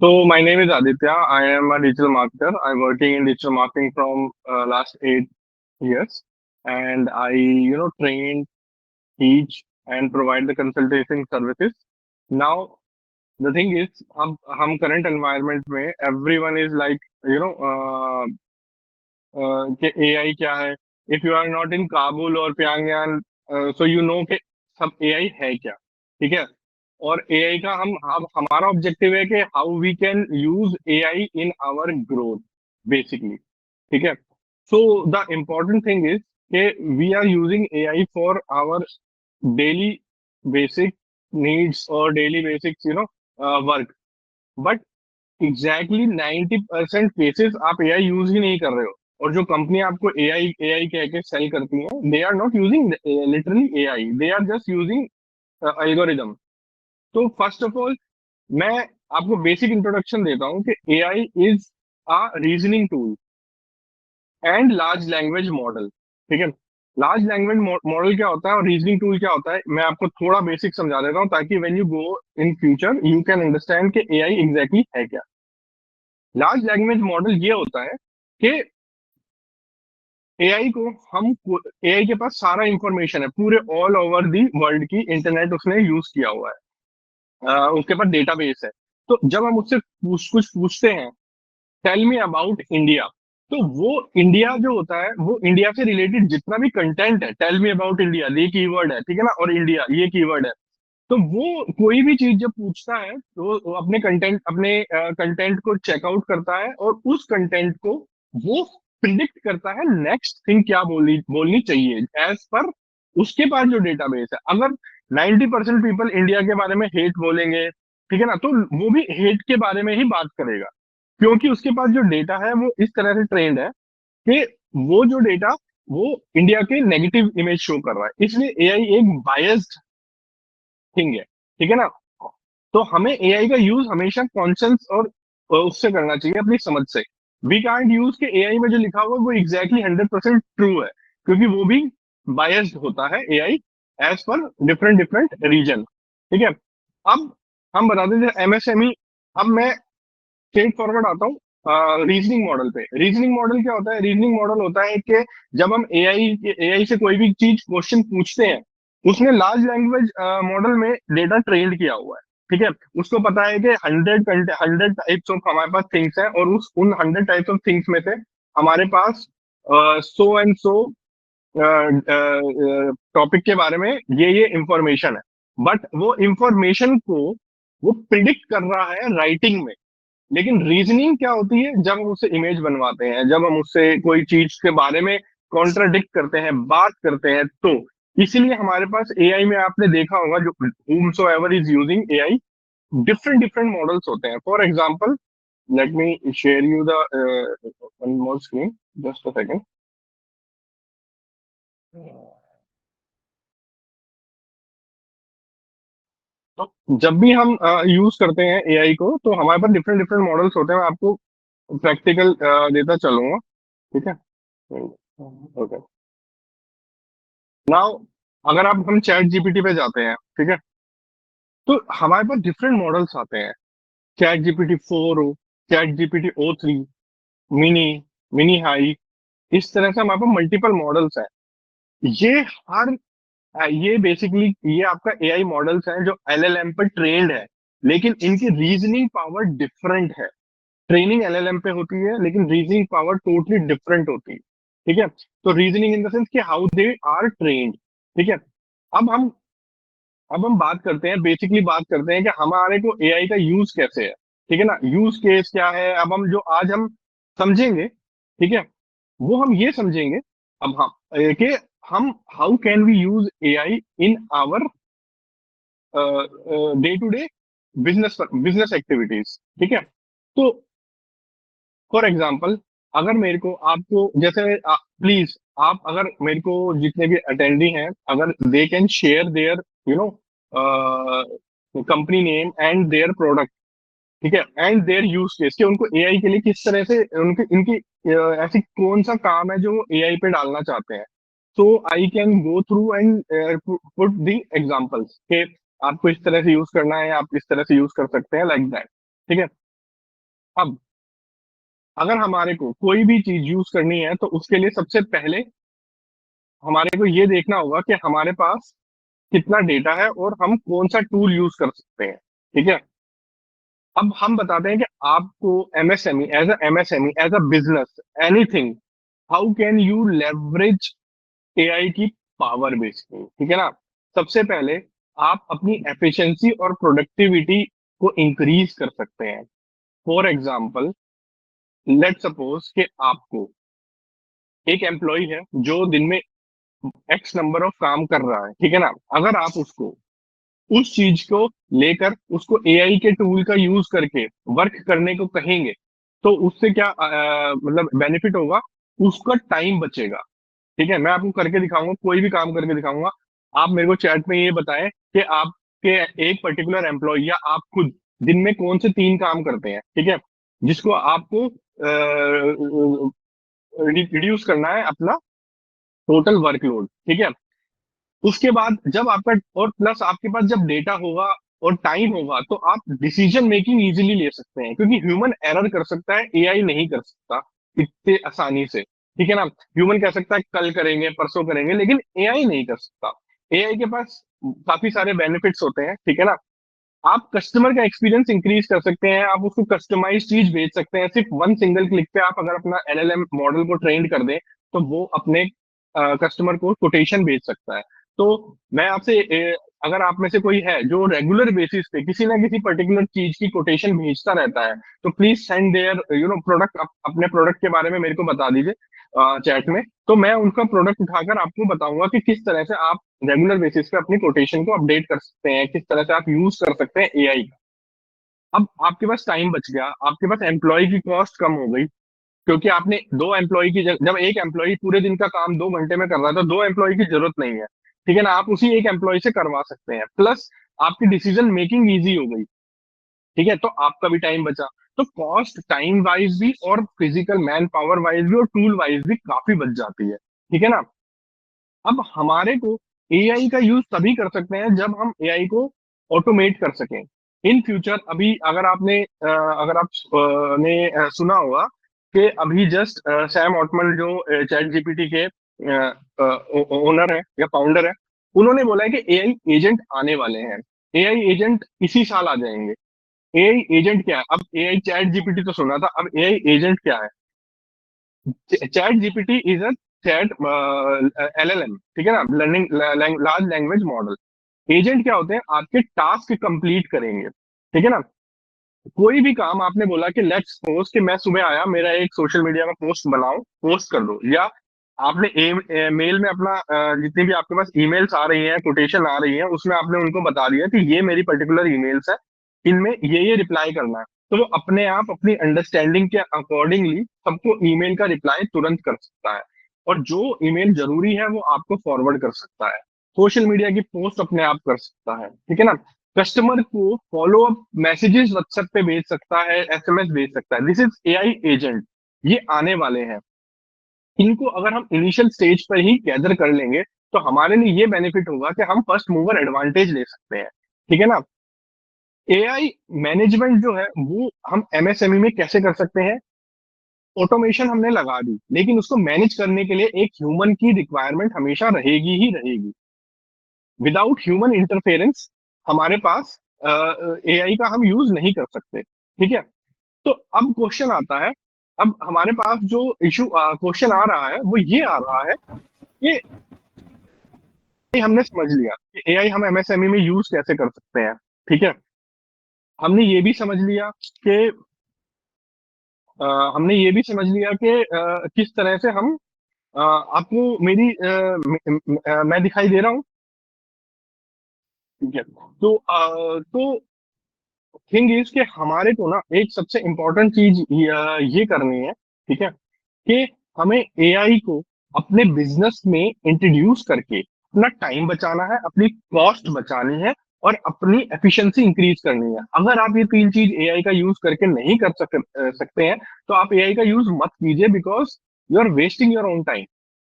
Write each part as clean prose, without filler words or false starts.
So my name is Aditya. I am a digital marketer. I'm working in digital marketing from last 8 years, and I train, teach, and provide the consultation services. Now the thing is, अब हम current environment में everyone is like कि AI क्या है. If you are not in Kabul or Pyongyang, so you know कि सब AI है क्या. ठीक है. और AI का हम हमारा ऑब्जेक्टिव है कि how we can use AI in our growth basically. ठीक है. So the important thing is कि we are using AI for our daily basic needs और daily basics work. But exactly 90% cases आप AI यूज ही नहीं कर रहे हो. और जो कंपनी आपको AI कह के सेल करती है, they are not using literally AI, they are just using algorithm. तो फर्स्ट ऑफ ऑल मैं आपको बेसिक इंट्रोडक्शन देता हूं कि AI is a reasoning tool and large language model. ठीक है. लार्ज लैंग्वेज मॉडल क्या होता है और रीजनिंग टूल क्या होता है, मैं आपको थोड़ा बेसिक समझा देता हूँ ताकि when you go in future you can understand कि AI एग्जैक्टली है क्या. लार्ज लैंग्वेज मॉडल ये होता है कि AI को हम AI के पास सारा इंफॉर्मेशन है, पूरे ऑल ओवर दी वर्ल्ड की इंटरनेट उसने यूज किया हुआ है. उसके पास डेटाबेस है. तो जब हम उससे कुछ पूछते हैं, टेल मी अबाउट इंडिया, तो वो इंडिया जो होता है वो इंडिया से रिलेटेड जितना भी कंटेंट है, टेल मी अबाउट इंडिया ये कीवर्ड है. ठीक है ना. और इंडिया ये कीवर्ड है. तो वो कोई भी चीज जब पूछता है तो वो अपने कंटेंट को चेकआउट करता है और उस कंटेंट को वो प्रिडिक्ट करता है नेक्स्ट थिंग क्या बोलनी बोलनी चाहिए एज पर उसके पास जो डेटाबेस है. अगर 90% पीपल इंडिया के बारे में हेट बोलेंगे, ठीक है ना, तो वो भी हेट के बारे में ही बात करेगा, क्योंकि उसके पास जो डेटा है वो इस तरह से ट्रेंड है कि वो जो डेटा वो इंडिया के नेगेटिव इमेज शो कर रहा है. इसलिए AI एक बायस्ड थिंग है. ठीक है ना. तो हमें AI का यूज हमेशा कॉन्शियस और उससे करना चाहिए, अपनी समझ से. वी कांट यूज के AI में जो लिखा हुआ है वो एग्जैक्टली 100% ट्रू है, क्योंकि वो भी बायस्ड होता है AI as per different different region. ठीक है. अब हम बताते थे MSME. अब मैं स्ट्रेट फॉरवर्ड आता हूँ रीजनिंग मॉडल पे. रीजनिंग मॉडल क्या होता है? रीजनिंग मॉडल होता है कि जब हम AI से कोई भी चीज क्वेश्चन पूछते हैं, उसने लार्ज लैंग्वेज मॉडल में डेटा ट्रेंड किया हुआ है. ठीक है. उसको पता है कि 100 टाइप्स ऑफ हमारे पास थिंग्स हैं और उस उन 100 टाइप्स ऑफ थिंग्स में से हमारे पास सो एंड सो टॉपिक के बारे में ये इंफॉर्मेशन है. बट वो इंफॉर्मेशन को वो प्रिडिक्ट कर रहा है राइटिंग में. लेकिन रीजनिंग क्या होती है? जब हम उससे इमेज बनवाते हैं, जब हम उससे कोई चीज के बारे में कॉन्ट्राडिक्ट करते हैं, बात करते हैं, तो इसीलिए हमारे पास AI में आपने देखा होगा जो whomsoever is using AI, different different models होते हैं. For example, let me share you the one more screen, just a second. तो जब भी हम यूज करते हैं AI को, तो हमारे पास डिफरेंट डिफरेंट मॉडल्स होते हैं. मैं आपको प्रैक्टिकल देता चलूंगा. ठीक है. ओके. नाउ अगर आप हम चैट जीपीटी पे जाते हैं, ठीक है, तो हमारे पास डिफरेंट मॉडल्स आते हैं. चैट GPT 4 हो, chat GPT O3, mini, mini high, इस तरह से हमारे पास मल्टीपल मॉडल्स हैं. ये हर ये बेसिकली ये आपका AI मॉडल्स हैं जो LLM पर ट्रेंड है, लेकिन इनकी रीजनिंग पावर डिफरेंट है. ट्रेनिंग LLM पे होती है लेकिन रीजनिंग पावर टोटली डिफरेंट होती है. ठीक है. तो रीजनिंग इन द सेंस कि हाउ दे आर ट्रेन्ड. ठीक है. अब हम अब हम बात करते हैं, बेसिकली बात करते हैं कि हमारे को AI का यूज कैसे है. ठीक है ना. यूज केस क्या है, अब हम जो आज हम समझेंगे. ठीक है. वो हम ये समझेंगे अब हम कि हम how can we use AI in our day to day business business activities. ठीक है. तो फॉर एग्जाम्पल, अगर मेरे को आपको जैसे प्लीज आप अगर मेरे को जितने भी अटेंडी हैं, अगर they can share their you know company name and their product. ठीक है. एंड देयर यूज केस, कि उनको AI के लिए किस तरह से उनकी इनकी ऐसी कौन सा काम है जो वो AI पे डालना चाहते हैं. So I can go through and put the examples के आपको इस तरह से यूज करना है, आप इस तरह से यूज कर सकते हैं, लाइक दैट. ठीक है. अब अगर हमारे को कोई भी चीज यूज करनी है तो उसके लिए सबसे पहले हमारे को ये देखना होगा कि हमारे पास कितना डेटा है और हम कौन सा टूल यूज कर सकते हैं। ठीक है। अब हम बताते हैं कि आपको MSME, as a business, anything, how can you leverage AI की पावर बेसिकली। ठीक है ना। सबसे पहले आप अपनी एफिशिएंसी और प्रोडक्टिविटी को इंक्रीज कर सकते हैं। फॉर एग्जाम्पल, लेट सपोज कि आपको एक एम्प्लॉय है जो दिन में एक्स नंबर ऑफ काम कर रहा है। ठीक है ना। अगर आप उसको उस चीज को लेकर उसको एआई के टूल का यूज करके वर्क करने को कहेंगे तो उससे क्या मतलब बेनिफिट होगा, उसका टाइम बचेगा। ठीक है। मैं आपको करके दिखाऊंगा, कोई भी काम करके दिखाऊंगा। आप मेरे को चैट में ये बताएं कि आपके एक पर्टिकुलर एम्प्लॉय या आप खुद दिन में कौन से 3 काम करते हैं। ठीक है। जिसको आपको रिड्यूस करना है अपना टोटल वर्कलोड। ठीक है। उसके बाद जब आपका, और प्लस आपके पास जब डेटा होगा और टाइम होगा तो आप डिसीजन मेकिंग इजीली ले सकते हैं, क्योंकि ह्यूमन एरर कर सकता है, एआई नहीं कर सकता इतने आसानी से। ठीक है ना। ह्यूमन कह सकता है कल करेंगे, परसों करेंगे, लेकिन एआई नहीं कर सकता। एआई के पास काफी सारे बेनिफिट्स होते हैं। ठीक है ना। आप कस्टमर का एक्सपीरियंस इंक्रीज कर सकते हैं, आप उसको कस्टमाइज चीज भेज सकते हैं। सिर्फ वन सिंगल क्लिक पे आप अगर अपना एलएलएम मॉडल को ट्रेन कर दें तो वो अपने कस्टमर को कोटेशन भेज सकता है। तो मैं आपसे अगर आप में से कोई है जो रेगुलर बेसिस पे किसी ना किसी पर्टिकुलर चीज की कोटेशन भेजता रहता है तो प्लीज सेंड देयर प्रोडक्ट, अपने प्रोडक्ट के बारे में मेरे को बता दीजिए चैट में। तो मैं उनका प्रोडक्ट उठाकर आपको बताऊंगा कि किस तरह से आप रेगुलर बेसिस पे अपनी कोटेशन को अपडेट कर सकते हैं, किस तरह से आप यूज कर सकते हैं एआई का। अब आपके पास टाइम बच गया, आपके पास एम्प्लॉय की कॉस्ट कम हो गई, क्योंकि आपने 2 एम्प्लॉय की जब एक एम्प्लॉय पूरे दिन का काम 2 घंटे में कर रहा था, 2 एम्प्लॉय की जरूरत नहीं है। ठीक है ना। आप उसी एक एम्प्लॉय से करवा सकते हैं, प्लस आपकी डिसीजन मेकिंग इजी हो गई। ठीक है। तो आपका भी टाइम बचा। तो कॉस्ट टाइम वाइज भी और फिजिकल मैन पावर वाइज भी और टूल वाइज भी काफी बच जाती है। ठीक है ना। अब हमारे को एआई का यूज तभी कर सकते हैं जब हम एआई को ऑटोमेट कर सकें इन फ्यूचर। अभी अगर आपने अगर आप ने सुना होगा कि अभी जस्ट सैम ऑटमन जो चैट जीपीटी के ओनर है या फाउंडर है, उन्होंने बोला है कि एआई एजेंट आने वाले हैं। एआई एजेंट इसी साल आ जाएंगे। एआई एजेंट क्या है? अब एआई चैट जीपीटी तो सुना था, अब एआई एजेंट क्या है? Chat GPT is a chat LLM. ठीक है ना, learning large language model. Agent क्या होते हैं? आपके टास्क कंप्लीट करेंगे। ठीक है ना। कोई भी काम आपने बोला कि लेट्स सपोज कि मैं सुबह आया, मेरा एक सोशल मीडिया में पोस्ट बनाओ, पोस्ट कर दो, या आपने मेल में अपना जितनी भी आपके पास ईमेल्स आ रही हैं, कोटेशन आ रही है, उसमें आपने उनको बता दिया कि ये मेरी पर्टिकुलर ईमेल्स है, इनमें ये रिप्लाई करना है। तो वो अपने आप अपनी अंडरस्टैंडिंग के अकॉर्डिंगली सबको ईमेल का रिप्लाई तुरंत कर सकता है, और जो ईमेल जरूरी है वो आपको फॉरवर्ड कर सकता है। सोशल मीडिया की पोस्ट अपने आप कर सकता है। ठीक है ना। कस्टमर को फॉलो अप मैसेजेस व्हाट्सएप पे भेज सकता है, एसएमएस भेज सकता है। This is AI agent. ये आने वाले हैं। इनको अगर हम इनिशियल स्टेज पर ही गैदर कर लेंगे तो हमारे लिए ये बेनिफिट होगा कि हम फर्स्ट मूवर एडवांटेज ले सकते हैं। ठीक है ना। एआई मैनेजमेंट जो है वो हम एमएसएमई में कैसे कर सकते हैं? ऑटोमेशन हमने लगा दी, लेकिन उसको मैनेज करने के लिए एक ह्यूमन की रिक्वायरमेंट हमेशा रहेगी ही रहेगी। विदाउट ह्यूमन इंटरफेरेंस हमारे पास एआई का हम यूज नहीं कर सकते। ठीक है। तो अब क्वेश्चन आता है, अब हमारे पास जो इशू क्वेश्चन आ रहा है वो ये आ रहा है कि हमने समझ लिया कि एआई हम एमएसएमई में यूज कैसे कर सकते हैं। ठीक है। हमने ये भी समझ लिया कि हमने ये भी समझ लिया कि किस तरह से हम आपको मेरी मैं दिखाई दे रहा हूँ। ठीक है। तो थिंग इज कि हमारे को ना एक सबसे इम्पोर्टेंट चीज ये करनी है। ठीक है। कि हमें एआई को अपने बिजनेस में इंट्रोड्यूस करके अपना टाइम बचाना है, अपनी कॉस्ट बचानी है, और अपनी एफिशिएंसी इंक्रीज करनी है। अगर आप ये 3 चीज एआई का यूज करके नहीं कर सकते हैं तो आप एआई का यूज मत कीजिए, because you are wasting your own time.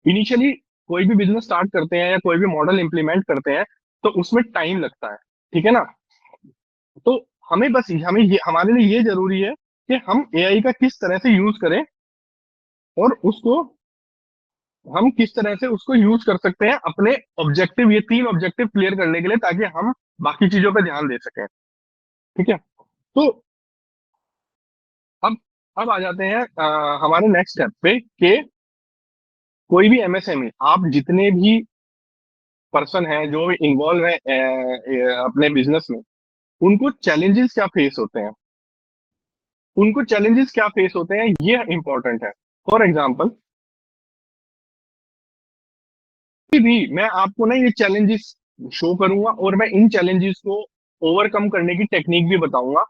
Initially कोई भी बिजनेस स्टार्ट करते हैं या कोई भी मॉडल इंप्लीमेंट करते हैं तो उसमें टाइम लगता है। ठीक है ना। तो हमें बस हमें ये, हमारे लिए ये जरूरी है कि हम एआई का किस तरह से यूज करें और उसको हम किस तरह से उसको यूज कर सकते हैं अपने ऑब्जेक्टिव, ये 3 ऑब्जेक्टिव क्लियर करने के लिए, ताकि हम बाकी चीजों पे ध्यान दे सकें। ठीक है। तो अब अब आ जाते हैं हमारे नेक्स्ट स्टेप पे कि कोई भी एमएसएमई, आप जितने भी पर्सन हैं जो भी इन्वॉल्व है अपने बिजनेस में, उनको चैलेंजेस क्या फेस होते हैं, उनको चैलेंजेस क्या फेस होते हैं, ये इंपॉर्टेंट है। फॉर एग्जाम्पल, भी मैं आपको ना ये चैलेंजेस शो करूंगा और मैं इन चैलेंजेस को ओवरकम करने की टेक्निक भी बताऊंगा।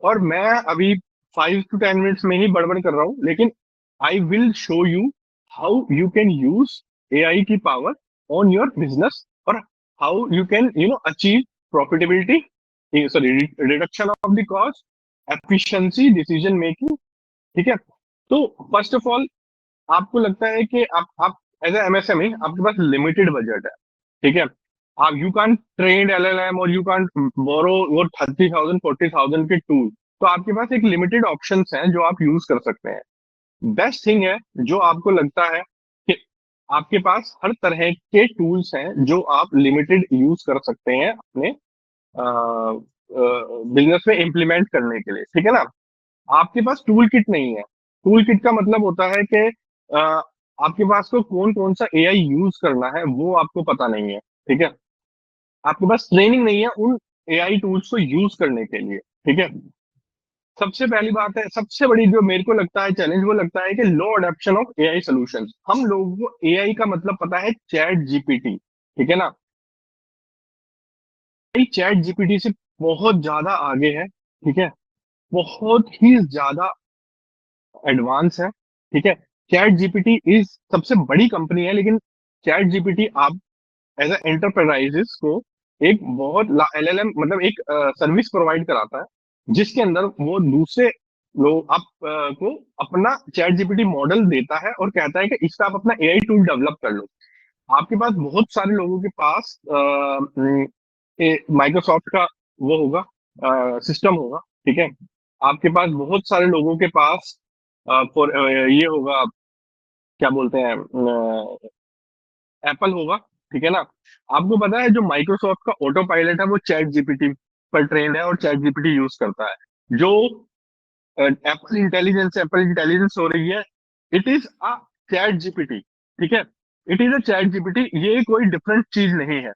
और मैं अभी 5 to 10 मिनट्स में ही बड़बड़ कर रहा हूँ, लेकिन I will show you how you can use AI की पावर ऑन योर बिजनेस, और how you can achieve profitability, sorry, reduction of the cost, efficiency, decision making. ठीक है। तो फर्स्ट ऑफ ऑल, आपको लगता है कि आप एज ए एमएसएमई आपके पास लिमिटेड बजट है। ठीक है। आप यू कान ट्रेन एलएलएम और यू कान बोरो वो 30,000 40,000 के टूल। तो आपके पास एक लिमिटेड ऑप्शंस हैं जो आप यूज कर सकते हैं। बेस्ट थिंग है जो आपको लगता है कि आपके पास हर तरह के टूल्स हैं जो आप लिमिटेड यूज कर सकते हैं अपने बिजनेस में इम्प्लीमेंट करने के लिए। ठीक है ना। आपके पास टूल किट नहीं है। टूल किट का मतलब होता है कि आपके पास को कौन कौन सा एआई यूज करना है वो आपको पता नहीं है। ठीक है। आपके पास ट्रेनिंग नहीं है उन एआई टूल्स को यूज करने के लिए। ठीक है। सबसे पहली बात है, सबसे बड़ी जो मेरे को लगता है चैलेंज, वो लगता है कि लो अडॉप्शन ऑफ एआई सॉल्यूशंस। हम लोगों को एआई का मतलब पता है चैट जीपीटी। ठीक है ना। चैट जीपीटी से बहुत ज्यादा आगे है। ठीक है। बहुत ही ज्यादा एडवांस है। ठीक है। चैट जीपीटी इज सबसे बड़ी कंपनी है, लेकिन चैट जीपीटी आप एज एंटरप्राइजेस को एक बहुत एलएलएम, मतलब एक सर्विस प्रोवाइड कराता है, जिसके अंदर वो दूसरे लोग आप को अपना चैट जीपीटी मॉडल देता है और कहता है कि इसका आप अपना एआई टूल डेवलप कर लो। आपके पास बहुत सारे लोगों के पास माइक्रोसॉफ्ट का वो होगा, सिस्टम होगा। ठीक है। आपके पास बहुत सारे लोगों के पास फॉर ये होगा, क्या बोलते हैं, एप्पल होगा। ठीक है ना। आपको पता है जो माइक्रोसॉफ्ट का ऑटो पायलट है वो चैट जीपीटी पर ट्रेंड है और चैट जीपीटी यूज करता है। जो एप्पल इंटेलिजेंस हो रही है, it is a chat GPT. ठीक है। It is a chat GPT, ये कोई डिफरेंट चीज नहीं है।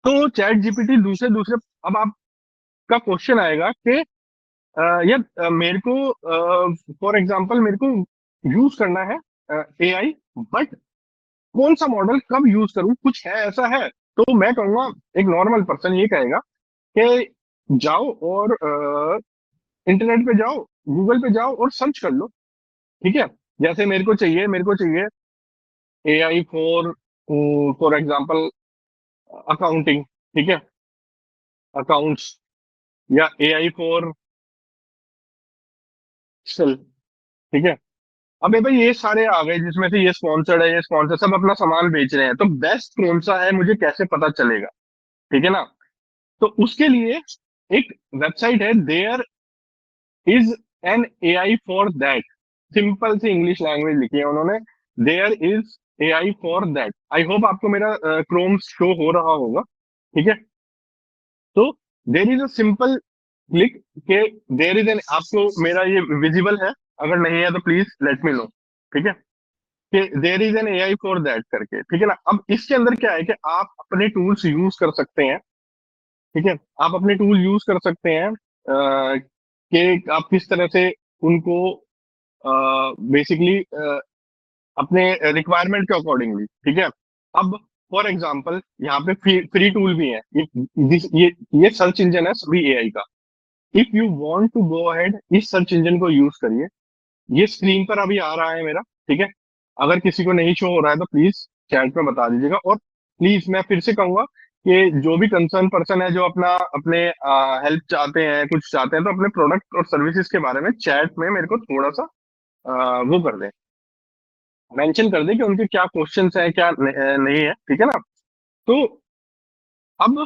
तो चैट जीपीटी दूसरे दूसरे, अब आपका क्वेश्चन आएगा कि यार मेरे को फॉर एग्जांपल मेरे को यूज करना है एआई, बट कौन सा मॉडल कब यूज करूं, कुछ है ऐसा है? तो मैं कहूंगा, एक नॉर्मल पर्सन ये कहेगा कि जाओ और इंटरनेट पे जाओ, गूगल पे जाओ और सर्च कर लो। ठीक है। जैसे मेरे को चाहिए एआई फॉर एग्जांपल अकाउंटिंग। ठीक है। अकाउंट्स, या एआई फॉर सेल। ठीक है। अबे भाई ये सारे आ गए जिसमें से ये स्पॉन्सर्ड है, ये स्पॉन्सर, सब अपना सामान बेच रहे हैं, तो बेस्ट कौन सा है मुझे कैसे पता चलेगा? ठीक है ना। तो उसके लिए एक वेबसाइट है, there is an AI for that. Simple सी इंग्लिश लैंग्वेज लिखी है उन्होंने, there is AI for that. I hope आपको मेरा क्रोम शो हो रहा होगा। ठीक है। तो there is a simple click के, देर इज एन, आपको मेरा ये विजिबल है? अगर नहीं है तो प्लीज लेट मी नो। ठीक है। कि there is an AI for that करके। ठीक है ना। अब इसके अंदर क्या है कि आप अपने टूल्स यूज कर सकते हैं। ठीक है। आप अपने टूल यूज कर सकते हैं कि आप किस तरह से उनको बेसिकली अपने रिक्वायरमेंट के अकॉर्डिंगली। ठीक है। अब फॉर एग्जांपल यहाँ पे फ्री टूल भी है, ये सर्च इंजन है सभी एआई का। If you want to go ahead, इस सर्च इंजन को यूज करिए। ये स्क्रीन पर अभी आ रहा है मेरा। ठीक है। अगर किसी को नहीं शो हो रहा है तो प्लीज चैट में बता दीजिएगा। और प्लीज मैं फिर से कहूंगा कि जो भी कंसर्न पर्सन है जो अपना अपने हेल्प चाहते हैं, कुछ चाहते हैं, तो अपने प्रोडक्ट और सर्विसेज के बारे में चैट में मेरे को थोड़ा सा वो कर दें, मेंशन कर दें कि उनके क्या क्वेश्चंस हैं, क्या नहीं है। ठीक है ना। तो अब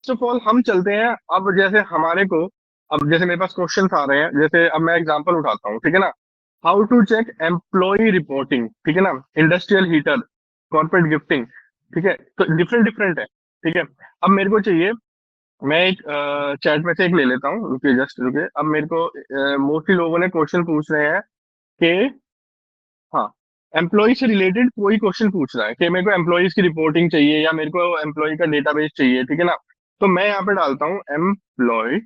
फर्स्ट ऑफ ऑल हम चलते हैं, अब जैसे हमारे को अब जैसे मेरे पास क्वेश्चन आ रहे हैं, जैसे अब मैं एग्जांपल उठाता हूँ, ठीक है ना। How to check employ reporting, ठीक है ना, इंडस्ट्रियल हीटर, कॉर्पोरेट गिफ्टिंग, ठीक है, तो डिफरेंट डिफरेंट है, ठीक है। अब मेरे को चाहिए, मैं एक चैट में से एक ले लेता हूँ, रुकिए जस्ट रुकिए। अब मेरे को मोस्टली लोगों ने क्वेश्चन पूछ रहे हैं कि, हाँ, एम्प्लॉय से रिलेटेड कोई क्वेश्चन पूछ रहा है कि मेरे को एम्प्लॉयज की रिपोर्टिंग चाहिए या मेरे को एम्प्लॉय का डेटाबेस चाहिए, ठीक है ना। तो मैं यहाँ पे डालता हूँ एम्प्लॉय।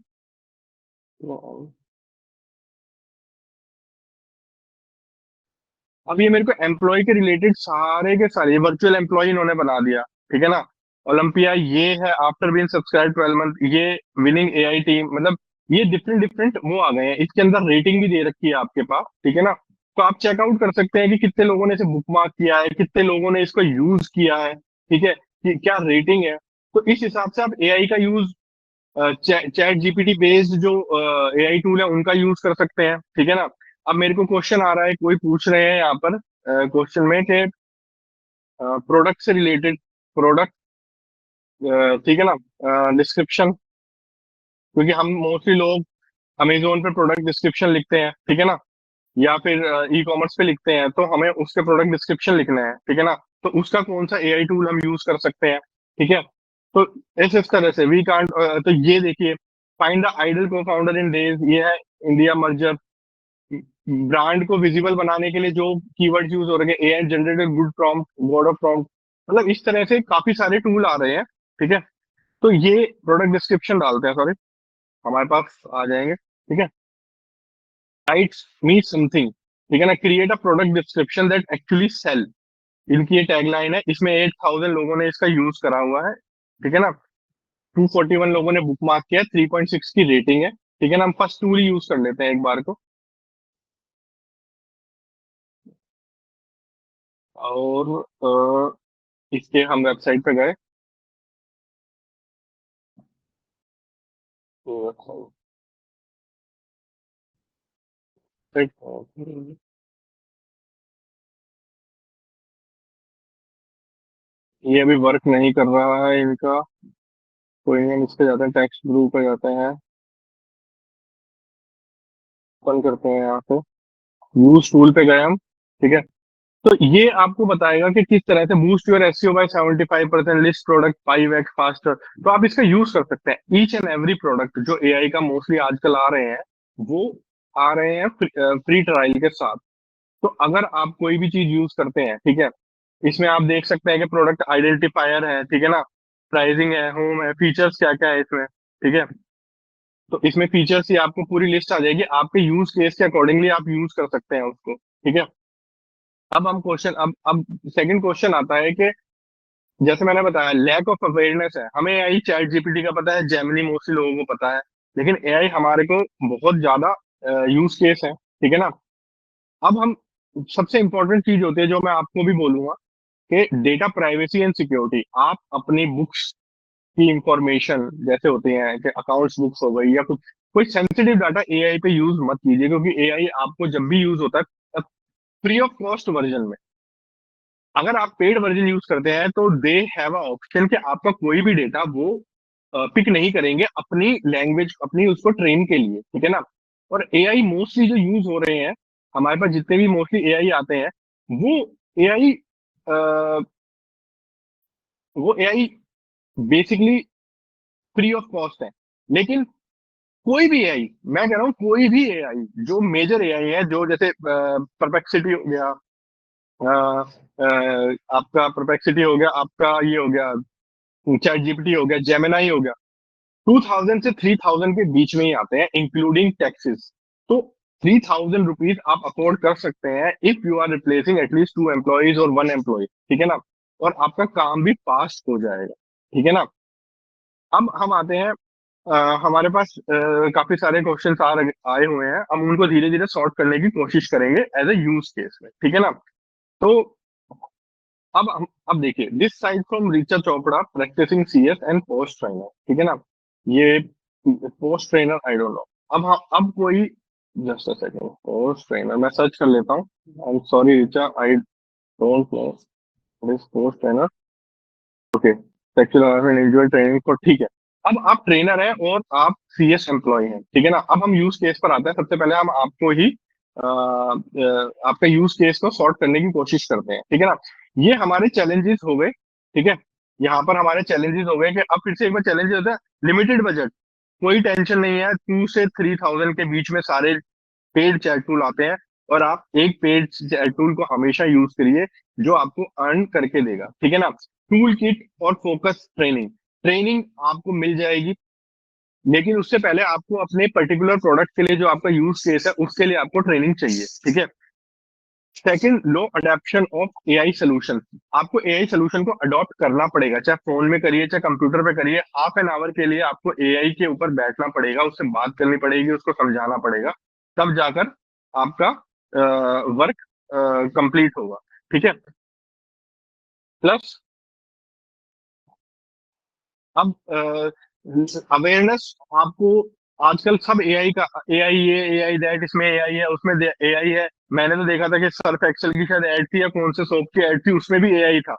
अब ये मेरे को एम्प्लॉय के रिलेटेड सारे के सारे वर्चुअल एम्प्लॉय इन्होंने बना दिया, ठीक है ना। ओलंपिया ये है, आफ्टर बीइंग सब्सक्राइब 12 मंथ, ये विनिंग एआई टीम, मतलब ये डिफरेंट डिफरेंट वो आ गए हैं। इसके अंदर रेटिंग भी दे रखी है आपके पास, ठीक है ना। तो आप चेकआउट कर सकते हैं कि कितने लोगों ने इसे बुक मार्क किया है, कितने लोगों ने इसको यूज किया है, ठीक है, कि क्या रेटिंग है। तो इस हिसाब से आप एआई का यूज, चैट जीपीटी बेस्ड जो एआई टूल है उनका यूज कर सकते हैं, ठीक है ना। अब मेरे को क्वेश्चन आ रहा है, कोई पूछ रहे हैं यहाँ पर क्वेश्चन में कि प्रोडक्ट से रिलेटेड, प्रोडक्ट, ठीक है ना, डिस्क्रिप्शन, क्योंकि हम मोस्टली लोग अमेजोन पे प्रोडक्ट डिस्क्रिप्शन लिखते हैं, ठीक है ना, या फिर ई कॉमर्स पे लिखते हैं, तो हमें उसके प्रोडक्ट डिस्क्रिप्शन लिखना है, ठीक है ना। तो उसका कौन सा एआई टूल हम यूज कर सकते हैं, ठीक है। तो इस तरह से वी कांट, तो ये देखिए, फाइंड द आइडल को फाउंडर इन डेज, ये है इंडिया मर्जर। ब्रांड को विजिबल बनाने के लिए जो कीवर्ड्स यूज हो रहे हैं, AI generated good prompt, word of prompt, मतलब इस तरह से काफी सारे टूल आ रहे हैं, ठीक है। तो ये प्रोडक्ट डिस्क्रिप्शन डालते हैं, सॉरी, हमारे पास आ जाएंगे, ठीक है। राइट्स मी समथिंग, ठीक है ना, create a product description that actually sell, इनकी ये टैगलाइन है। इसमें 8,000 लोगों ने इसका यूज करा हुआ है, ठीक है ना। 241 लोगों ने बुक मार्क किया, 3.6 की रेटिंग है, ठीक है ना। हम फर्स्ट टूल ही यूज कर लेते हैं एक बार को। और इसके हम वेबसाइट पे गए, तो वेबसाइट, ये अभी वर्क नहीं कर रहा है इनका। कोई नहीं, हम इस पे जाते हैं, टेक्स्ट ग्रुप पे जाते हैं, ओपन करते हैं यहाँ पे, यूज टूल पे गए हम, ठीक है। तो ये आपको बताएगा कि किस तरह से boost your SEO by 75%, list product 5x faster. तो आप इसका यूज कर सकते हैं। ईच एंड एवरी प्रोडक्ट जो एआई का मोस्टली आजकल आ रहे हैं, वो आ रहे हैं फ्री ट्रायल के साथ। तो अगर आप कोई भी चीज यूज करते हैं, ठीक है, इसमें आप देख सकते हैं कि प्रोडक्ट आइडेंटिफायर है, ठीक है ना, प्राइसिंग है, होम है, फीचर्स क्या क्या है इसमें, ठीक है। तो इसमें फीचर्स ही आपको पूरी लिस्ट आ जाएगी, आपके यूज केस के अकॉर्डिंगली आप यूज कर सकते हैं उसको, ठीक है। अब हम क्वेश्चन, अब सेकंड क्वेश्चन आता है कि जैसे मैंने बताया, लैक ऑफ अवेयरनेस है। हमें एआई चैट जीपीटी का पता है, जेमिनी मोस्टली लोगों को पता है, लेकिन एआई हमारे को बहुत ज्यादा यूज केस है, ठीक है ना। अब हम, सबसे इंपॉर्टेंट चीज होती है जो मैं आपको भी बोलूंगा, कि डेटा प्राइवेसी एंड सिक्योरिटी। आप अपनी बुक्स की इंफॉर्मेशन जैसे होती हैं कि अकाउंट्स बुक्स हो गई या कुछ, कोई सेंसिटिव डाटा एआई पे यूज मत कीजिए, क्योंकि एआई आपको जब भी यूज होता है फ्री ऑफ कॉस्ट वर्जन में। अगर आप पेड वर्जन यूज करते हैं तो दे हैव अ ऑप्शन कि आपका कोई भी डेटा वो पिक नहीं करेंगे अपनी लैंग्वेज, अपनी उसको ट्रेन के लिए, ठीक है ना। और एआई मोस्टली जो यूज हो रहे हैं, हमारे पास जितने भी मोस्टली एआई आते हैं, वो एआई वो AI basically free of cost है। लेकिन कोई भी एआई, मैं कह रहा हूँ कोई भी एआई जो मेजर एआई है, जो जैसे परप्लेक्सिटी हो गया, आपका परप्लेक्सिटी हो गया, आपका ये हो गया, चैट जीपीटी हो गया, जेमिनाई हो गया, 2,000 से 3,000 के बीच में ही आते हैं इंक्लूडिंग टैक्सेस। तो 3,000 रुपीज आप अफोर्ड कर सकते हैं if you are replacing at least 2 employees और 1 एम्प्लॉय, ठीक है ना। और आपका काम भी फास्ट हो जाएगा, ठीक है ना। अब हम आते हैं, हमारे पास काफी सारे क्वेश्चंस आए हुए हैं, हम उनको धीरे धीरे सॉर्ट करने की कोशिश करेंगे एज ए यूज केस में, ठीक है ना। तो अब देखिए, this side from Richa Chopra practising CS and post trainer, ठीक है ना। ये post trainer, I don't know. अब कोई, just a second, post trainer मैं सर्च कर लेता हूँ। I am sorry Richa, I don't know this post trainer. Okay, sexual harassment individual training को, ठीक है। अब आप ट्रेनर हैं और आप सीएस एम्प्लॉय हैं, ठीक है ना। अब हम यूज केस पर आते हैं। सबसे पहले हम आपको ही आपका यूज केस को सॉर्ट करने की कोशिश करते हैं, ठीक है ना। ये हमारे चैलेंजेस हो गए, ठीक है। यहाँ पर हमारे चैलेंजेस हो गए कि अब फिर से एक बार चैलेंज होता है। लिमिटेड बजट, कोई टेंशन नहीं है, 2 से 3,000 के बीच में सारे पेड चैट टूल आते हैं, और आप एक पेड चैट टूल को हमेशा यूज करिए जो आपको अर्न करके देगा, ठीक है ना। टूल किट और फोकस ट्रेनिंग, ट्रेनिंग आपको मिल जाएगी, लेकिन उससे पहले आपको अपने पर्टिकुलर प्रोडक्ट के लिए जो आपका यूज केस है उसके लिए आपको ट्रेनिंग चाहिए, ठीक है। Second, low adaptation of AI solution. आपको एआई सोल्यूशन को अडॉप्ट करना पड़ेगा, चाहे फोन में करिए चाहे कंप्यूटर पे करिए। हाफ एन आवर के लिए आपको एआई के ऊपर बैठना पड़ेगा, उससे बात करनी पड़ेगी, उसको समझाना पड़ेगा, तब जाकर आपका वर्क कंप्लीट होगा, ठीक है। प्लस अब अवेयरनेस आपको, आजकल सब एआई का, एआई ये एआई दैट, इसमें एआई है उसमें एआई है। मैंने तो देखा था कि सर्फ एक्सेल की शायद ऐड थी या कौन से सोप की ऐड थी, उसमें भी एआई था,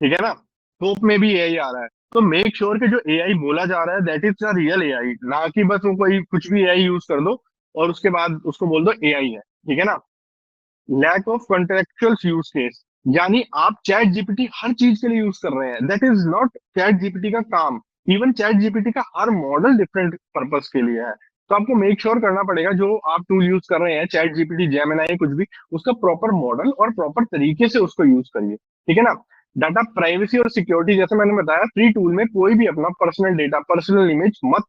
ठीक है ना। सोप में भी एआई आ रहा है। तो मेक श्योर कि जो एआई बोला जा रहा है that is the real AI, ना कि बस वो कोई कुछ भी एआई यूज कर दो और उसके बाद उसको बोल दो एआई है, ठीक है ना। Lack of contextual use case, यानी आप चैट जीपीटी हर चीज के लिए यूज कर रहे हैं, that is not chat GPT का काम। इवन चैट जीपीटी का हर मॉडल डिफरेंट पर्पस के लिए है। तो आपको मेक श्योर करना पड़ेगा जो आप टूल यूज कर रहे हैं, चैट जीपीटी, जेमिनाई, कुछ भी, उसका प्रॉपर मॉडल और प्रॉपर तरीके से उसको यूज करिए, ठीक है ना। डाटा प्राइवेसी और सिक्योरिटी, जैसे मैंने बताया, फ्री टूल में कोई भी अपना पर्सनल डेटा, पर्सनल इमेज मत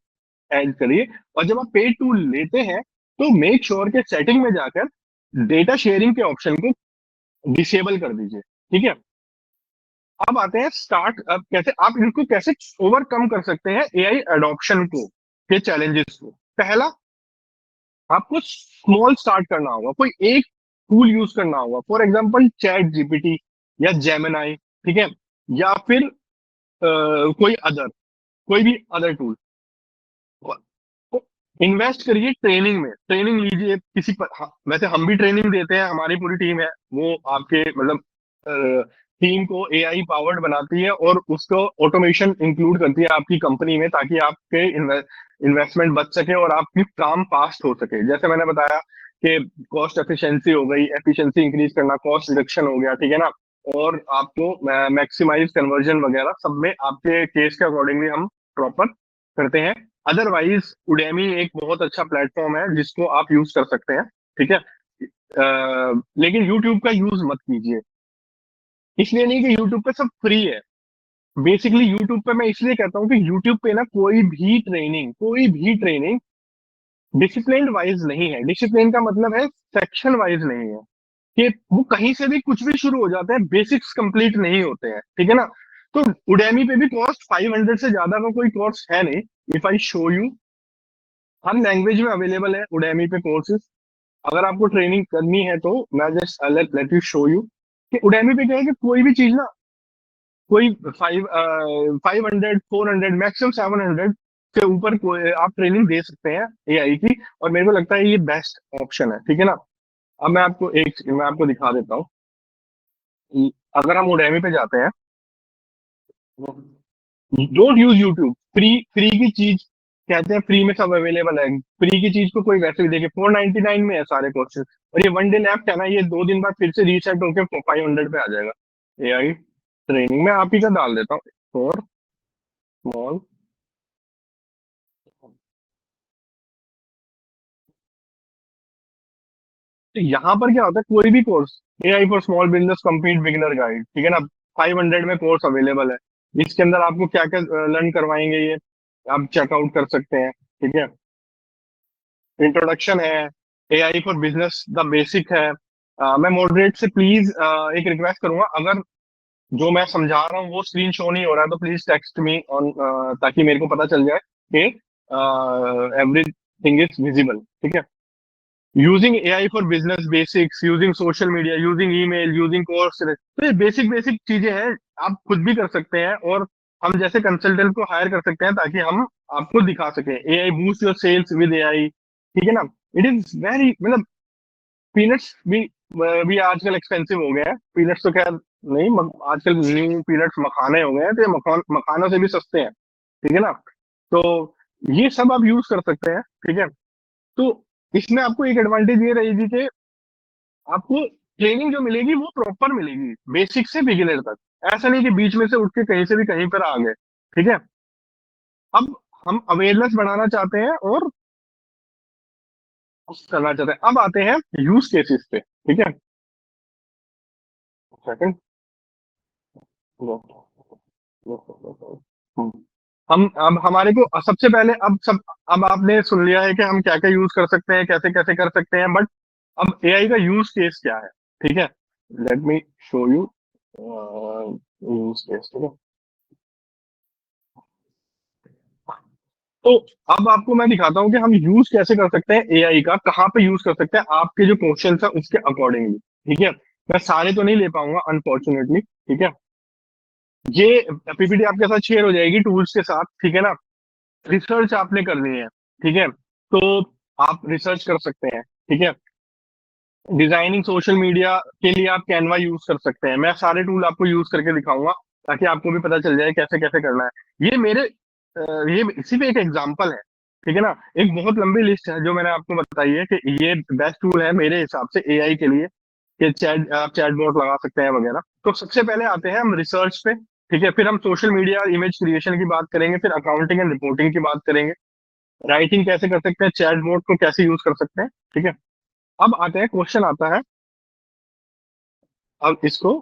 ऐड करिए। और जब आप पेड टूल लेते हैं तो मेक श्योर के सेटिंग में जाकर डेटा शेयरिंग के ऑप्शन को डिसेबल कर दीजिए, ठीक है। अब आते हैं स्टार्ट, अब कैसे आप इनको कैसे ओवरकम कर सकते हैं एआई एडॉप्शन को, के चैलेंजेस को। पहला, आपको स्मॉल स्टार्ट करना होगा, कोई एक टूल यूज करना होगा, फॉर एग्जांपल चैट जीपीटी या जेमिनाई, ठीक है, या फिर कोई अदर, कोई भी अदर टूल। इन्वेस्ट करिए ट्रेनिंग में, ट्रेनिंग लीजिए किसी पर। हाँ, वैसे हम भी ट्रेनिंग देते हैं, हमारी पूरी टीम है, वो आपके मतलब टीम को एआई पावर्ड बनाती है और उसको ऑटोमेशन इंक्लूड करती है आपकी कंपनी में, ताकि आपके इन्वेस्टमेंट बच सके और आपकी काम फास्ट हो सके। जैसे मैंने बताया कि कॉस्ट एफिशिएंसी हो गई, एफिशिएंसी इंक्रीज करना, कॉस्ट रिडक्शन हो गया, ठीक है ना। और आपको मैक्सिमाइज कन्वर्जन वगैरह सब में आपके केस के अकॉर्डिंगली हम प्रॉपर करते हैं। अदरवाइज उडेमी एक बहुत अच्छा प्लेटफॉर्म है जिसको आप यूज कर सकते हैं, ठीक है। लेकिन यूट्यूब का यूज मत कीजिए, इसलिए नहीं कि यूट्यूब पे सब फ्री है। बेसिकली यूट्यूब पे मैं इसलिए कहता हूँ कि यूट्यूब पे ना कोई भी ट्रेनिंग डिसिप्लिन वाइज नहीं है। डिसिप्लिन का मतलब है सेक्शन वाइज नहीं है, कि वो कहीं से भी कुछ भी शुरू हो जाते हैं, बेसिक्स कंप्लीट नहीं होते हैं, ठीक है ना। तो उडेमी पे भी कॉस्ट 500 से ज्यादा का कोई कोर्स है नहीं। If I show you, her language में अवेलेबल है उडेमी पे कोर्सेज। अगर आपको ट्रेनिंग करनी है तो मैं just let you show you कि उडेमी पे क्या है कि कोई भी चीज ना, कोई 500, 400, मैक्सिमम 700 के ऊपर कोई आप ट्रेनिंग दे सकते हैं एआई की, और मेरे को लगता है ये बेस्ट ऑप्शन है, ठीक है ना। अब मैं आपको दिखा देता हूँ। अगर हम उडेमी पे जाते हैं, don't use YouTube, free free की चीज कहते हैं, फ्री में सब अवेलेबल है। फ्री की चीज को कोई वैसे भी देखे, 499 में है सारे कोर्सेज। और ये वन डे लैप है ना, ये 2 दिन बाद फिर से रीसेट होकर 500 पे आ जाएगा। एआई ट्रेनिंग में आप ही का डाल देता हूँ, फॉर स्मॉल। तो यहाँ पर क्या होता है, कोई भी course, AI for small business complete beginner guide, ठीक है ना, 500 में कोर्स अवेलेबल है। इसके अंदर आपको क्या क्या लर्न करवाएंगे ये आप चेकआउट कर सकते हैं, ठीक है। इंट्रोडक्शन है, AI for business the basic है। मैं मॉडरेट से प्लीज एक रिक्वेस्ट करूंगा, अगर जो मैं समझा रहा हूँ वो स्क्रीन शो नहीं हो रहा है तो प्लीज टेक्स्ट मी ऑन, ताकि मेरे को पता चल जाए कि एवरीथिंग इज विजिबल, ठीक है। Using AI for business basics, using social media, using email, using course, तो ये बेसिक बेसिक चीजें हैं, आप खुद भी कर सकते हैं और हम जैसे कंसल्टेंट को हायर कर सकते हैं ताकि हम आपको दिखा सकें। AI boost your sales with AI, ठीक है ना। इट इज वेरी, मतलब पीनट्स भी आजकल एक्सपेंसिव हो गए हैं। पीनट्स तो खैर नहीं, आजकल न्यू पीनट्स मखाने हो गए हैं, तो ये मखानों से भी सस्ते हैं, ठीक है ना। तो ये सब आप यूज कर सकते हैं, ठीक है। तो इसमें आपको एक एडवांटेज ये रहेगी कि आपको ट्रेनिंग जो मिलेगी वो प्रॉपर मिलेगी, बेसिक से बिगिनर तक। ऐसा नहीं कि बीच में से उठ के कहीं से भी कहीं पर आ गए, ठीक है। अब हम अवेयरनेस बढ़ाना चाहते हैं और करना चाहते हैं। अब आते हैं यूज केसेस पे, ठीक है। सेकंड। हम अब हमारे को सबसे पहले अब आपने सुन लिया है कि हम क्या क्या यूज कर सकते हैं, कैसे कैसे कर सकते हैं, बट अब एआई का यूज केस क्या है, ठीक है। Let me show you use case, ठीक है। तो अब आपको मैं दिखाता हूँ कि हम यूज कैसे कर सकते हैं एआई का, कहाँ पे यूज कर सकते हैं आपके जो क्वेश्चन है उसके अकॉर्डिंगली, ठीक है। मैं सारे तो नहीं ले पाऊंगा अनफॉर्चुनेटली, ठीक है। ये पीपीटी आपके साथ शेयर हो जाएगी टूल्स के साथ, ठीक है ना। रिसर्च आपने करनी है, ठीक है। तो आप रिसर्च कर सकते हैं, ठीक है। डिजाइनिंग सोशल मीडिया के लिए आप कैनवा यूज कर सकते हैं। मैं सारे टूल आपको यूज करके दिखाऊंगा ताकि आपको भी पता चल जाए कैसे कैसे करना है। ये मेरे ये सिर्फ एक एग्जांपल है, ठीक है ना। एक बहुत लंबी लिस्ट है जो मैंने आपको बताई है कि ये बेस्ट टूल है मेरे हिसाब से एआई के लिए, कि चैट आप चैटबॉट लगा सकते हैं वगैरह। तो सबसे पहले आते हैं हम रिसर्च पे, ठीक है। फिर हम सोशल मीडिया और इमेज क्रिएशन की बात करेंगे, फिर अकाउंटिंग एंड रिपोर्टिंग की बात करेंगे, राइटिंग कैसे कर सकते हैं, चैटबॉट को कैसे यूज कर सकते हैं, ठीक है। अब आते हैं, क्वेश्चन आता है, अब इसको,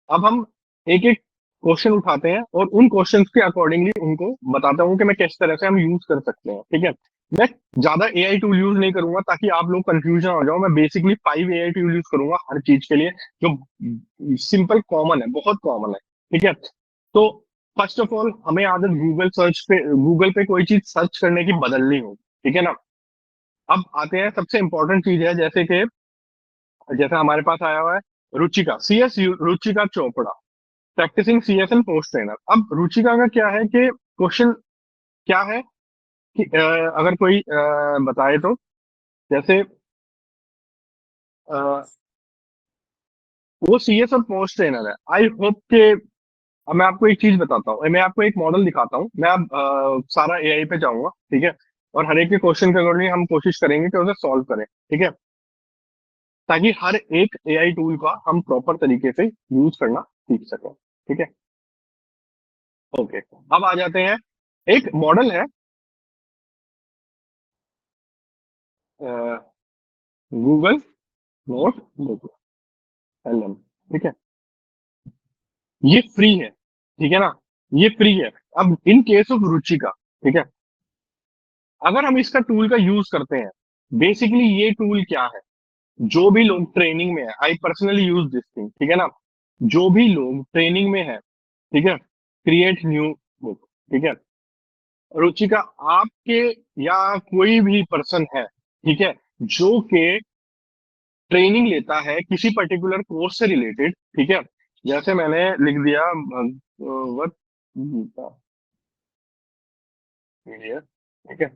अब हम एक एक क्वेश्चन उठाते हैं और उन क्वेश्चंस के अकॉर्डिंगली उनको बताता हूँ कि मैं किस तरह से हम यूज कर सकते हैं, ठीक है। मैं ज्यादा एआई टूल यूज नहीं करूंगा ताकि आप लोग कंफ्यूजन हो जाओ। मैं बेसिकली 5 एआई टूल यूज करूंगा हर चीज के लिए, जो सिंपल कॉमन है, बहुत कॉमन है, ठीक है। तो फर्स्ट ऑफ ऑल हमें आदत गूगल पे कोई चीज सर्च करने की बदलनी हो, ठीक है ना। अब आते हैं, सबसे इंपॉर्टेंट चीज है, जैसे कि जैसे हमारे पास आया हुआ है Ruchika, Ruchika Chopra, practising CS and post trainer. अब रुचिका का क्या है कि क्वेश्चन क्या है कि अगर कोई बताए तो, जैसे अ, वो सीएस और पोस्ट ट्रेनर है। आई होप कि, अब मैं आपको एक चीज बताता हूँ, मैं आपको एक मॉडल दिखाता हूँ। मैं अब सारा एआई पे जाऊंगा, ठीक है। और हर एक के क्वेश्चन के अकॉर्डिंग हम कोशिश करेंगे कि उसे सॉल्व करें, ठीक है, ताकि हर एक एआई टूल का हम प्रॉपर तरीके से यूज करना सीख सकें, ठीक है। ओके, अब आ जाते हैं, एक मॉडल है गूगल नोट बुक एलएम, ठीक है। ये फ्री है, ठीक है ना, ये फ्री है। अब इन केस ऑफ रुचिका, ठीक है, अगर हम इसका टूल का यूज करते हैं, बेसिकली ये टूल क्या है, जो भी लोग ट्रेनिंग में है, I personally use this thing, ठीक है ना। जो भी लोग ट्रेनिंग में है, ठीक है, क्रिएट न्यू बुक, ठीक है। रुचिका आपके या कोई भी पर्सन है, ठीक है, जो के ट्रेनिंग लेता है किसी पर्टिकुलर कोर्स से रिलेटेड, ठीक है। जैसे मैंने लिख दिया भगवत गीता पीडीएफ, ठीक है।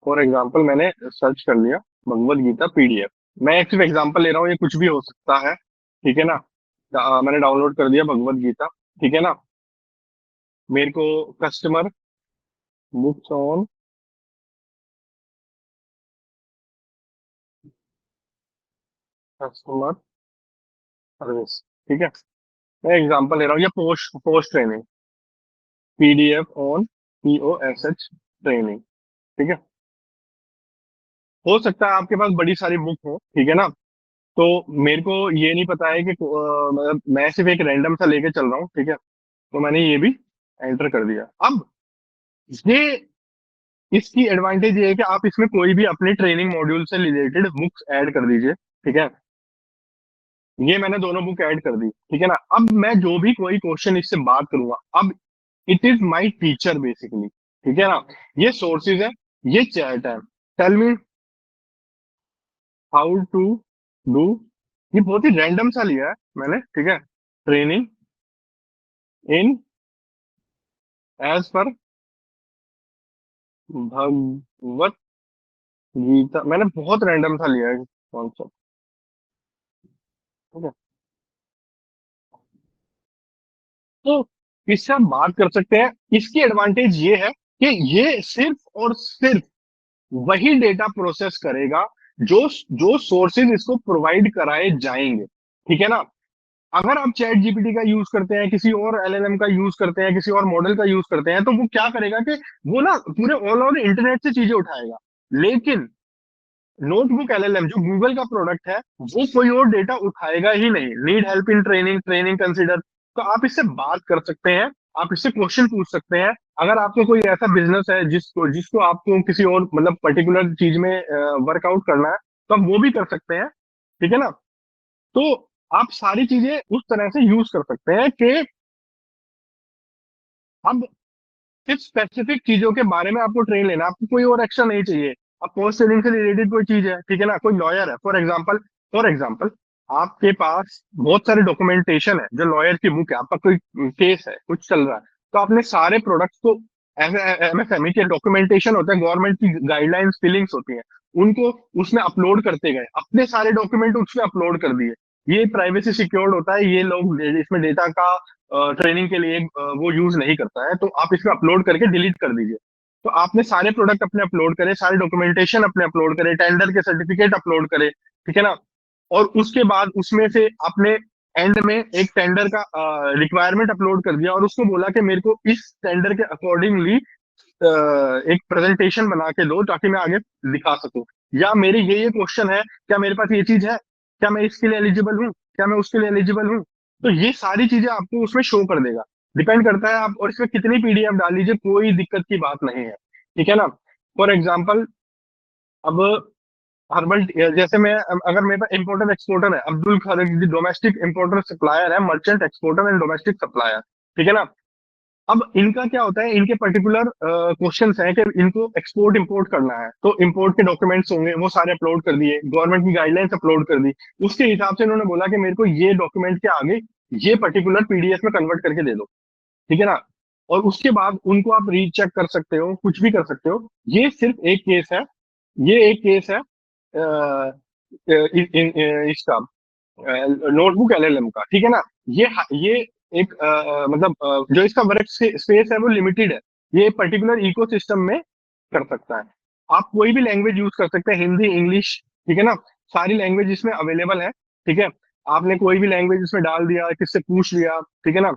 फॉर एग्जाम्पल मैंने सर्च कर लिया भगवत गीता पीडीएफ। मैं एक सिर्फ एग्जाम्पल ले रहा हूँ, ये कुछ भी हो सकता है, ठीक है ना। मैंने डाउनलोड कर दिया भगवत गीता, ठीक है ना। मेरे को customer books on customer service, ठीक है। मैं एग्जाम्पल ले रहा हूँ, ये post post training PDF on POSH training, ठीक है। हो सकता है आपके पास बड़ी सारी बुक हो, ठीक है ना। तो मेरे को ये नहीं पता है कि मतलब मैं सिर्फ एक रैंडम सा लेके चल रहा हूँ, ठीक है। तो मैंने ये भी एंटर कर दिया। अब ये, इसकी एडवांटेज ये है कि आप इसमें कोई भी अपने ट्रेनिंग मॉड्यूल से रिलेटेड बुक्स ऐड कर दीजिए, ठीक है। ये मैंने दोनों बुक ऐड कर दी, ठीक है ना। अब मैं जो भी कोई क्वेश्चन इससे बात करूंगा, अब it is my teacher basically, ठीक है ना। ये सोर्सेज है, ये चैट है, tell me how to do. ये बहुत ही रैंडम सा लिया है मैंने, ठीक है। Training in as per Bhagavad Gita, मैंने बहुत रैंडम सा लिया है कॉन्सेप्ट, ठीक है। तो इससे हम बात कर सकते हैं। इसकी एडवांटेज ये है कि ये सिर्फ और सिर्फ वही डेटा प्रोसेस करेगा जो जो सोर्सेज इसको प्रोवाइड कराए जाएंगे। ठीक है ना? अगर आप चैट जीपीटी का यूज करते हैं, किसी और एलएलएम का यूज करते हैं, किसी और मॉडल का यूज करते हैं, तो वो क्या करेगा कि वो ना पूरे ऑल ओवर इंटरनेट से चीजें उठाएगा। लेकिन नोटबुक एलएलएम जो गूगल का प्रोडक्ट है, वो कोई और डेटा उठाएगा ही नहीं। Need help in training, training consider. तो आप इससे बात कर सकते हैं, आप इससे क्वेश्चन पूछ सकते हैं। अगर आपको कोई ऐसा बिजनेस है जिसको जिसको आपको किसी और मतलब पर्टिकुलर चीज में वर्कआउट करना है, तो आप वो भी कर सकते हैं। ठीक है ना? तो आप सारी चीजें उस तरह से यूज कर सकते हैं कि अब सिर्फ स्पेसिफिक चीजों के बारे में आपको ट्रेन लेना, आपको कोई और एक्स्ट्रा नहीं चाहिए। अब पोस्ट सेलिंग से रिलेटेड कोई चीज है, ठीक है ना, कोई लॉयर है, फॉर एग्जाम्पल आपके पास बहुत सारे डॉक्यूमेंटेशन है, जो लॉयर की बुक है, आपका कोई केस है, कुछ चल रहा है, तो आपने सारे प्रोडक्ट्स को, एमएसएमई के डॉक्यूमेंटेशन होते हैं, गवर्नमेंट की गाइडलाइंस फिलिंग्स होती हैं, उनको उसमें अपलोड करते गए, अपने सारे डॉक्यूमेंट उसमें अपलोड कर दिए। ये प्राइवेसी सिक्योर्ड होता है, ये लोग इसमें डेटा का ट्रेनिंग के लिए वो यूज नहीं करता है, तो आप इसमें अपलोड करके डिलीट कर दीजिए। तो आपने सारे प्रोडक्ट अपने अपलोड करे, सारे डॉक्यूमेंटेशन अपने अपलोड करे, टेंडर के सर्टिफिकेट अपलोड करे। ठीक है ना? और उसके बाद उसमें से आपने एंड में एक टेंडर का रिक्वायरमेंट अपलोड कर दिया और उसको बोला कि मेरे को इस टेंडर के अकॉर्डिंगली एक प्रेजेंटेशन बना के दो ताकि मैं आगे दिखा सकूं, या मेरे ये क्वेश्चन है, क्या मेरे पास ये चीज है, क्या मैं इसके लिए एलिजिबल हूँ, क्या मैं उसके लिए एलिजिबल हूँ। तो ये सारी चीजें आपको उसमें शो कर देगा। डिपेंड करता है आप और इसमें कितनी पीडीएफ डाल लीजिए, कोई दिक्कत की बात नहीं है। ठीक है ना? फॉर एग्जाम्पल, अब हर्बल, जैसे मैं, अगर मेरे पास इम्पोर्टर एक्सपोर्टर है, Abdul Khalid domestic importer supplier है, merchant exporter and domestic supplier. ठीक है ना? अब इनका क्या होता है, इनके पर्टिकुलर क्वेश्चंस हैं कि इनको एक्सपोर्ट इंपोर्ट करना है, तो इंपोर्ट के डॉक्यूमेंट्स होंगे, वो सारे अपलोड कर दिए, गवर्नमेंट की गाइडलाइंस अपलोड कर दी। उसके हिसाब से इन्होंने बोला कि मेरे को ये डॉक्यूमेंट के आगे ये पर्टिकुलर पीडीएफ में कन्वर्ट करके दे दो। ठीक है ना? और उसके बाद उनको आप रीचेक कर सकते हो, कुछ भी कर सकते हो। ये सिर्फ एक केस है, ये एक केस है इसका, नोटबुक एलएलएम का। ठीक है ना? ये एक मतलब जो इसका वर्क स्पेस है वो लिमिटेड है, ये पर्टिकुलर इकोसिस्टम में कर सकता है। आप कोई भी लैंग्वेज यूज कर सकते हैं, हिंदी, इंग्लिश। ठीक है ना? सारी लैंग्वेज इसमें अवेलेबल है। ठीक है? आपने कोई भी लैंग्वेज इसमें डाल दिया, किससे पूछ लिया। ठीक है ना?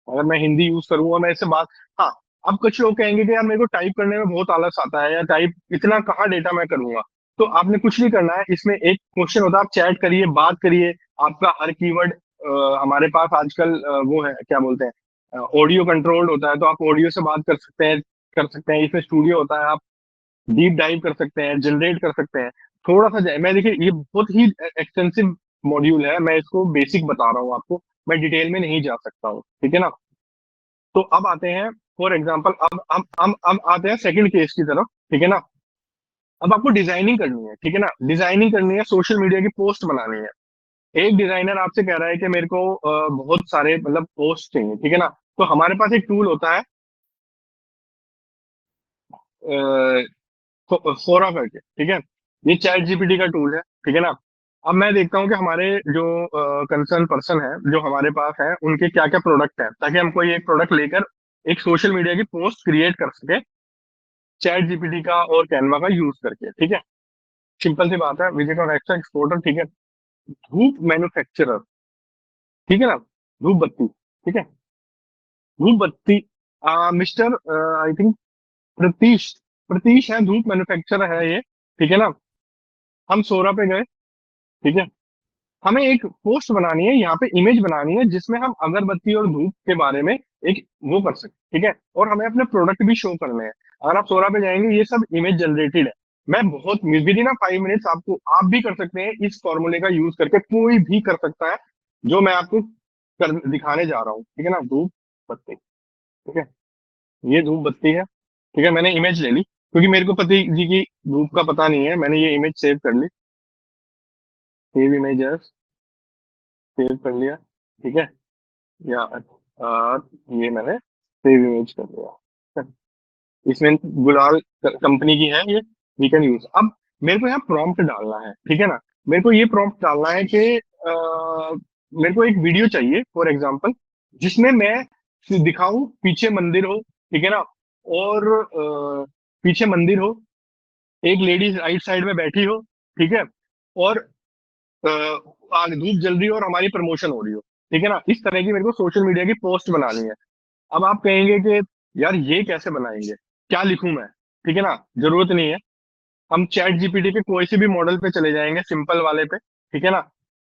अगर मैं हिंदी यूज करूंगा, मैं इससे बात, हाँ। अब कुछ लोग कहेंगे कि यार मेरे को टाइप करने में बहुत आलस आता है, या टाइप इतना कहाँ डेटा मैं करूंगा। तो आपने कुछ नहीं करना है, इसमें एक क्वेश्चन होता है, आप चैट करिए, बात करिए। आपका हर कीवर्ड, हमारे पास आजकल वो है, क्या बोलते हैं, ऑडियो कंट्रोल्ड होता है, तो आप ऑडियो से बात कर सकते हैं। इसमें स्टूडियो होता है, आप डीप डाइव कर सकते हैं, जनरेट कर सकते हैं। थोड़ा सा मैं देखिए, ये बहुत ही एक्सटेंसिव मॉड्यूल है, मैं इसको बेसिक बता रहा हूँ आपको, मैं डिटेल में नहीं जा सकता हूँ। ठीक है ना? तो अब आते हैं, फॉर एग्जाम्पल, अब आते हैं सेकंड केस की तरफ। ठीक है ना? अब आपको डिजाइनिंग करनी है। ठीक है ना? डिजाइनिंग करनी है, सोशल मीडिया की पोस्ट बनानी है। एक डिजाइनर आपसे कह रहा है कि मेरे को बहुत सारे मतलब पोस्ट चाहिए। ठीक है ना? तो हमारे पास एक टूल होता है, फोरा करके। ठीक है? ये चैट जीपीटी का टूल है। ठीक है ना? अब मैं देखता हूँ कि हमारे जो कंसर्न पर्सन है, जो हमारे पास है, उनके क्या क्या प्रोडक्ट है, ताकि हम कोई एक प्रोडक्ट लेकर एक सोशल मीडिया की पोस्ट क्रिएट कर सके, चैट जीपीटी का और कैनवा का यूज करके। ठीक है? सिंपल सी बात है, विजिट और एक्स्ट्रा एक्सपोर्टर। ठीक है? धूप मैन्युफैक्चरर। ठीक है ना? धूप बत्ती। ठीक है? धूप बत्ती, mister, I think Pratish, Pratish है, धूप मैन्युफैक्चरर है ये। ठीक है ना? हम सोरा पे गए। ठीक है? हमें एक पोस्ट बनानी है, यहाँ पे इमेज बनानी है, जिसमें हम अगरबत्ती और धूप के बारे में एक वो कर सकते। ठीक है? और हमें अपने प्रोडक्ट भी शो करने हैं। अगर आप सोरा पे जाएंगे, ये सब इमेज जनरेटेड है। मैं बहुत विद इन 5 मिनट्स आपको, आप भी कर सकते हैं इस फॉर्मूले का यूज करके, कोई भी कर सकता है जो मैं आपको दिखाने जा रहा हूँ। ठीक है ना? धूप बत्ती। ठीक है? ये धूप बत्ती है। ठीक है? मैंने इमेज ले ली, क्योंकि मेरे को पति जी की धूप का पता नहीं है, मैंने ये इमेज सेव कर ली। सेव इमेज, सेव कर लिया। ठीक है? या ये मैंने सेव इमेज कर लिया। इसमें गुलाल कंपनी की है ये, वी कैन यूज। अब मेरे को यहाँ प्रॉम्प्ट डालना है। ठीक है ना? मेरे को ये प्रॉम्प्ट डालना है कि मेरे को एक वीडियो चाहिए, फॉर एग्जांपल, जिसमें मैं दिखाऊं पीछे मंदिर हो। ठीक है ना? और पीछे मंदिर हो, एक लेडी राइट साइड में बैठी हो, ठीक है, और आग धूप जल रही हो और हमारी प्रमोशन हो रही हो, ठीक है ना, इस तरह की मेरे को सोशल मीडिया की पोस्ट बनानी है। अब आप कहेंगे कि यार ये कैसे बनाएंगे, क्या लिखूं मैं, ठीक है ना, जरूरत नहीं है। हम चैट जीपीटी पे कोई से भी मॉडल पे चले जाएंगे, सिंपल वाले पे, ठीक है ना,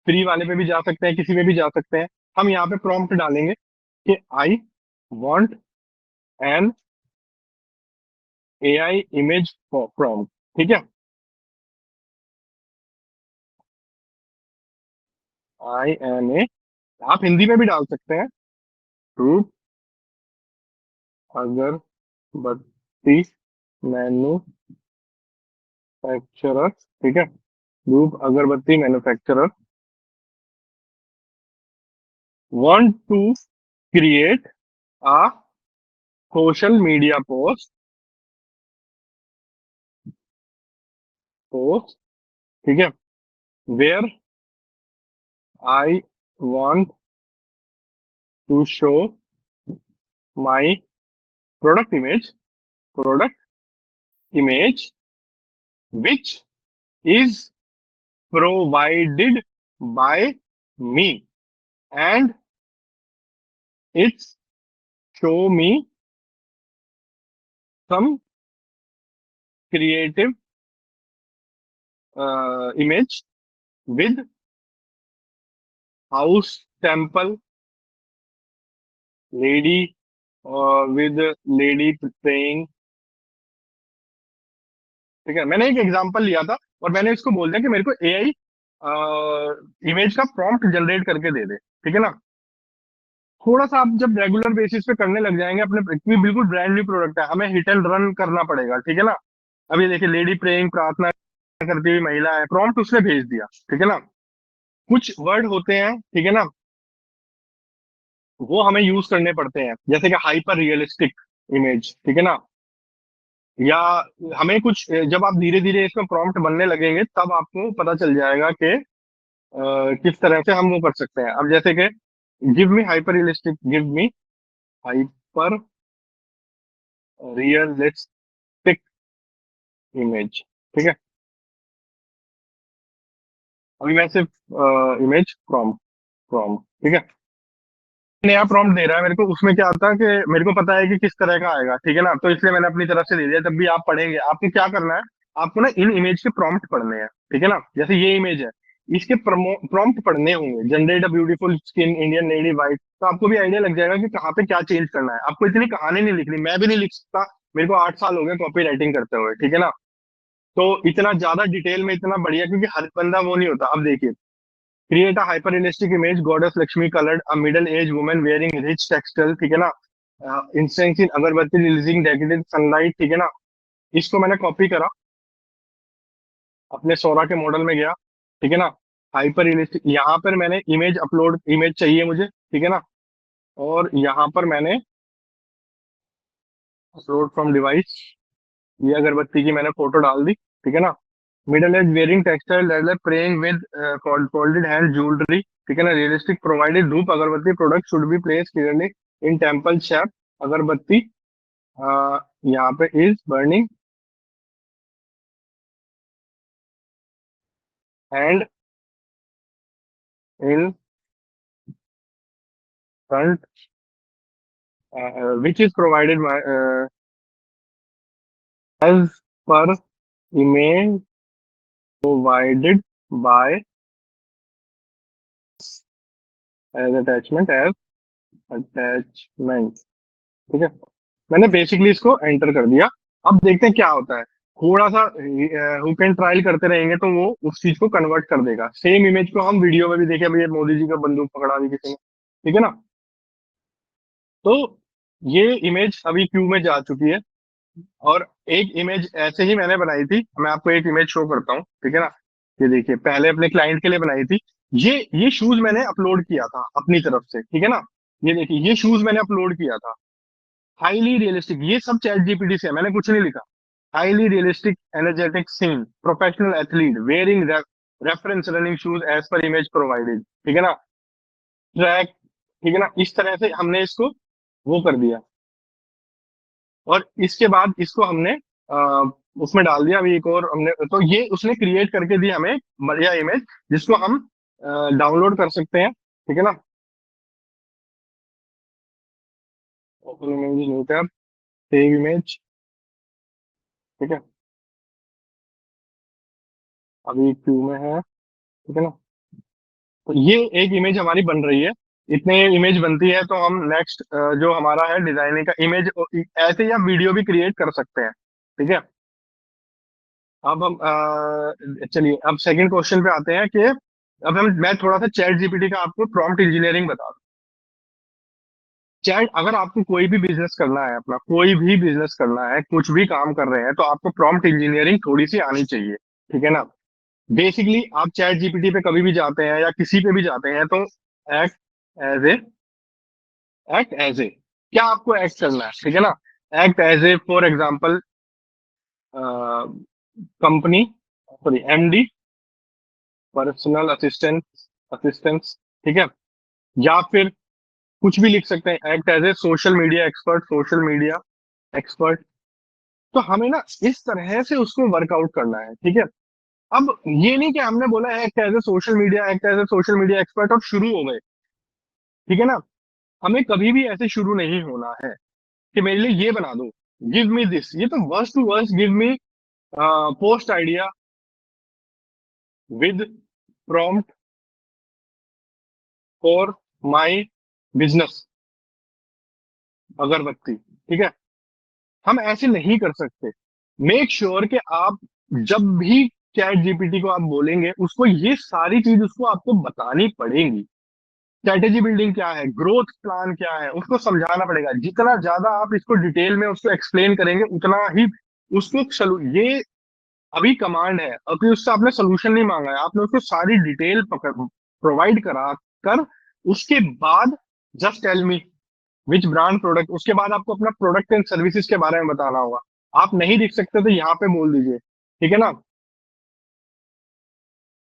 फ्री वाले पे भी जा सकते हैं, किसी पे भी जा सकते हैं। हम यहाँ पे प्रॉम्प्ट डालेंगे कि I want an AI image prompt, ठीक है, INA। आप हिंदी में भी डाल सकते हैं, रूप अगरबत्ती मैन्युफैक्चरर, ठीक है, Roop agarbatti manufacturer want to create a social media post, ठीक है, where I want to show my product image which is provided by me, and it's show me some creative image with house temple lady, with lady praying, ठीक है। मैंने एक example लिया था और मैंने इसको बोल दिया कि मेरे को एआई इमेज का प्रॉम्प्ट जनरेट करके दे दे, ठीक है ना। थोड़ा सा आप जब रेगुलर बेसिस पे करने लग जाएंगे अपने, क्योंकि बिल्कुल ब्रांड न्यू प्रोडक्ट है, हमें हिट एंड रन करना पड़ेगा, ठीक है ना। अभी देखिए, लेडी प्रेइंग, प्रार्थना करती हुई महिला है, प्रॉम्प्ट उसने भेज दिया, ठीक है ना। कुछ वर्ड होते हैं, ठीक है ना, वो हमें यूज करने पड़ते हैं, जैसे कि हाइपर रियलिस्टिक इमेज, ठीक है ना, या हमें कुछ, जब आप धीरे धीरे इसमें प्रॉम्प्ट बनने लगेंगे तब आपको पता चल जाएगा कि किस तरह से हम वो कर सकते हैं। अब जैसे कि give me hyper realistic, give me hyper realistic image, ठीक है। अभी मैं सिर्फ इमेज प्रॉम्प्ट प्रॉम्प्ट, ठीक है, नया प्रॉम्प्ट दे रहा है मेरे को, उसमें क्या आता है कि मेरे को पता है कि किस तरह का आएगा, ठीक है ना, तो इसलिए मैंने अपनी तरफ से दे दिया। जब भी आप पढ़ेंगे आपको क्या करना है, आपको ना इन इमेज के प्रॉम्प्ट पढ़ने हैं, ठीक है ना। जैसे ये इमेज है, इसके प्रॉम्प्ट पढ़ने होंगे, generate a beautiful skin Indian lady white, तो आपको भी आइडिया लग जाएगा कि कहाँ पे क्या चेंज करना है। आपको इतनी कहानी नहीं लिखनी, मैं भी नहीं लिख सकता, मेरे को 8 साल हो गए कॉपी राइटिंग करते हुए, ठीक है ना। तो इतना ज्यादा डिटेल में इतना बढ़िया, क्योंकि हर बंदा वो नहीं होता। अब देखिए, create a hyper realistic image goddess Lakshmi coloured a middle age women wearing rich textile, ठीक है ना, इंस्टेंस इन अगरबत्ती रिलीजिंग डेकोरेटिव सनलाइट, ठीक है ना। इसको मैंने कॉपी करा, अपने सोरा के मॉडल में गया, ठीक है ना, हाइपर रियलिस्टिक, यहाँ पर मैंने इमेज अपलोड, इमेज चाहिए मुझे, ठीक है ना, और यहाँ पर मैंने अपलोड फ्रॉम डिवाइस, ये अगरबत्ती की मैंने फोटो डाल दी, ठीक है ना। Middle age wearing textile leather praying with folded hand jewellery, ठीक है ना, realistic provided dhoop agarbatti product should be place clearly in temple shape agarbatti, यहाँ पे is burning and in front which is provided as per image provided by as attachment, ठीक है। मैंने basically इसको enter कर दिया। अब देखते हैं क्या होता है। थोड़ा सा हु कैन ट्रायल करते रहेंगे तो वो उस चीज को कन्वर्ट कर देगा। सेम इमेज को हम वीडियो में भी देखे, अभी ये मोदी जी का बंदूक पकड़ा दी किसी ने, ठीक है ना। तो ये इमेज अभी क्यू में जा चुकी है। और एक इमेज ऐसे ही मैंने बनाई थी, मैं आपको एक इमेज शो करता हूँ, ठीक है ना। ये देखिए, पहले अपने क्लाइंट के लिए बनाई थी। ये शूज मैंने अपलोड किया था अपनी तरफ से, ठीक है ना। ये देखिए, ये शूज मैंने अपलोड किया था। हाईली रियलिस्टिक, ये सब चैट जीपीटी से है, मैंने कुछ नहीं लिखा। Highly realistic energetic scene professional athlete wearing reference running shoes as per image provided, ठीक है ना, ट्रैक, ठीक है ना। इस तरह से हमने इसको वो कर दिया। और इसके बाद इसको हमने उसमें डाल दिया। अभी एक और हमने, तो ये उसने क्रिएट करके दी हमें बढ़िया इमेज, जिसको हम डाउनलोड कर सकते हैं, ठीक है ना। Open image, new tab, save image, ठीक है। अभी क्यू में है, ठीक है ना। तो ये एक इमेज हमारी बन रही है। इतने इमेज बनती है तो हम नेक्स्ट जो हमारा है डिजाइनिंग का इमेज, ऐसे ही हम वीडियो भी क्रिएट कर सकते हैं, ठीक है। अब हम चलिए अब सेकंड क्वेश्चन पे आते हैं कि अब हम, मैं थोड़ा सा चैट जीपीटी का आपको प्रॉम्प्ट इंजीनियरिंग बता दूं। चैट, अगर आपको कोई भी बिजनेस करना है, अपना कोई भी बिजनेस करना है, कुछ भी काम कर रहे हैं, तो आपको प्रॉम्प्ट इंजीनियरिंग थोड़ी सी आनी चाहिए, ठीक है ना। बेसिकली आप चैट जीपीटी पे कभी भी जाते हैं या किसी पे भी जाते हैं, तो act as a, act as a, क्या आपको एक्ट करना है, ठीक है ना। Act as a, for example company, sorry MD, personal assistant, assistants, ठीक है। या फिर कुछ भी लिख सकते हैं, act as a social media expert, social media expert. तो हमें ना इस तरह से उसको वर्कआउट करना है, ठीक है। अब ये नहीं कि हमने बोला act as a social media, act as a social media expert और शुरू हो गए, ठीक है ना। हमें कभी भी ऐसे शुरू नहीं होना है कि मेरे लिए ये बना दो, गिव मी दिस। ये तो verse to verse, give me post idea with prompt for my business, agarbatti, ठीक है। हम ऐसे नहीं कर सकते। मेक श्योर कि आप जब भी चैट जीपीटी को आप बोलेंगे, उसको ये सारी चीज उसको आपको बतानी पड़ेगी। स्ट्रेटेजी बिल्डिंग क्या है, ग्रोथ प्लान क्या है, उसको समझाना पड़ेगा। जितना ज्यादा आप इसको डिटेल में उसको एक्सप्लेन करेंगे, उतना ही उसको ये अभी कमांड है, अभी उससे आपने सोल्यूशन नहीं मांगा है, आपने उसको सारी डिटेल प्रोवाइड करा कर, उसके बाद just tell me which brand product, उसके बाद आपको अपना प्रोडक्ट एंड सर्विसेज के बारे में बताना होगा। आप नहीं लिख सकते तो यहाँ पे बोल दीजिए, ठीक है ना।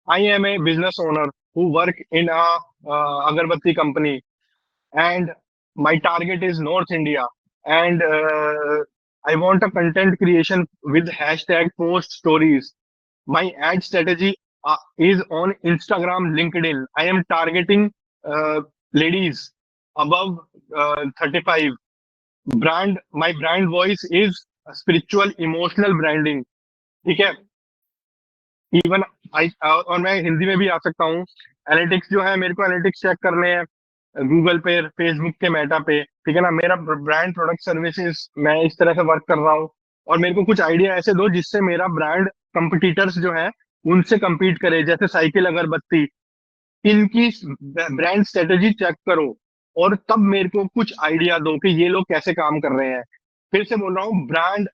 I am a business owner who work in a agarbatti company, and my target is North India, and I want a content creation with hashtag post stories. My ad strategy is on Instagram, LinkedIn. I am targeting ladies above 35. My brand voice is spiritual emotional branding, ठीक है। Even I, और मैं हिंदी में भी आ सकता हूँ। Analytics जो है, मेरे को एनालिटिक्स चेक करने हैं गूगल पे, फेसबुक के मेटा पे, ठीक है ना। मेरा ब्रांड प्रोडक्ट सर्विसेज मैं इस तरह से वर्क कर रहा हूँ, और मेरे को कुछ आइडिया ऐसे दो जिससे मेरा ब्रांड कंपटीटर्स जो है उनसे compete करे, जैसे साइकिल, अगरबत्ती। इनकी ब्रांड स्ट्रेटेजी चेक करो, और तब मेरे को कुछ आइडिया दो कि ये लोग कैसे काम कर रहे हैं। फिर से बोल रहा हूँ, ब्रांड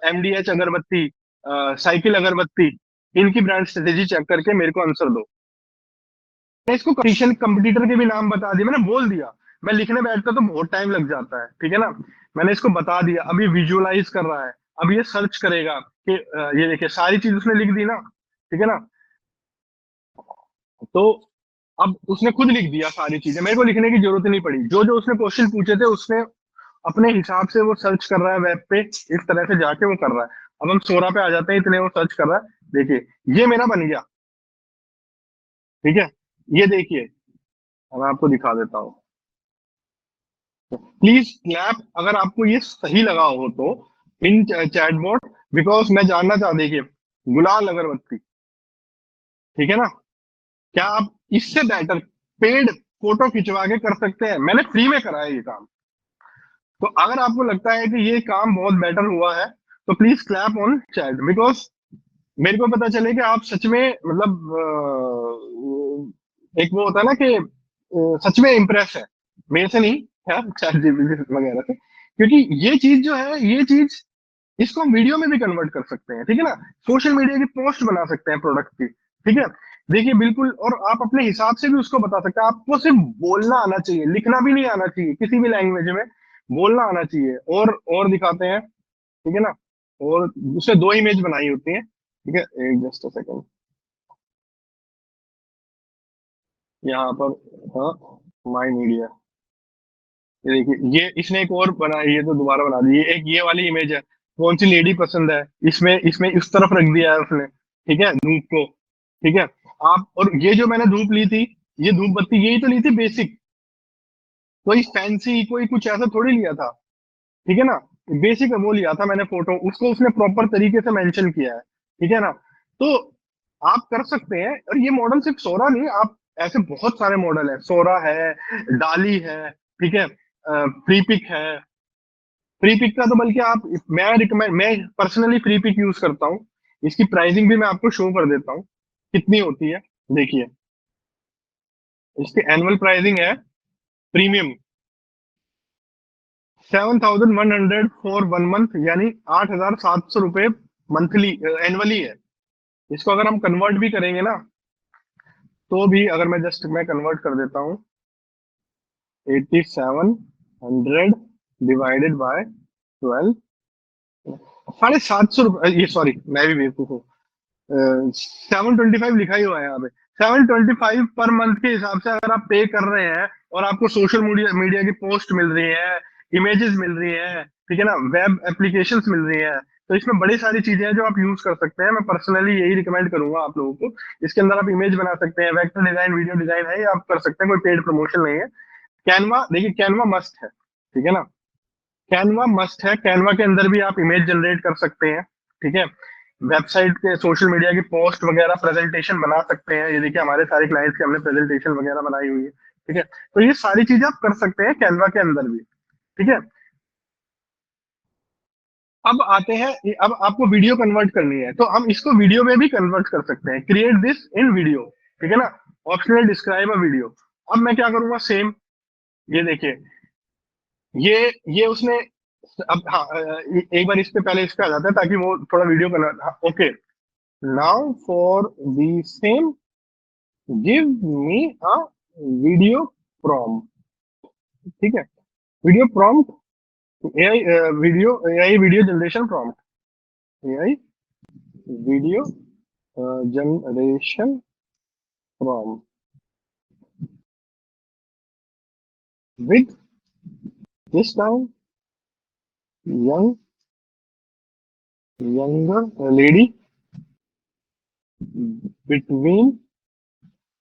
एमडीएच अगरबत्ती, साइकिल अगरबत्ती, इनकी ब्रांड स्ट्रेटेजी चेक करके मेरे को आंसर दो। मैं इसको कंपटीशन, कंपटीटर के भी नाम बता दिए, मैंने बोल दिया। मैं लिखने बैठता तो बहुत टाइम लग जाता है, ठीक है ना। मैंने इसको बता दिया, अभी विजुअलाइज कर रहा है, अब ये सर्च करेगा कि ये देखिए सारी चीज उसने लिख दी ना, ठीक है ना। तो अब उसने खुद लिख दिया सारी चीजें, मेरे को लिखने की जरूरत ही नहीं पड़ी। जो जो उसने क्वेश्चन पूछे थे, उसने अपने हिसाब से वो सर्च कर रहा है वेब पे, इस तरह से जाके वो कर रहा है। अब हम सोरा पे आ जाते हैं, इतने वो सर्च कर रहा है, देखिए ये मेरा बन गया, ठीक है। ये देखिए, मैं आपको दिखा देता हूँ। प्लीज क्लैप अगर आपको ये सही लगा हो तो इन चैटबॉट, बिकॉज मैं जानना चाहता, देखिए गुलाल अगरबत्ती, ठीक है ना। क्या आप इससे बेटर पेड फोटो खिंचवा के कर सकते हैं? मैंने फ्री में करा है ये काम। तो अगर आपको लगता है कि ये काम बहुत बेटर हुआ है, तो please clap on chat, because मेरे को पता चले कि आप सच में मतलब एक वो होता है ना कि सच में इम्प्रेस है, मेरे से नहीं, यार चैट जीपीटी वगैरह से। क्योंकि ये चीज जो है, ये चीज, इसको हम वीडियो में भी कन्वर्ट कर सकते हैं, ठीक है ना। सोशल मीडिया की पोस्ट बना सकते हैं प्रोडक्ट की, ठीक है। देखिए बिल्कुल, और आप अपने हिसाब से भी उसको बता सकते हैं। आपको सिर्फ बोलना आना चाहिए, लिखना भी नहीं आना चाहिए, किसी भी लैंग्वेज में बोलना आना चाहिए। और दिखाते हैं, ठीक है ना। और उससे दो इमेज बनाई होती है, ठीक है। एक जस्ट अ सेकंड, यहाँ पर, हाँ, माई मीडिया, ये देखिए, ये इसने एक और बनाई, ये तो दोबारा बना दी। ये एक ये वाली इमेज है, कौन सी लेडी पसंद है, इसमें इसमें इस तरफ रख दिया है उसने, ठीक है, धूप को। ठीक है, आप, और ये जो मैंने धूप ली थी, ये धूप बत्ती यही तो ली थी बेसिक, कोई फैंसी कोई कुछ ऐसा थोड़ी लिया था। ठीक है ना, बेसिक वो लिया था मैंने फोटो, उसको उसने प्रॉपर तरीके से मेंशन किया है। ठीक है ना, तो आप कर सकते हैं। और ये मॉडल सिर्फ सोरा नहीं, आप ऐसे बहुत सारे मॉडल है, सोरा है, डाली है, ठीक है, फ्री पिक है। फ्री पिक का तो बल्कि आप, मैं पर्सनली फ्री पिक यूज करता हूँ। इसकी प्राइसिंग भी मैं आपको शो कर देता हूँ कितनी होती है। देखिए, इसकी एनुअल प्राइसिंग है प्रीमियम 7,100 फॉर 1 मंथ, यानी 8,700 रुपये मंथली, एनुअली है। इसको अगर हम कन्वर्ट भी करेंगे ना, तो भी अगर मैं कन्वर्ट कर देता हूँ, 8,700 डिवाइडेड बाय 12, 750 रुपये, ये सॉरी मैं भी बेवकूफ हूँ, 725 लिखा ही हुआ है यहाँ पे। 725 पर मंथ के हिसाब से अगर आप पे कर रहे हैं, और आपको सोशल मीडिया मीडिया की पोस्ट मिल रही है, इमेजेस मिल रही है, ठीक है ना, वेब एप्लीकेशंस मिल रही है, तो इसमें बड़ी सारी चीजें हैं जो आप यूज कर सकते हैं। मैं पर्सनली यही रिकमेंड करूंगा आप लोगों को। इसके अंदर आप इमेज बना सकते हैं, वेक्टर डिजाइन, वीडियो डिजाइन है, ये आप कर सकते हैं, कोई पेड प्रमोशन नहीं है। कैनवा, देखिए कैनवा मस्ट है, ठीक है ना, कैनवा मस्ट है। कैनवा के अंदर भी आप इमेज जनरेट कर सकते हैं, ठीक है, वेबसाइट के, सोशल मीडिया की पोस्ट वगैरह, प्रेजेंटेशन बना सकते हैं। ये देखिए हमारे सारे क्लाइंट्स के हमने प्रेजेंटेशन वगैरह बनाई हुई है, ठीक है। तो ये सारी चीजें आप कर सकते हैं कैनवा के अंदर भी, ठीक है। अब आते हैं, अब आपको वीडियो कन्वर्ट करनी है, तो हम इसको वीडियो में भी कन्वर्ट कर सकते हैं। क्रिएट दिस इन वीडियो, ठीक है ना, ऑप्शनल डिस्क्राइब अ वीडियो। अब मैं क्या करूंगा, सेम, ये देखिए, ये उसने, अब हाँ, एक बार इस पे पहले इसका आ जाता है ताकि वो थोड़ा वीडियो कन्वर्ट, हाँ, okay. Now for the same, give me a video prompt, ठीक है, video prompt, AI video generation prompt, AI video generation prompt with this time young younger lady between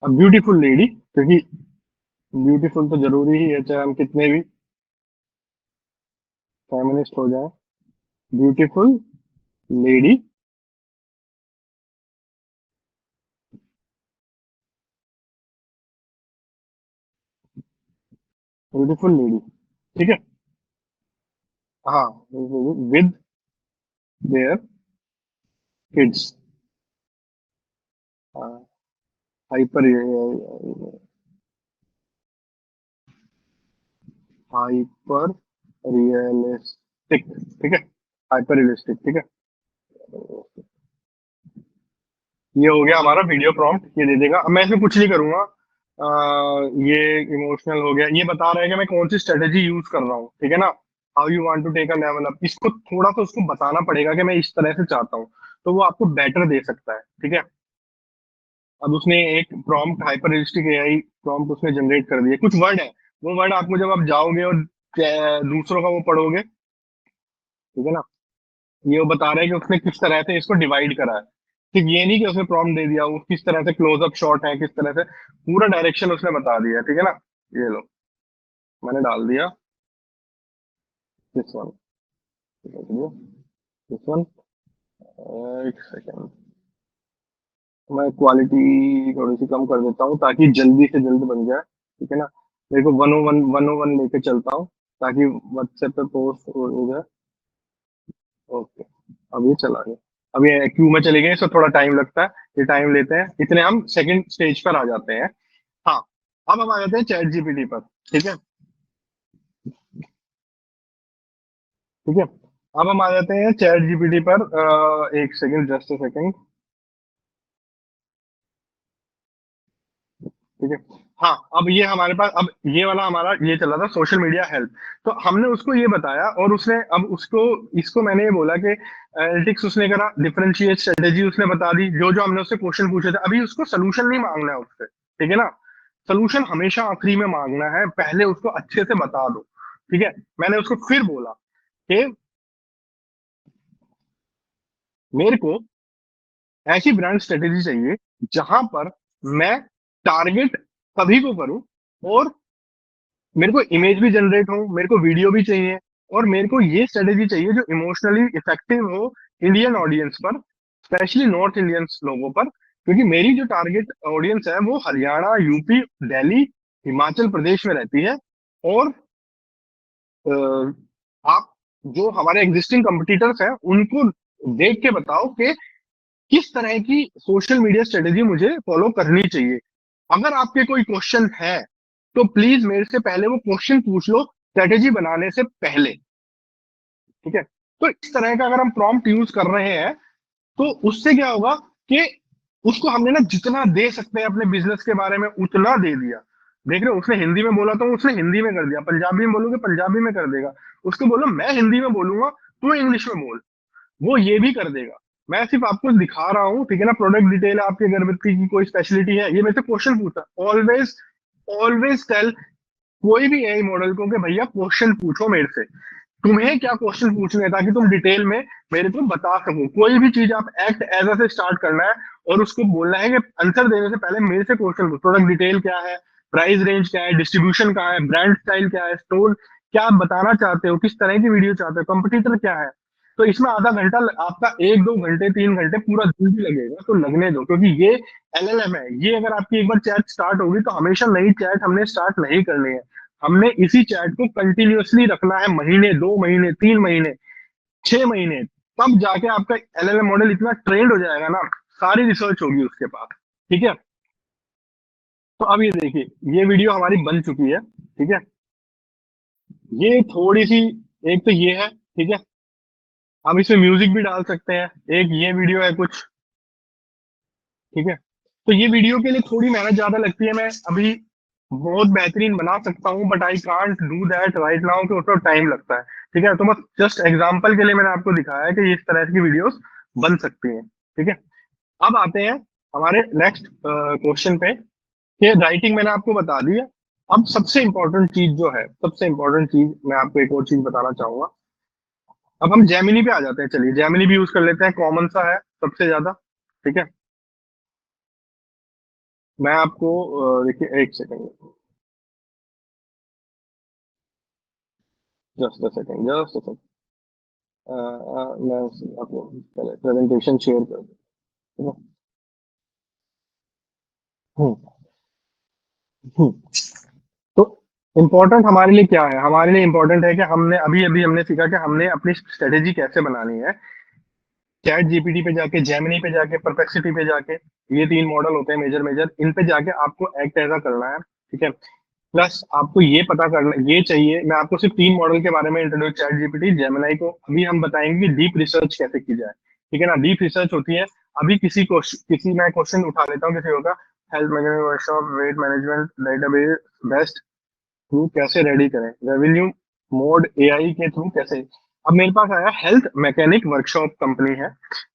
a beautiful lady, क्योंकि beautiful तो जरूरी ही है, चाहे हम कितने भी फेमिनिस्ट हो जाए। ब्यूटीफुल लेडी, ब्यूटीफुल लेडी, ठीक है, हाँ, with their kids, hyper hyper realistic, ठीक है, हाइपर रियलिस्टिक, ठीक है। ये हो गया हमारा वीडियो प्रॉम्प्ट, ये दे देगा। अब मैं इसमें कुछ नहीं करूंगा। ये इमोशनल हो गया, ये बता रहा है कि मैं कौन सी स्ट्रेटेजी यूज कर रहा हूँ, ठीक है ना, how you want to take a level up. इसको थोड़ा सा उसको बताना पड़ेगा कि मैं इस तरह से चाहता हूँ, तो वो आपको बेटर दे सकता है, ठीक है। अब उसने एक prompt, hyper realistic AI prompt उसने जनरेट कर दिया, कुछ वर्ड है, वो वर्ड आपको जब आप जाओगे और दूसरों का वो पढ़ोगे, ठीक है ना, ये वो बता रहा है कि उसने किस तरह से इसको डिवाइड करा है। सिर्फ ये नहीं कि उसने प्रॉम्प्ट दे दिया, वो किस तरह से क्लोजअप शॉट है, किस तरह से पूरा डायरेक्शन उसने बता दिया, ठीक है ना। ये लो, मैंने डाल दिया दिस वन, दिस वन, एक सेकेंड, मैं क्वालिटी थोड़ी सी कम कर देता हूँ ताकि जल्दी से जल्द बन जाए, ठीक है ना। मेरे को 101 लेके चलता हूँ ताकि व्हाट्सएप पे पोस्ट हो जाए। ओके, अब ये चला गया। अब ये क्यू में चले गए, इसको थोड़ा टाइम लगता है, ये टाइम लेते हैं, इतने हम सेकंड स्टेज पर आ जाते हैं। हाँ, अब हम आ जाते हैं चैट जीपीटी पर, ठीक है, ठीक है। अब हम आ जाते हैं चैट जीपीटी पर, एक सेकंड, जस्ट अ सेकंड, ठीक है। हाँ, अब ये हमारे पास, अब ये वाला हमारा ये चला था सोशल मीडिया हेल्प। तो हमने उसको ये बताया, और उसने अब उसको, इसको मैंने ये बोला कि एनालिटिक्स उसने करा, डिफरेंशिएट स्ट्रेटेजी उसने बता दी, जो जो हमने उससे क्वेश्चन पूछे थे। अभी उसको सोल्यूशन नहीं मांगना है उससे, ठीक है ना, सोल्यूशन हमेशा आखिरी में मांगना है, पहले उसको अच्छे से बता दो। ठीक है, मैंने उसको फिर बोला कि मेरे को ऐसी ब्रांड स्ट्रेटेजी चाहिए जहां पर मैं टारगेट सभी को करूं, और मेरे को इमेज भी जनरेट हो, मेरे को वीडियो भी चाहिए, और मेरे को ये स्ट्रेटेजी चाहिए जो इमोशनली इफेक्टिव हो इंडियन ऑडियंस पर, स्पेशली नॉर्थ इंडियंस लोगों पर, क्योंकि मेरी जो टारगेट ऑडियंस है वो हरियाणा, यूपी, दिल्ली, हिमाचल प्रदेश में रहती है। और आप जो हमारे एग्जिस्टिंग कंपटीटर्स हैं उनको देख के बताओ कि किस तरह की सोशल मीडिया स्ट्रेटेजी मुझे फॉलो करनी चाहिए। अगर आपके कोई क्वेश्चन है तो प्लीज मेरे से पहले वो क्वेश्चन पूछ लो स्ट्रेटेजी बनाने से पहले, ठीक है। तो इस तरह का अगर हम प्रॉम्प्ट यूज कर रहे हैं तो उससे क्या होगा कि उसको हमने ना जितना दे सकते हैं अपने बिजनेस के बारे में उतना दे दिया। देख रहे हो, उसने हिंदी में बोला तो उसने हिंदी में कर दिया, पंजाबी में बोलोगे पंजाबी में कर देगा, उसको बोलो मैं हिंदी में बोलूंगा तू इंग्लिश में बोल, वो ये भी कर देगा। मैं सिर्फ आपको दिखा रहा हूँ, ठीक है ना, प्रोडक्ट डिटेल है, आपकी अगरबत्ती की कोई स्पेशलिटी है, ये मेरे से क्वेश्चन पूछा। ऑलवेज ऑलवेज टेल कोई भी एआई मॉडल को कि भैया क्वेश्चन पूछो मेरे से, तुम्हें क्या क्वेश्चन पूछने हैं, ताकि तुम डिटेल में मेरे को बता सको। कोई भी चीज आप एक्ट एज से स्टार्ट करना है और उसको बोलना है कि आंसर देने से पहले मेरे से क्वेश्चन पूछो। प्रोडक्ट डिटेल क्या है, प्राइस रेंज क्या है, डिस्ट्रीब्यूशन कहाँ है, ब्रांड स्टाइल क्या है, स्टोर क्या आप बताना चाहते हो, किस तरह की वीडियो चाहते हो, कंपटीटर क्या है। तो इसमें आधा घंटा आपका, 1-2 घंटे 3 घंटे पूरा दिन भी लगेगा, तो लगने दो, क्योंकि ये एलएलएम है। ये अगर आपकी एक बार चैट स्टार्ट होगी तो हमेशा नई चैट हमने स्टार्ट नहीं करनी है, हमने इसी चैट को कंटिन्यूअसली रखना है, महीने, 2 महीने, 3 महीने, 6 महीने, तब जाके आपका एलएलएम मॉडल इतना ट्रेंड हो जाएगा ना, सारी रिसर्च होगी उसके पास, ठीक है। तो अब ये देखिए, ये वीडियो हमारी बन चुकी है, ठीक है। ये थोड़ी सी, एक तो ये है, ठीक है, हम इसमें म्यूजिक भी डाल सकते हैं, एक ये वीडियो है कुछ, ठीक है। तो ये वीडियो के लिए थोड़ी मेहनत ज्यादा लगती है, मैं अभी बहुत बेहतरीन बना सकता हूँ but I can't do that right now, कि उसमें टाइम लगता है, ठीक है। तो बस जस्ट एग्जांपल के लिए मैंने आपको दिखाया है कि इस तरह की वीडियोस बन सकती हैं, ठीक है। अब आते हैं हमारे नेक्स्ट क्वेश्चन पे, कि राइटिंग मैंने आपको बता दी है। अब सबसे इंपॉर्टेंट चीज जो है, सबसे इंपॉर्टेंट चीज मैं आपको एक और चीज बताना चाहूंगा। अब हम जेमिनी पे आ जाते हैं, चलिए जेमिनी भी यूज कर लेते हैं, कॉमन सा है सबसे ज्यादा, ठीक है। मैं आपको देखिए, एक सेकंड, जस्ट अ सेकंड, मैं आपको पहले प्रेजेंटेशन शेयर कर दूं, ठीक है। हम्म, हम्म। तो इम्पोर्टेंट हमारे लिए क्या है, हमारे लिए इम्पोर्टेंट है कि हमने अभी अभी हमने सीखा कि हमने अपनी स्ट्रेटेजी कैसे बनानी है। चैट जीपीटी पे जाके, जेमिनी पे जाके, परप्लेक्सिटी पे जाके, ये 3 मॉडल होते हैं मेजर मेजर, इन पे जाके आपको एक्ट ऐसा करना है, ठीक है। प्लस आपको ये पता करना ये चाहिए, मैं आपको सिर्फ 3 मॉडल के बारे में इंट्रोड्यूस, चैट जीपीटी, जेमिनाई को अभी हम बताएंगे कि डीप रिसर्च कैसे की जाए, ठीक है ना। डीप रिसर्च होती है, अभी किसी मैं क्वेश्चन उठा लेता हूँ किसी होगा, health management workshop, weight management database best through कैसे रेडी करें, रेवेन्यू मोड एआई के थ्रू कैसे। अब मेरे पास आया हेल्थ मैकेनिक वर्कशॉप कंपनी है,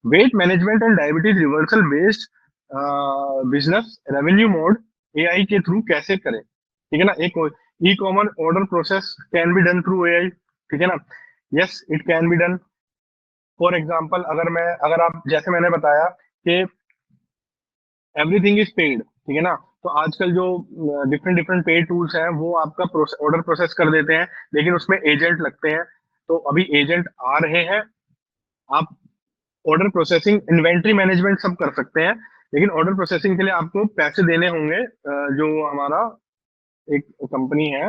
weight management and diabetes reversal based business, revenue mode AI के थ्रू कैसे करें, ठीक है ना। एक e commerce order process can be done through AI, ठीक है ना। Yes it can be done. For example, अगर आप जैसे मैंने बताया कि एवरीथिंग इज पेड, ठीक है ना। तो आजकल जो डिफरेंट डिफरेंट पेड टूल्स हैं वो आपका ऑर्डर प्रोसेस कर देते हैं, लेकिन उसमें एजेंट लगते हैं। तो अभी एजेंट आ रहे हैं, आप ऑर्डर प्रोसेसिंग, इन्वेंट्री मैनेजमेंट सब कर सकते हैं, लेकिन ऑर्डर प्रोसेसिंग के लिए आपको पैसे देने होंगे। जो हमारा एक कंपनी है,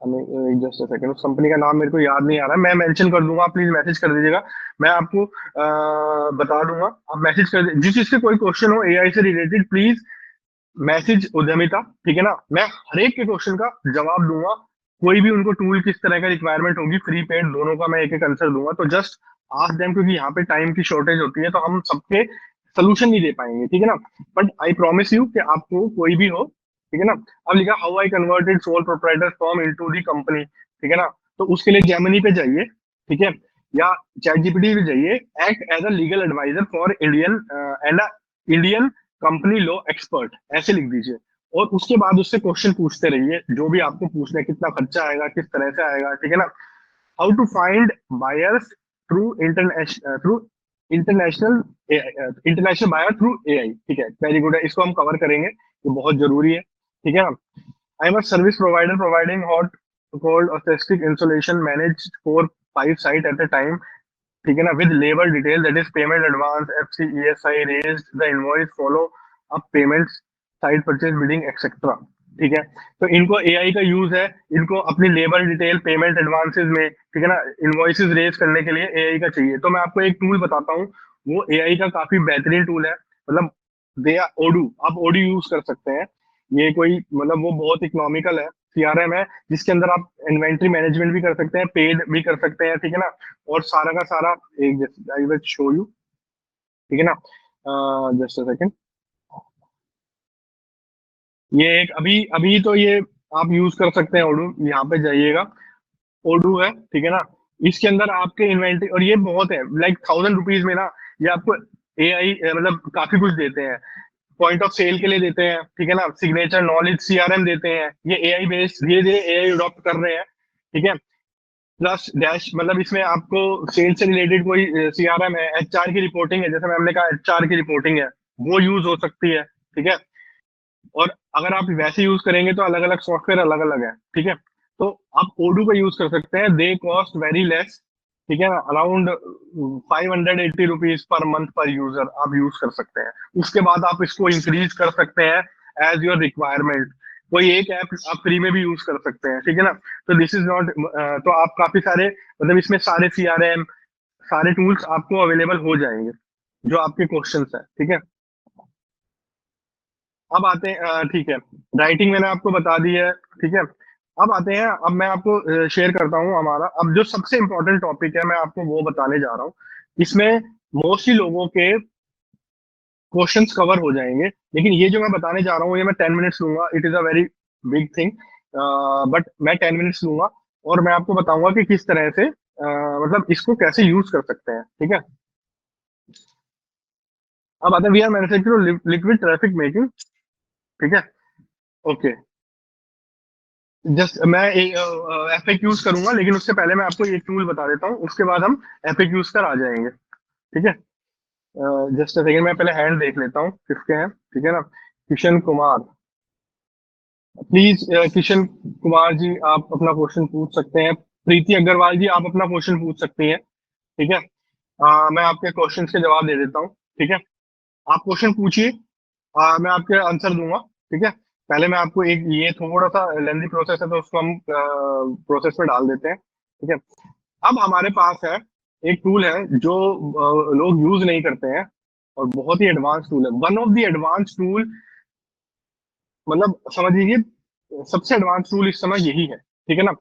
हमें जस्ट अ सेकंड, उस कंपनी का नाम मेरे को याद नहीं आ रहा है, मैं मेंशन कर दूंगा, प्लीज मैसेज कर दीजिएगा, मैं आपको बता दूंगा। आप मैसेज कर जिस चीज से कोई क्वेश्चन हो एआई से रिलेटेड, प्लीज मैसेज उद्यमिता, ठीक है ना। मैं हर एक के क्वेश्चन का जवाब दूंगा, कोई भी उनको टूल किस तरह का रिक्वायरमेंट होगी, फ्री पेड दोनों का मैं एक एक आंसर दूंगा। तो जस्ट आस्क देम, क्योंकि यहाँ पे टाइम की शॉर्टेज होती है, तो हम सबके सोल्यूशन नहीं दे पाएंगे, ठीक है ना। बट आई प्रॉमिस यू कि आपको कोई भी हो, ठीक है ना। अब लिखा how I converted sole proprietor form into the company, ठीक है ना। तो उसके लिए जेमिनी पे जाइए, ठीक है, या चैट जीपीटी पे जाइए, act as a legal advisor for Indian and Indian company law expert, ऐसे लिख दीजिए। और उसके बाद उससे क्वेश्चन पूछते रहिए, जो भी आपको पूछना है, कितना खर्चा आएगा, किस तरह से आएगा, ठीक है ना। How to find buyers through international international buyer through AI, ठीक है, वेरी गुड है, इसको हम कवर करेंगे, ये बहुत जरूरी है, ठीक है ना। I am a service provider providing hot cold acoustic insulation managed 4-5 site at a time, ठीक है ना, with labour detail that is payment advance, FCESI raised, the invoice follow up payment, site purchase bidding etcetera, ठीक है। तो इनको AI का use है, इनको अपनी लेबर डिटेल, पेमेंट एडवांसेस में, ठीक है ना, इनवॉइसेस रेज करने के लिए एआई का चाहिए। तो मैं आपको एक टूल बताता हूँ, वो एआई का काफी बेहतरीन टूल है, मतलब दे ओडू, आप ओडू यूज कर सकते हैं। ये कोई मतलब वो बहुत इकोनॉमिकल है, सीआरएम है, जिसके अंदर आप इन्वेंट्री मैनेजमेंट भी कर सकते हैं, पेड भी कर सकते हैं, ठीक है ना। और सारा का सारा एक, आई विल शो यू, ठीक है ना, जस्ट अ सेकंड। ये एक अभी अभी तो ये आप यूज कर सकते हैं ओडू, यहाँ पे जाइएगा, ओडू है, ठीक है ना। इसके अंदर आपके इन्वेंट्री, और ये बहुत है, लाइक 1000 रुपीज में ना, ये आपको एआई मतलब काफी कुछ देते हैं, पॉइंट ऑफ सेल के लिए देते हैं, ठीक है ना, सिग्नेचर नॉलेज सीआरएम देते हैं, ये एआई बेस्ड धीरे धीरे एआई अडॉप्ट कर रहे हैं, ठीक है। प्लस डैश मतलब इसमें आपको सेल्स से रिलेटेड कोई सीआरएम है, एचआर की रिपोर्टिंग है, जैसे मैंने कहा एचआर की रिपोर्टिंग है, वो यूज हो सकती है, ठीक है। और अगर आप वैसे यूज करेंगे तो अलग अलग सॉफ्टवेयर अलग अलग है, ठीक है। तो आप ओडू का यूज कर सकते हैं, दे कॉस्ट वेरी लेस, ठीक है ना, अराउंड 580 रुपीज पर मंथ पर यूजर आप यूज कर सकते हैं। उसके बाद आप इसको इंक्रीज कर सकते हैं एज योर रिक्वायरमेंट, कोई एक ऐप आप फ्री में भी यूज कर सकते हैं, ठीक है ना। तो दिस इज नॉट, तो आप काफी सारे मतलब इसमें सारे सीआरएम, सारे टूल्स आपको अवेलेबल हो जाएंगे जो आपके क्वेश्चंस है, ठीक है। अब आते हैं, ठीक है, राइटिंग मैंने आपको बता दी है, ठीक है। अब आते हैं, अब मैं आपको शेयर करता हूँ हमारा, अब जो सबसे इंपॉर्टेंट टॉपिक है मैं आपको वो बताने जा रहा हूँ। इसमें मोस्टली लोगों के क्वेश्चंस कवर हो जाएंगे, लेकिन ये जो मैं बताने जा रहा हूँ ये मैं 10 मिनट्स लूंगा, it is a very big thing, but मैं 10 मिनट्स लूंगा, और मैं आपको बताऊंगा कि किस तरह से मतलब इसको कैसे यूज कर सकते हैं, ठीक है। अब आते हैं, we are manufacture liquid traffic making, ठीक है, ओके। जस्ट मैं एफएक्यूज करूंगा, लेकिन उससे पहले मैं आपको एक टूल बता देता हूँ, उसके बाद हम एफएक्यूज पर आ जाएंगे, ठीक है। जस्ट सेकंड, मैं पहले हैंड देख लेता हूँ किसके हैं, ठीक है ना। किशन कुमार, प्लीज किशन कुमार जी आप अपना क्वेश्चन पूछ सकते हैं। प्रीति अग्रवाल जी आप अपना क्वेश्चन पूछ सकती हैं, ठीक है। मैं आपके क्वेश्चंस के जवाब दे देता हूँ, ठीक है। आप क्वेश्चन पूछिए, मैं आपके आंसर दूंगा, ठीक है। पहले मैं आपको एक, ये थोड़ा सा लेंदी प्रोसेस है तो उसको हम प्रोसेस में डाल देते हैं, ठीक है। अब हमारे पास है एक टूल है जो लोग यूज नहीं करते हैं, और बहुत ही एडवांस टूल है, one of the advance tool, मतलब समझ लीजिए सबसे एडवांस टूल इस समय यही है, ठीक है ना।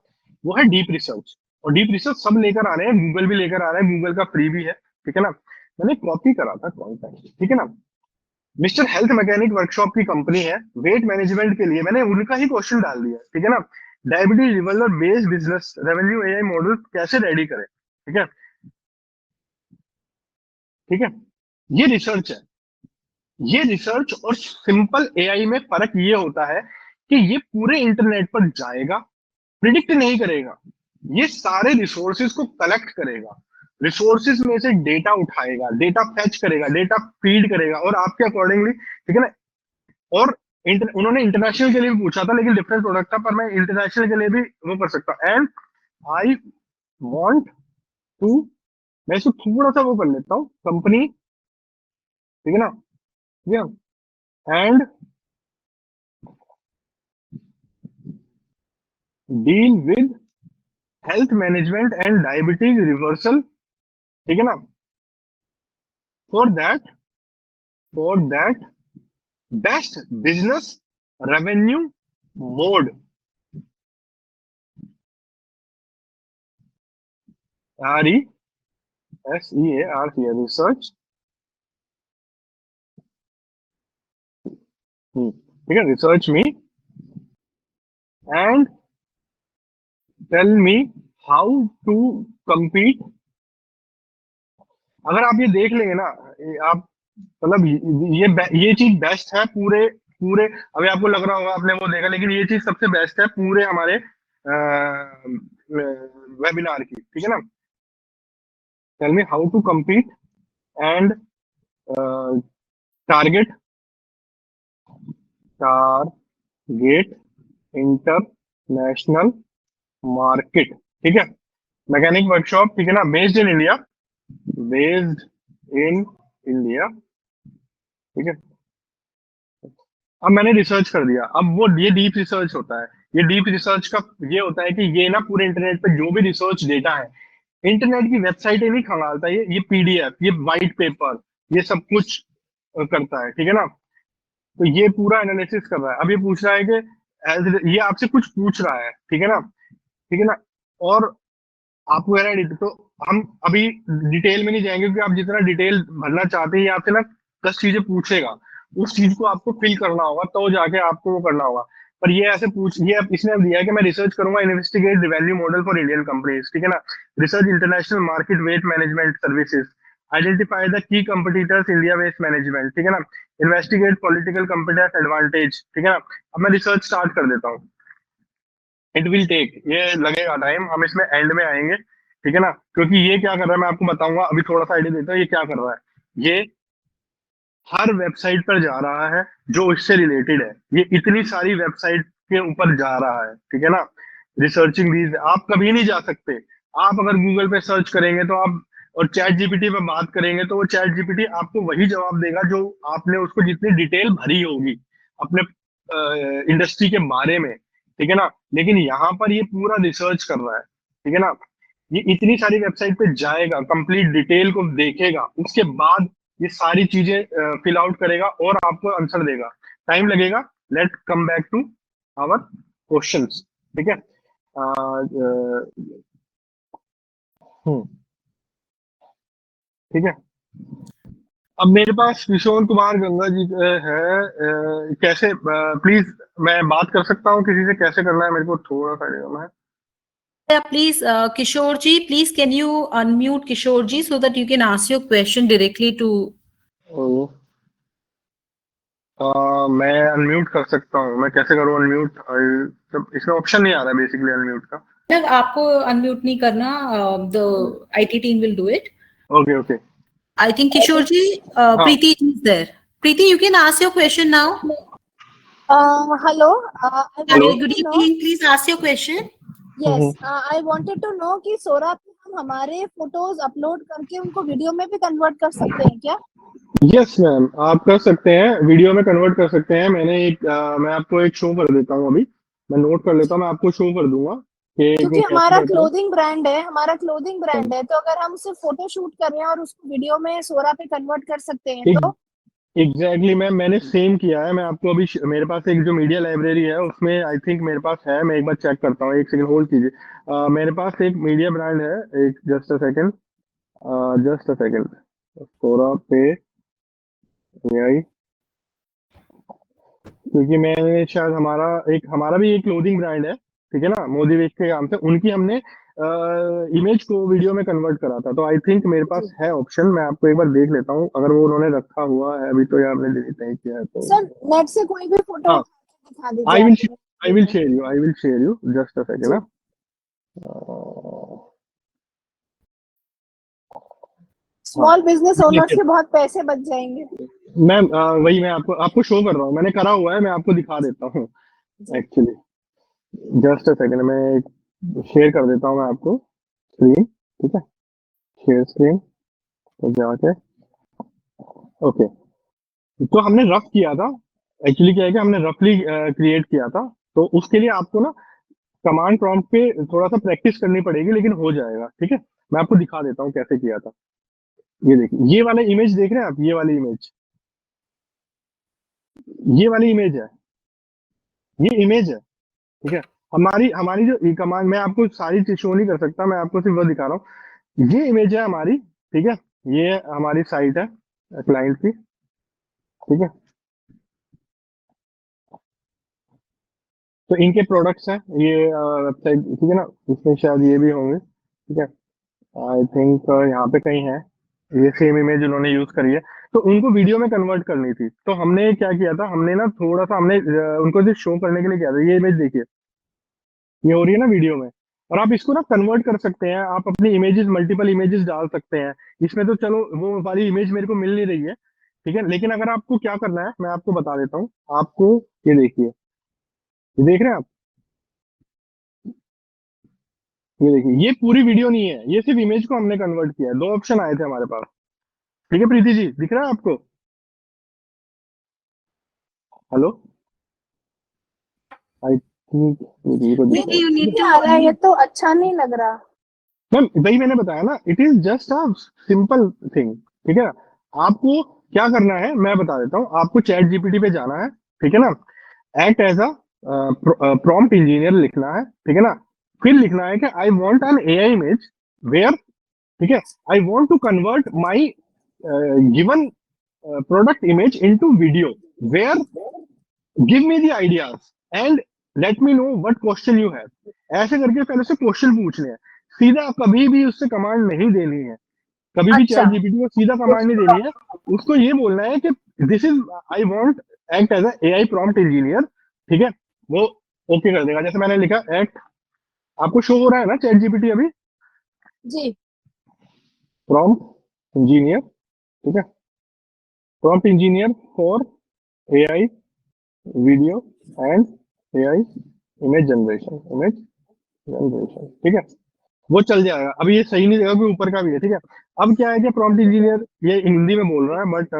वो है डीप रिसर्च, और डीप रिसर्च सब लेकर आ रहे हैं, गूगल भी लेकर आ रहा है, गूगल का फ्री भी है, ठीक है ना। मैंने कॉपी करा था कौन सा, ठीक है ना। मिस्टर हेल्थ मैकेनिक वर्कशॉप की कंपनी है, वेट मैनेजमेंट के लिए मैंने उनका ही क्वेश्चन डाल दिया, ठीक है ना। Diabetes liver based business revenue AI model कैसे रेडी करें, ठीक है, ठीक है। ये रिसर्च है, ये रिसर्च और सिंपल एआई में फर्क ये होता है कि ये पूरे इंटरनेट पर जाएगा, प्रिडिक्ट नहीं करेगा, ये सारे रिसोर्सेज को कलेक्ट करेगा, रिसोर्सेज में से डेटा उठाएगा, डेटा फेच करेगा, डेटा फीड करेगा, और आपके अकॉर्डिंगली, ठीक है ना। और उन्होंने इंटरनेशनल के लिए भी पूछा था, लेकिन डिफरेंट प्रोडक्ट था, पर मैं इंटरनेशनल के लिए भी वो कर सकता हूँ। एंड आई वॉन्ट टू, मैं इसको थोड़ा सा वो कर लेता हूँ, कंपनी, ठीक है ना, ठीक है, and deal with health management and diabetes reversal, ठीक है ना। For that, for that best business revenue mode, RESEARC research, ठीक है, research me and tell me how to compete। अगर आप ये देख लेंगे ना, आप मतलब ये चीज बेस्ट है पूरे पूरे, अभी आपको लग रहा होगा आपने वो देखा, लेकिन ये चीज सबसे बेस्ट है पूरे हमारे वेबिनार की, ठीक है ना। Tell me how to compete and target target international market, ठीक है। मैकेनिक वर्कशॉप, ठीक है ना, based in India, based in India, ठीक है। अब मैंने रिसर्च कर दिया, अब वो ये डीप रिसर्च होता है। ये डीप रिसर्च का ये होता है कि ये ना पूरे इंटरनेट पे जो भी रिसर्च डेटा है, इंटरनेट की वेबसाइट नहीं खंगालता, ये पीडीएफ, ये वाइट पेपर, ये सब कुछ करता है, ठीक है ना। तो ये पूरा एनालिसिस कर रहा है। अब ये पूछ रहा है कि ये आपसे कुछ पूछ रहा है, ठीक है ना, ठीक है ना। और आपको है ना, तो हम अभी डिटेल में नहीं जाएंगे, क्योंकि आप जितना डिटेल भरना चाहते हैं, ये आपसे ना 10 चीजें पूछेगा, उस चीज को आपको फिल करना होगा, तो जाके आपको वो करना होगा। पर ये ऐसे पूछ, ये इसने अब दिया है कि मैं रिसर्च करूंगा, investigate value model for Indian companies, ठीक है ना, research international market weight management services, identify the key competitors India waste management, ठीक है ना, इन्वेस्टिगेट पॉलिटिकल कंपटीटर एडवांटेज, ठीक है ना। अब मैं रिसर्च स्टार्ट कर देता हूँ। इट विल टेक, ये लगेगा टाइम, हम इसमें एंड में आएंगे, ठीक है ना, क्योंकि ये क्या कर रहा है मैं आपको बताऊंगा, अभी थोड़ा सा आइडिया देता हूँ ये क्या कर रहा है। ये हर वेबसाइट पर जा रहा है जो इससे रिलेटेड है, ये इतनी सारी वेबसाइट के ऊपर जा रहा है, ठीक है ना। रिसर्चिंग दीज, आप कभी नहीं जा सकते। आप अगर गूगल पे सर्च करेंगे तो आप, और चैट जीपीटी पे बात करेंगे तो वो चैट जीपीटी आपको वही जवाब देगा जो आपने उसको जितनी डिटेल भरी होगी अपने इंडस्ट्री के बारे में, ठीक है ना। लेकिन यहाँ पर ये पूरा रिसर्च कर रहा है, ठीक है ना। ये इतनी सारी वेबसाइट पे जाएगा, कंप्लीट डिटेल को देखेगा, उसके बाद ये सारी चीजें फिल आउट करेगा और आपको आंसर देगा। टाइम लगेगा। Let come back to our questions, ठीक है। हम्म, ठीक है। अब मेरे पास किशोर कुमार गंगा जी है, कैसे, प्लीज मैं बात कर सकता हूँ किसी से, कैसे करना है मेरे को थोड़ा सा idea है। Yeah, please, Kishore ji, please can you unmute Kishore ji so that you can ask your question directly to. मैं अनम्यूट कर सकता हूँ, मैं कैसे करूँ अनम्यूट? इसमें ऑप्शन नहीं आ रहा है बेसिकली अनम्यूट का। मतलब आपको अनम्यूट नहीं करना, the IT team will do it. Okay okay. I think Kishore ji, हाँ Preeti is there. Preeti, you can ask your question now. Hello. I hello. Hi, wanted good to know. evening. Please ask your question. Yes. I wanted to know कि सोरा पे हम हमारे photos upload करके उनको video में भी convert कर सकते हैं क्या? यस मैम, आप कर सकते हैं, वीडियो में कन्वर्ट कर सकते हैं। मैं आपको एक शो कर देता हूँ अभी, मैं नोट कर लेता हूँ, मैं आपको शो कर दूंगा कि क्योंकि वो कैसे हमारा करता क्लोथिंग ब्रांड है, तो अगर हम सिर्फ फोटो शूट कर रहे हैं और उसको वीडियो में सोरा पे कन्वर्ट कर सकते हैं है। तो? एग्जैक्टली मैम, मैंने सेम किया है। मैं आपको अभी मेरे पास एक जो मीडिया लाइब्रेरी है उसमें आई थिंक मेरे पास है, मैं एक बार चेक करता हूँ, एक सेकंड होल्ड कीजिए। मेरे पास एक मीडिया ब्रांड है, एक just a second, just a second, Sora पे AI, क्योंकि मैंने शायद हमारा भी एक क्लोथिंग ब्रांड है, ठीक है ना, मोदी वेस्ट के नाम से, उनकी हमने इमेज को वीडियो में कन्वर्ट करा था। तो आई थिंक मेरे पास है ऑप्शन, मैं आपको एक बार देख लेता हूँ, अगर वो उन्होंने रखा हुआ है अभी तो, या आपने डिलीट नहीं किया है तो। सर नेट से कोई भी फोटो हाँ, उठा के दिखा दीजिए आई विल आप। I will share you, just a second जी। ना। हाँ, स्मॉल बिजनेस ओनर्स के बहुत पैसे बच जाएंगे। मैम वही मैं आपको शो कर रहा हूँ, मैंने करा हुआ है, मैं आपको दिखा देता हूँ जी। एक्चुअली। जस्ट अ सेकंड, मैं शेयर कर देता हूँ मैं आपको स्क्रीन, ठीक है, शेयर स्क्रीन तो जाके, ओके। तो हमने रफ किया था, एक्चुअली क्या है कि हमने रफली क्रिएट किया था, तो उसके लिए आपको ना कमांड प्रॉम्प्ट पे थोड़ा सा प्रैक्टिस करनी पड़ेगी, लेकिन हो जाएगा, ठीक है। मैं आपको दिखा देता हूँ कैसे किया था। ये देखिए, ये वाला इमेज देख रहे हैं आप, ये वाली इमेज, ये वाली इमेज है, ये इमेज है, ठीक है। हमारी हमारी जो कमांड, मैं आपको सारी चीज शो नहीं कर सकता, मैं आपको सिर्फ वो दिखा रहा हूँ। ये इमेज है हमारी, ठीक है, ये हमारी साइट है क्लाइंट की, ठीक है। तो इनके प्रोडक्ट्स हैं ये वेबसाइट, ठीक है ना, इसमें शायद ये भी होंगे, ठीक है। आई थिंक यहाँ पे कहीं है, ये सेम इमेज उन्होंने यूज करी है। तो उनको वीडियो में कन्वर्ट करनी थी। तो हमने क्या किया था, हमने ना थोड़ा सा हमने उनको शो करने के लिए किया था, ये इमेज देखिए, ये हो रही है ना वीडियो में, और आप इसको ना कन्वर्ट कर सकते हैं, आप अपनी इमेजेस मल्टीपल इमेजेस डाल सकते हैं इसमें। तो चलो वो वाली इमेज मेरे को मिल नहीं रही है, ठीक है, लेकिन अगर आपको क्या करना है मैं आपको बता देता हूँ आपको। ये देखिए, ये देख रहे हैं आप, ये देखिए, ये पूरी वीडियो नहीं है, ये सिर्फ इमेज को हमने कन्वर्ट किया है। 2 ऑप्शन आए थे हमारे पास, ठीक है प्रीति जी, दिख रहा है आपको? हेलो, आई थिंक प्रीति को दिख रहा Maybe you need नहीं आ रहा है, to ये तो अच्छा नहीं लग रहा। मैम, वही मैंने बताया ना, it is just a simple thing, ठीक है ना। आपको क्या करना है मैं बता देता हूँ, आपको चैट जीपीटी पे जाना है, ठीक है ना, act as a prompt engineer लिखना है, ठीक है ना, फिर लिखना है कि I want an AI image where, ठीक है, I want to convert my given product image into video where, give me the ideas and let me know what question you have. ऐसे करके पहले से क्वेश्चन पूछने हैं, सीधा कभी भी उससे कमांड नहीं देनी है, कभी भी अच्छा, चैट जीपीटी को सीधा कमांड नहीं देनी है। उसको ये बोलना है कि this is, I want act as AI prompt engineer, ठीक है, वो ओके कर देगा। जैसे मैंने लिखा एक्ट, आपको शो हो रहा है ना चैट जीपीटी अभी, जी प्रॉम्प्ट इंजीनियर, ठीक है, prompt engineer for a I video and A I image generation, image generation, ठीक है, वो चल जाएगा। अभी ये सही नहीं देगा, क्योंकि ऊपर का भी है, ठीक है। अब क्या है कि प्रॉम्प्ट इंजीनियर ये हिंदी में बोल रहा है, बट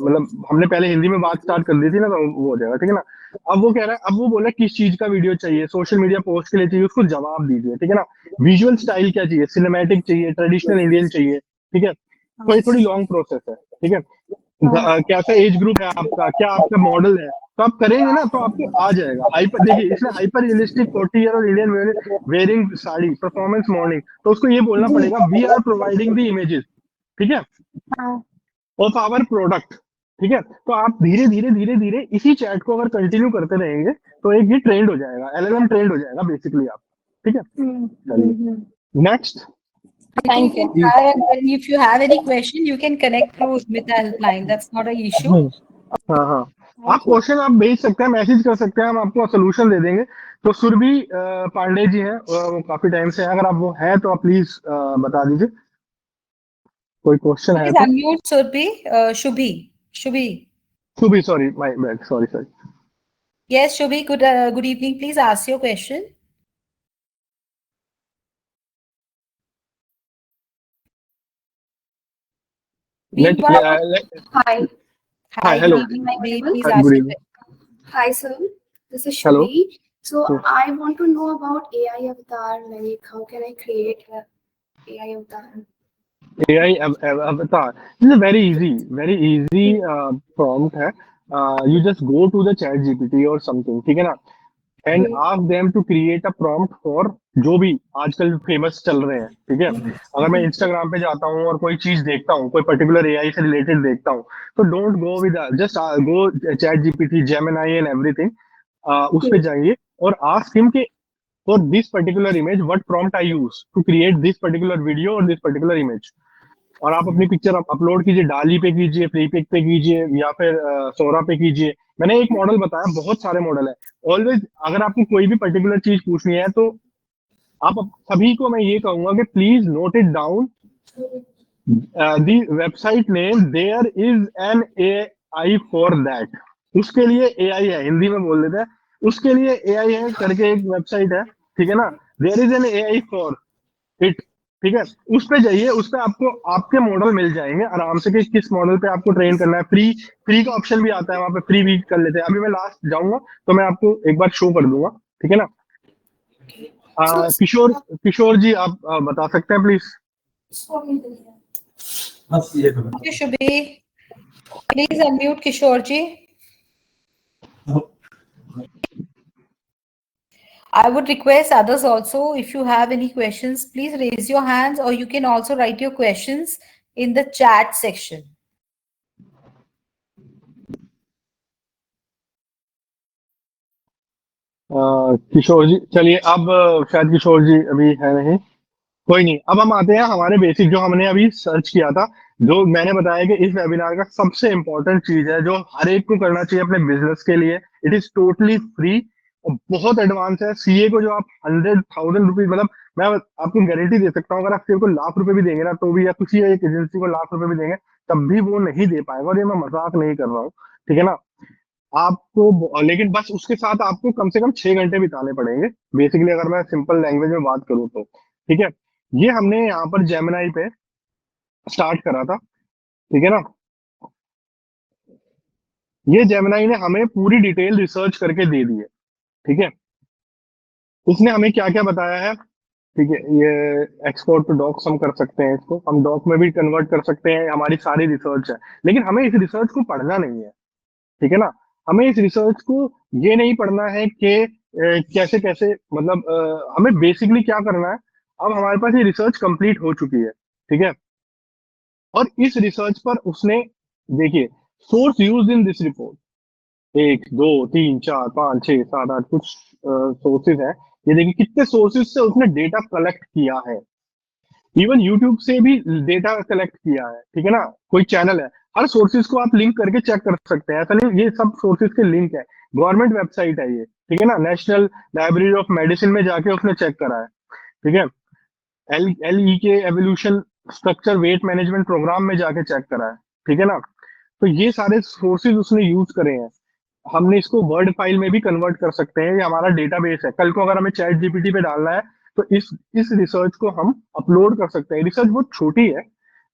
मतलब हमने पहले हिंदी में बात स्टार्ट कर दी थी ना, तो वो हो जाएगा, ठीक है ना। अब वो कह रहा है, अब वो बोला किस चीज का वीडियो चाहिए, सोशल मीडिया पोस्ट के लिए चाहिए, उसको जवाब दीजिए, ठीक है ना। विजुअल स्टाइल क्या चाहिए, सिनेमैटिक चाहिए, ट्रेडिशनल इंडियन चाहिए, ठीक है, तो ये थोड़ी लॉन्ग प्रोसेस है, ठीक है। कैसा एज ग्रुप है आपका, क्या आपका मॉडल है, तो आप करेंगे ना तो आपको आ जाएगा। हाइपर देखिए, इसमें हाइपर रियलिस्टिक 40 ईयर और Indian wearing sari performance morning, तो उसको ये बोलना जी पड़ेगा we are providing the images, ठीक है, हाँ ऑफ आवर प्रोडक्ट, ठीक है। तो आप धीरे धीरे धीरे धीरे इसी चैट को अगर कंटिन्यू करते रहेंगे तो एक ये ट्रेंड हो जाएगा, एलएलएम ट्रेंड हो जाएगा बेसिकली आप, ठीक है। चलिए next. you thank you. can try, and then if you have any question, you can connect through Smita helpline. That's not an issue. हाँ हाँ, आप थैंक यू। क्वेश्चन आप भेज सकते हैं, मैसेज कर सकते हैं, हम आपको सोल्यूशन दे देंगे। तो सुरभि पांडे जी हैं, वो काफी टाइम से हैं, अगर आप वो है तो आप प्लीज बता दीजिए, कोई क्वेश्चन है Please तो। unmute Surbi, Shubhi. Shubhi. सुबह, sorry my bad, sorry sorry. Yes, Shubhi, good evening. Please ask your question. Meanwhile, Hi, hi, hi, good hello, evening, am I Shubhi. audible? Please good ask your evening, question. Hi, sir. This is hello. Shubhi. So I want to know about AI avatar. Like, how can I create a AI avatar? AI avatar, this is a very easy prompt है। You just go to the chat GPT or something, ठीक है ना, and Okay. Ask them to create a prompt for जो भी आजकल famous चल रहे हैं, ठीक है। अगर मैं इंस्टाग्राम पे जाता हूँ और कोई चीज देखता हूँ, कोई पर्टिकुलर एआई से रिलेटेड देखता हूँ, तो don't go with, just go chat GPT, Gemini and everything, उस पे Okay. जाइए और आस्क हिम कि for this particular image what prompt I use to create this particular video और दिस पर्टिकुलर इमेज, और आप अपनी पिक्चर अपलोड कीजिए, डाली पे कीजिए, प्रीपिक पे कीजिए, या फिर सोरा पे कीजिए। मैंने एक मॉडल बताया, बहुत सारे मॉडल है। ऑलवेज अगर आपको कोई भी पर्टिकुलर चीज पूछनी है तो सभी को मैं ये कहूंगा कि please note it down, the website name, there is an AI for that, उसके लिए एआई है, हिंदी में बोल देते हैं, उसके लिए एआई है करके एक वेबसाइट है, ठीक है ना, there is an AI for it, ठीक है। उस पे जाइए, उस पे आपको आपके मॉडल मिल जाएंगे आराम से कि किस मॉडल पे आपको ट्रेन करना है। फ्री फ्री का ऑप्शन भी आता है वहां पे, फ्री भी कर लेते हैं। अभी मैं लास्ट जाऊंगा तो मैं आपको एक बार शो कर दूंगा, ठीक है ना। So, किशोर किशोर जी, आप बता सकते हैं please. Thank you, Shubhi. Please unmute Kishorji. I would request others also, if you have any questions, please raise your hands, or you can also write your questions in the chat section. किशोर जी, चलिए अब शायद किशोर जी अभी है नहीं, कोई नहीं। अब हम आते हैं हमारे बेसिक जो हमने अभी सर्च किया था, जो मैंने बताया कि इस वेबिनार का सबसे इंपॉर्टेंट चीज है जो हर एक को करना चाहिए अपने बिजनेस के लिए, इट इज टोटली फ्री और बहुत एडवांस है। सीए को जो आप 100,000 रुपीज, मतलब मैं आपको गारंटी दे सकता हूँ, अगर आप सीए को लाख रुपए भी देंगे ना तो भी, या किसी एक एजेंसी को लाख रुपए भी देंगे तब भी वो नहीं दे पाएगा, और ये मैं मजाक नहीं कर रहा हूँ, ठीक है ना। आपको लेकिन बस उसके साथ आपको कम से कम 6 घंटे बिताने पड़ेंगे बेसिकली, अगर मैं सिंपल लैंग्वेज में बात करूँ तो, ठीक है। ये हमने यहाँ पर जेमिनाई पे स्टार्ट करा था, ठीक है ना। ये जेमिनाई ने हमें पूरी डिटेल रिसर्च करके दे दी है, ठीक है। उसने हमें क्या क्या बताया है, ठीक है। ये एक्सपोर्ट टू डॉक्स हम कर सकते हैं, इसको हम डॉक में भी कन्वर्ट कर सकते हैं, हमारी सारी रिसर्च है। लेकिन हमें इस रिसर्च को पढ़ना नहीं है, ठीक है ना। हमें इस रिसर्च को ये नहीं पढ़ना है कि कैसे कैसे, मतलब हमें बेसिकली क्या करना है। अब हमारे पास ये रिसर्च कंप्लीट हो चुकी है, ठीक है। और इस रिसर्च पर उसने, देखिए, source use in this report 1 2 3 4 5 6 7 8 कुछ सोर्सेज हैं। ये देखिए कितने सोर्सेज से उसने डेटा कलेक्ट किया है। इवन यूट्यूब से भी डेटा कलेक्ट किया है, ठीक है ना। कोई चैनल है, हर सोर्सेज को आप लिंक करके चेक कर सकते हैं, ऐसा नहीं, ये सब सोर्सेज के लिंक है। गवर्नमेंट वेबसाइट है ये, ठीक है ना। नेशनल लाइब्रेरी ऑफ मेडिसिन में जाके उसने चेक करा है, ठीक है। L K evolution structure weight management program में जाके चेक करा है, ठीक है ना। तो ये सारे सोर्सेज उसने यूज करे हैं। हमने इसको वर्ड फाइल में भी कन्वर्ट कर सकते हैं, ये हमारा डेटाबेस है। कल को अगर हमें चैट जीपीटी पे डालना है तो इस रिसर्च को हम अपलोड कर सकते हैं। रिसर्च बहुत छोटी है,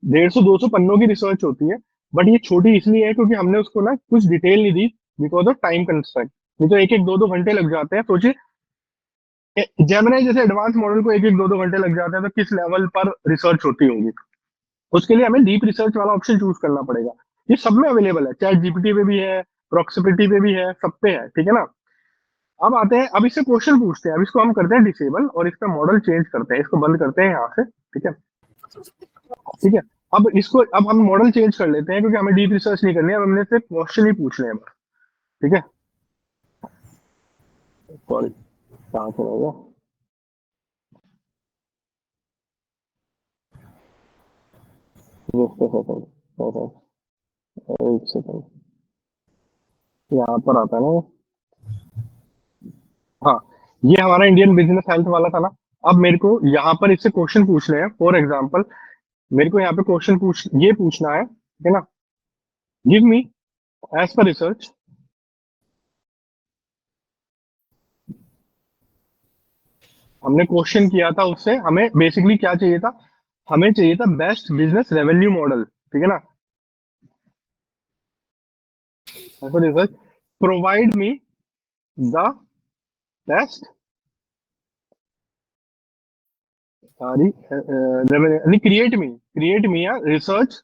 150-200 पन्नों की रिसर्च होती है, बट ये छोटी इसलिए है क्योंकि हमने उसको ना कुछ डिटेल नहीं दी बिकॉज ऑफ टाइम कंस्ट्रेंट। नहीं तो 1-1 2-2 घंटे लग जाते हैं। सोचिए जेमिनी जैसे एडवांस मॉडल को 1-1 2-2 घंटे लग जाते हैं, तो किस लेवल पर रिसर्च होती होगी। उसके लिए हमें डीप रिसर्च वाला ऑप्शन चूज करना पड़ेगा। ये सब में अवेलेबल है, चैट जीपीटी पे भी है, प्रॉक्सिमिटी पे भी है, सब पे है, ठीक है ना। अब आते हैं, अब इससे क्वेश्चन पूछते हैं। अब इसको हम करते हैं डिसेबल और इसका मॉडल चेंज करते हैं, इसको बंद करते हैं यहाँ से, ठीक है, ठीक है। अब हम मॉडल चेंज कर लेते हैं क्योंकि हमें डीप रिसर्च नहीं करनी है, अब हमने सिर्फ क्वेश्चन ही पूछने हैं बस, ठीक है। सॉरी, कहाँ से रहेगा, एक सेकंड, यहाँ पर आता है ना। हाँ, ये हमारा इंडियन बिजनेस हेल्थ वाला था ना। अब मेरे को यहाँ पर इससे क्वेश्चन पूछने हैं। फॉर एग्जाम्पल मेरे को यहाँ पे ये पूछना है, ठीक है ना। Give me as per research, हमने क्वेश्चन किया था उससे, हमें बेसिकली क्या चाहिए था, हमें चाहिए था बेस्ट बिजनेस रेवेन्यू मॉडल, ठीक है ना। As per research provide me the best revenue, create me या रिसर्च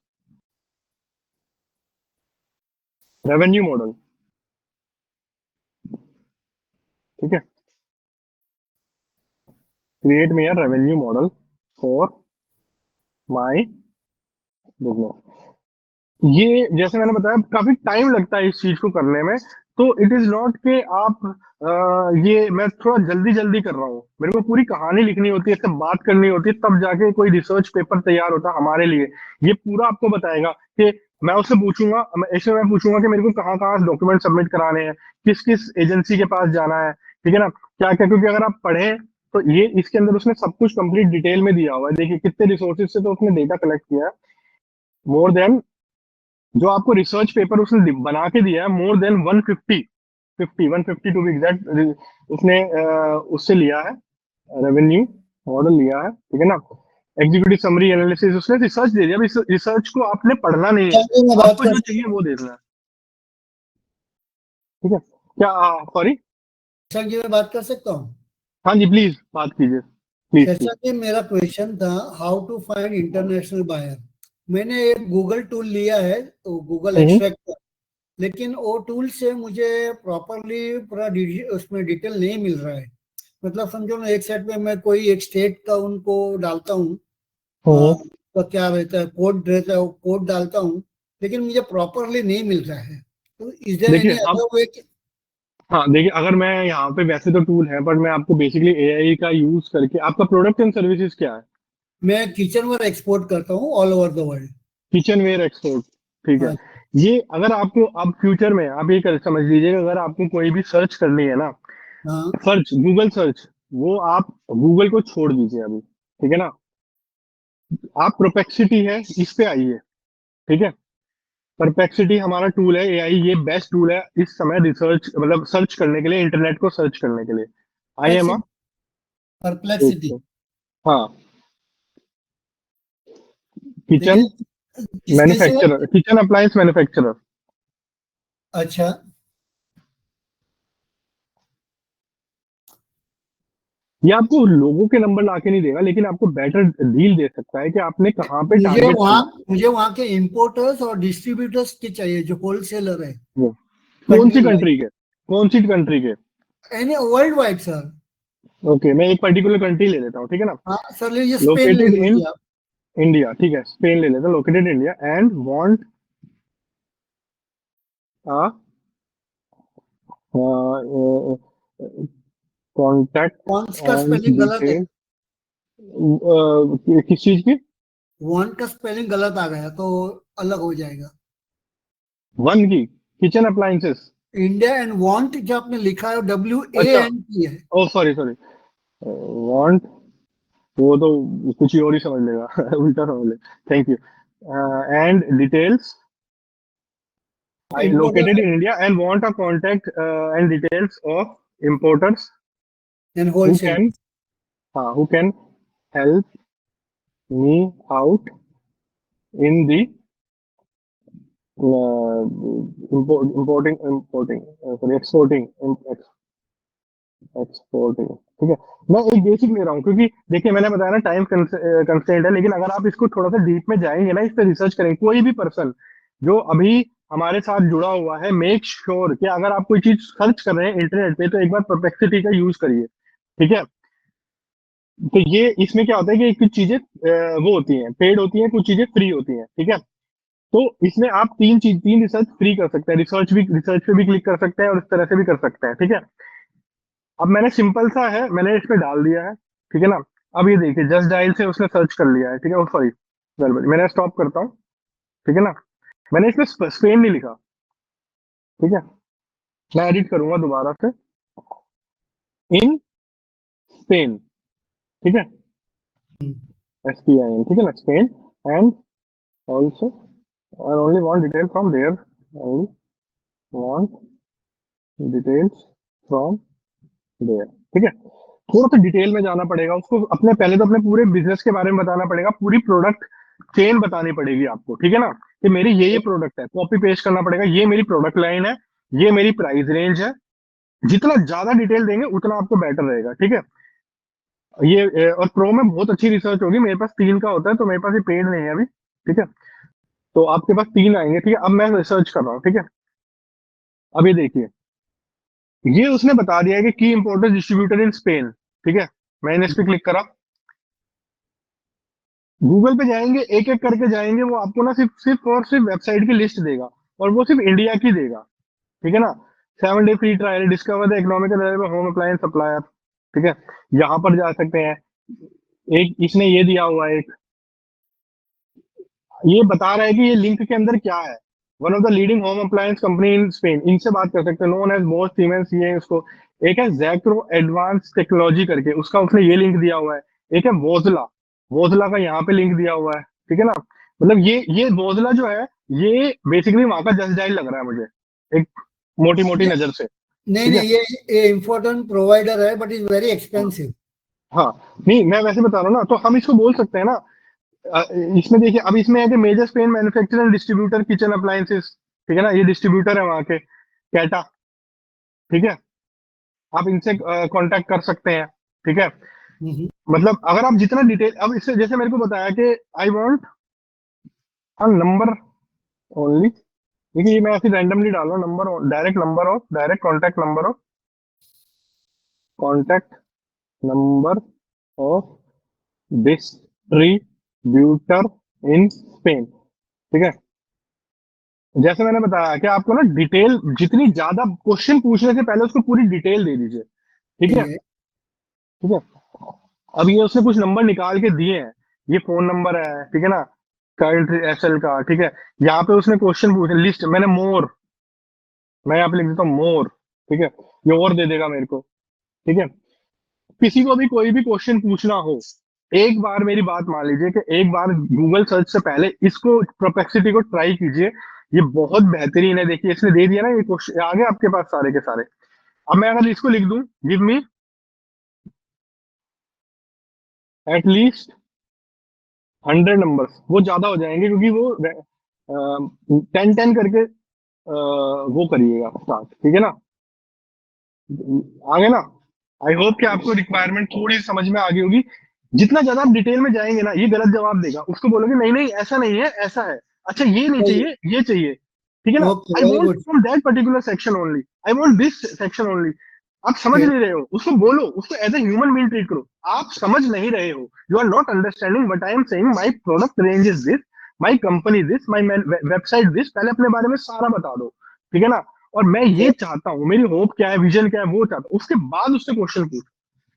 रेवेन्यू मॉडल, ठीक है। Create me a revenue model for my business. ये जैसे मैंने बताया काफी टाइम लगता है इस चीज को करने में, तो इट इज नॉट कि आप ये मैं थोड़ा जल्दी जल्दी कर रहा हूँ। मेरे को पूरी कहानी लिखनी होती है, सब बात करनी होती है, तब जाके कोई रिसर्च पेपर तैयार होता है हमारे लिए। ये पूरा आपको बताएगा कि मैं उससे पूछूंगा, मैं पूछूंगा कि मेरे को कहाँ कहाँ डॉक्यूमेंट सबमिट कराने हैं, किस किस एजेंसी के पास जाना है, ठीक है ना, क्या क्या। क्योंकि अगर आप पढ़े तो ये इसके अंदर उसने सब कुछ कंप्लीट डिटेल में दिया हुआ है। देखिए कितने रिसोर्सेज से तो उसने डेटा कलेक्ट किया है, मोर देन, जो आपको रिसर्च पेपर उसने बना के दिया है, more than 150 to be exact, उसने उससे लिया है, रेवेन्यू मॉडल लिया है, ठीक है ना। एग्जीक्यूटिव समरी एनालिसिस उसने रिसर्च दे दिया। अब इस रिसर्च को आपने पढ़ना नहीं है, आपको जो चाहिए वो देखना है, ठीक है। क्या, सॉरी सर जी मैं बात कर सकता हूँ? हाँ जी, प्लीज बात कीजिए, प्लीज। जैसा कि मेरा क्वेश्चन था, how to find international buyer. मैंने एक गूगल टूल लिया है, तो गूगल एक्सट्रैक्ट, लेकिन वो टूल से मुझे प्रॉपरली पूरा उसमें डिटेल नहीं मिल रहा है। मतलब समझो ना, एक साइड पे मैं कोई एक स्टेट का उनको डालता हूँ, तो क्या रहता है, कोड रहता है, वो कोड डालता हूँ, लेकिन मुझे प्रॉपरली नहीं मिल रहा है। तो is there any other way? हाँ देखिए, अगर मैं यहाँ पे, वैसे तो टूल है पर मैं आपको बेसिकली एआई का यूज करके, आपका प्रोडक्ट एंड सर्विसेज क्या है? मैं किचन वेयर एक्सपोर्ट करता हूँ all over the world. Kitchenware export, ठीक है। हाँ ये अगर आपको अब फ्यूचर में आप ये समझ लीजिएगा, अगर आपको कोई भी सर्च करनी है ना, हाँ सर्च गूगल सर्च, वो आप गूगल को छोड़ दीजिए अभी, ठीक है ना। आप परप्लेक्सिटी है, इस पे आइए, ठीक है। परप्लेक्सिटी हमारा टूल है, एआई, ये बेस्ट टूल है इस समय रिसर्च मतलब सर्च करने के लिए, इंटरनेट को सर्च करने के लिए। I am perplexity. हाँ, किचन देखिए किसके से। Manufacturer, kitchen appliance manufacturer. अच्छा ये आपको लोगों के नंबर लाके नहीं देगा, लेकिन आपको बेटर डील दे सकता है कि आपने कहाँ पे मुझे टारगेट वहाँ करना मुझे वहाँ के इंपोर्टर्स और डिस्ट्रीब्यूटर्स की चाहिए जो होलसेलर है है। वो कौन सी कंट्री वाइड, कंट्री के, कौन सी कंट्री के? Any world wide sir. Okay, मैं एक पर्टिकुलर कंट्री ले लेता हूँ, ठीक है ना। हाँ सर लीजिए स्पेन ले लोकेटेड इन लीजिए आप। इंडिया, ठीक है, स्पेन ले लेते हैं, located India and want a contact wants का एंड स्पेलिंग गलत है, डिटेल, किस चीज की? वॉन्ट का स्पेलिंग गलत आ गया तो अलग हो जाएगा। वन की, kitchen appliances. India and want जो आपने लिखा है अच्छा, WANT है। ओ सॉरी सॉरी, वांट, वो तो कुछ ही और ही समझ लेगा उल्टा समझ ले। Thank you. And details, I located importer in India and want a contact and details of importers and who wholesale. can who can help me out in the sorry, exporting, ठीक है। मैं एक बेसिक ले रहा हूँ क्योंकि देखिए मैंने बताया ना टाइम कंस्ट्रेंट है, लेकिन अगर आप इसको थोड़ा सा डीप में जाएंगे ना, इस पे रिसर्च करेंगे, कोई भी पर्सन जो अभी हमारे साथ जुड़ा हुआ है, मेक श्योर कि अगर आप कोई चीज सर्च कर रहे हैं इंटरनेट पे तो एक बार परप्लेक्सिटी का यूज करिए, ठीक है। तो ये इसमें क्या होता है कि कुछ चीजें वो होती हैं, पेड होती हैं, कुछ चीजें फ्री होती हैं, ठीक है। तो इसमें आप तीन रिसर्च फ्री कर सकते हैं, रिसर्च पे भी क्लिक कर सकते हैं और इस तरह से भी कर सकते हैं, ठीक है। अब मैंने सिंपल सा है, मैंने इस पे डाल दिया है, ठीक है ना। अब ये देखिए जस्ट डायल से उसने सर्च कर लिया है, ठीक है। सॉरी, मैंने स्टॉप करता हूँ, ठीक है ना। मैंने इसमें स्पेन नहीं लिखा, ठीक है। मैं एडिट करूंगा दोबारा से, इन स्पेन, ठीक है, SPIN, ठीक है ना, Spain and also I only want detail from there, only want details from there, ठीक है। थोड़ा सा डिटेल में जाना पड़ेगा उसको, अपने पहले तो अपने पूरे बिजनेस के बारे में बताना पड़ेगा, पूरी प्रोडक्ट चेन बतानी पड़ेगी आपको, ठीक है ना। कि मेरी ये प्रोडक्ट है, कॉपी पेस्ट करना पड़ेगा, ये मेरी प्रोडक्ट लाइन है, ये मेरी प्राइस रेंज है। जितना ज्यादा डिटेल देंगे उतना आपको बेटर रहेगा, ठीक है। और प्रो में बहुत अच्छी रिसर्च होगी, मेरे पास 3 का होता है तो मेरे पास ये पेड नहीं है अभी, ठीक है। तो आपके पास 3 आएंगे, ठीक है। अब मैं रिसर्च कर रहा हूँ, ठीक है। अब ये देखिए, ये उसने बता दिया है कि की इंपोर्टर डिस्ट्रीब्यूटर इन स्पेन, ठीक है। मैंने इस पे क्लिक करा, गूगल पे जाएंगे, एक एक करके जाएंगे, वो आपको ना सिर्फ और सिर्फ वेबसाइट की लिस्ट देगा, और वो सिर्फ इंडिया की देगा, ठीक है ना। 7 day free trial, discover the economical home appliance supplier, ठीक है। यहाँ पर जा सकते हैं। एक इसने ये दिया हुआ है, एक ये बता रहा है कि ये लिंक के अंदर क्या है, one of the leading home appliance company in Spain, इनसे बात कर सकते हैं, नोन एज बोस सीमेंस, ये उसको। एक है जैक्रो एडवांस टेक्नोलॉजी करके, उसका उसने ये लिंक दिया हुआ है। एक है वोजला, वोजला का यहाँ पे लिंक दिया हुआ है, ठीक है ना। मतलब ये वोजला जो है, ये बेसिकली वहां का जस्ट डायल लग रहा है मुझे, एक मोटी मोटी नजर से, नहीं ठीक है। नहीं ये इम्पोर्टेंट प्रोवाइडर है बट इज वेरी एक्सपेंसिव। हाँ, नहीं मैं वैसे बता रहा हूँ ना, तो हम इसको बोल सकते हैं ना। अ, इसमें देखिए, अब इसमें है कि major Spain manufacturer and distributor kitchen appliances, ठीक है ना, ये डिस्ट्रीब्यूटर है वहां के, कैटा, ठीक है। आप इनसे कांटेक्ट कर सकते हैं, ठीक है। मतलब अगर आप जितना डिटेल, अब इससे जैसे मेरे को बताया कि I want a number only, देखिए ये मैं ऐसे रैंडमली डाल रहा हूँ, number, direct contact number of distributor in Spain, ठीक है। जैसे मैंने बताया कि आपको ना डिटेल, जितनी ज्यादा क्वेश्चन पूछने से पहले उसको पूरी डिटेल दे दीजिए, ठीक है, ठीक है। ठीक है। अब ये उसने कुछ नंबर निकाल के दिए हैं, ये फोन नंबर है, ठीक है ना, कर्ल एसएल का, ठीक है। यहाँ पे उसने क्वेश्चन पूछे, लिस्ट मैंने मोर, मैं यहाँ पे लिख देता हूँ मोर, ठीक है, ये और दे देगा मेरे को, ठीक है। किसी को भी कोई भी क्वेश्चन पूछना हो, एक बार मेरी बात मान लीजिए कि एक बार गूगल सर्च से पहले इसको परप्लेक्सिटी को ट्राई कीजिए, ये बहुत बेहतरीन है। देखिए इसने दे दिया ना ये क्वेश्चन आ गए आपके पास सारे के सारे। अब मैं अगर इसको लिख दूं, गिव मी एटलीस्ट 100 नंबर्स, वो ज्यादा हो जाएंगे क्योंकि वो 10-10 करके वो करिएगा स्टार्ट, ठीक है ना। आगे ना, आई होप कि आपको रिक्वायरमेंट थोड़ी समझ में आ गई होगी। जितना ज्यादा आप डिटेल में जाएंगे ना, ये गलत जवाब देगा, उसको बोलोगे नहीं नहीं ऐसा नहीं है, ऐसा है, अच्छा ये नहीं चाहिए, ये चाहिए, ठीक है ना। Okay, I very want good. From that particular section only, I want this section only. आप समझ Okay. नहीं रहे हो, उसको बोलो, उसको as a human being treat करो। आप समझ नहीं रहे हो, you are not understanding what I am saying, my product range is this, my company this, my website this, पहले अपने बारे में सारा बता दो, ठीक है ना। और मैं ये चाहता हूँ, मेरी होप क्या है, विजन क्या है, वो चाहता हूँ। उसके बाद उससे क्वेश्चन पूछ।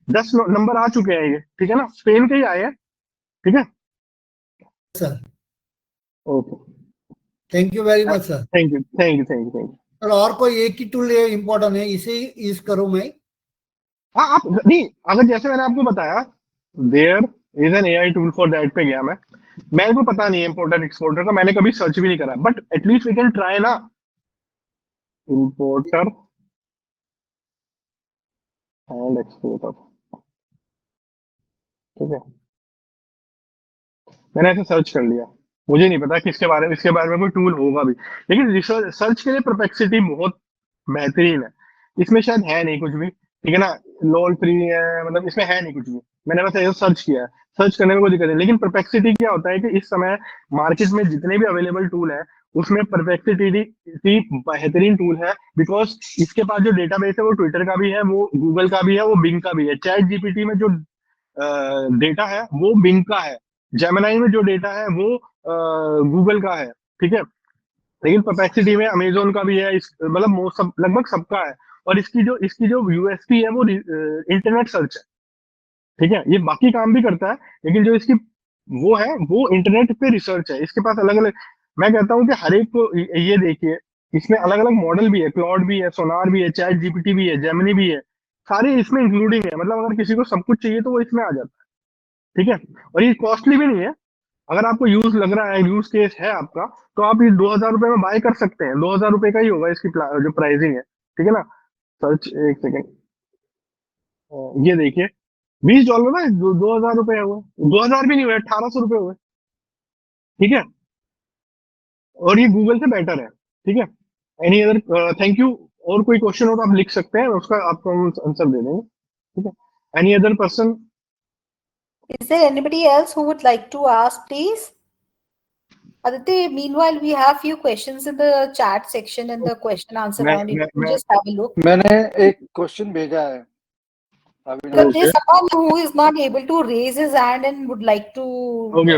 10 नंबर आ चुके हैं ये, ठीक है ना, स्पेन के ही आए हैं, ठीक है। Sir, okay, thank you very much sir. Thank you thank you thank you thank you. Sir और कोई एक ही टूल इम्पोर्टेंट है, इसे यूज करूं मैं? हाँ आप नहीं, अगर जैसे मैंने आपको बताया, there is an AI tool for that पे गया मैं। मेरे को पता नहीं है इम्पोर्टर एक्सपोर्टर का, मैंने कभी सर्च भी नहीं करा, but at least we can try ना। इम्पोर्टर एंड एक्सपोर्टर, ठीक है, मैंने ऐसे सर्च कर लिया। मुझे नहीं पता किसके बारे में, इसके बारे में कोई टूल होगा भी, लेकिन रिसर्च सर्च के लिए परप्लेक्सिटी बहुत बेहतरीन है। इसमें शायद है नहीं कुछ भी, ठीक है ना, लोल फ्री है, मतलब इसमें है नहीं कुछ भी। मैंने बस ऐसे सर्च किया है, सर्च करने में कोई दिक्कत नहीं। लेकिन परप्लेक्सिटी क्या होता है कि इस समय मार्केट में जितने भी अवेलेबल टूल है, उसमें परप्लेक्सिटी बेहतरीन टूल है, बिकॉज इसके पास जो डेटाबेस है वो ट्विटर का भी है, वो गूगल का भी है, वो बिंग का भी है। चैट जीपीटी में जो डेटा है वो बिंग का है, जेमिनाई में जो डेटा है वो गूगल का है, ठीक है। लेकिन परप्लेक्सिटी में अमेजोन का भी है, मतलब सब लगभग सबका है। और इसकी जो यूएसपी है वो इंटरनेट सर्च है, ठीक है। ये बाकी काम भी करता है, लेकिन जो इसकी वो है वो इंटरनेट पे रिसर्च है। इसके पास अलग अलग, मैं कहता हूँ कि हर एक को ये देखिए, इसमें अलग अलग मॉडल भी है, क्लाउड भी है, सोनार भी है, चैट जीपीटी भी है, जेमिनी भी है, सारे इसमें इंक्लूडिंग है। मतलब अगर किसी को सब कुछ चाहिए तो वो इसमें आ जाता है, ठीक है। और ये कॉस्टली भी नहीं है। अगर आपको यूज लग रहा है, यूज केस है आपका, तो आप ये 2000 रुपए में बाय कर सकते हैं। 2000 रुपए का ही होगा इसकी जो प्राइसिंग है, ठीक है ना। सर्च, एक सेकेंड, ये देखिए, $20 ना, 2000 रुपए हुए, 2000 भी नहीं हुए, 1800 रुपए हुए, ठीक है। और ये गूगल से बेटर है, ठीक है। Any other, thank you. और कोई क्वेश्चन हो तो आप लिख सकते हैं, उसका आपको हम आंसर दे देंगे, ठीक है। Any other person? Is there anybody else who would like to ask, please? Aditya, meanwhile, we have few questions in the chat section and the question answer मैं round. If मैं you मैं just have a look. मैंने एक question भेजा है But Avinash. there's someone who is not able to raise his hand and would like to. Okay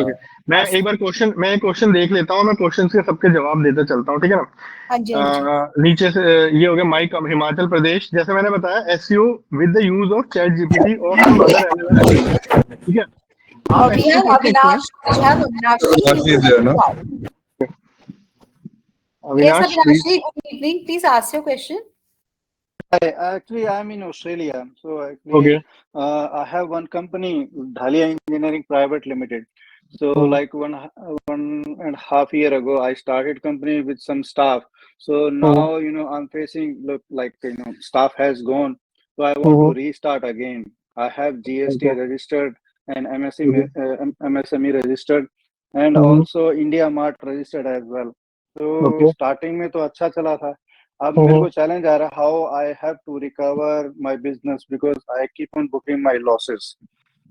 मैं एक बार question देख लेता हूँ, मैं क्वेश्चन के सबके जवाब देते चलता हूँ, ठीक है ना। हाँ जी, हाँ जी। नीचे से ये हो गया माइक हिमाचल प्रदेश, जैसे मैंने बताया, SEO with the use of chat GPT और सम अदर एलएलएम टूल्स, ठीक है। आप We SEO have कर सकते हैं। Avinash. We have Avinash. Yes, Avinash please. Avinash. Good evening. Please ask your question. Actually, I'm in Australia. So actually, okay I have one company, Dhalia Engineering Private Limited. So like one and a half year ago, I started company with some staff. So now, I'm facing, staff has gone. So I want to restart again. I have GST registered and MSME registered and also India Mart registered as well. So starting में तो अच्छा चला था. अब मेरे को challenge आ रहा है, how I have to recover my business because I keep on booking my losses.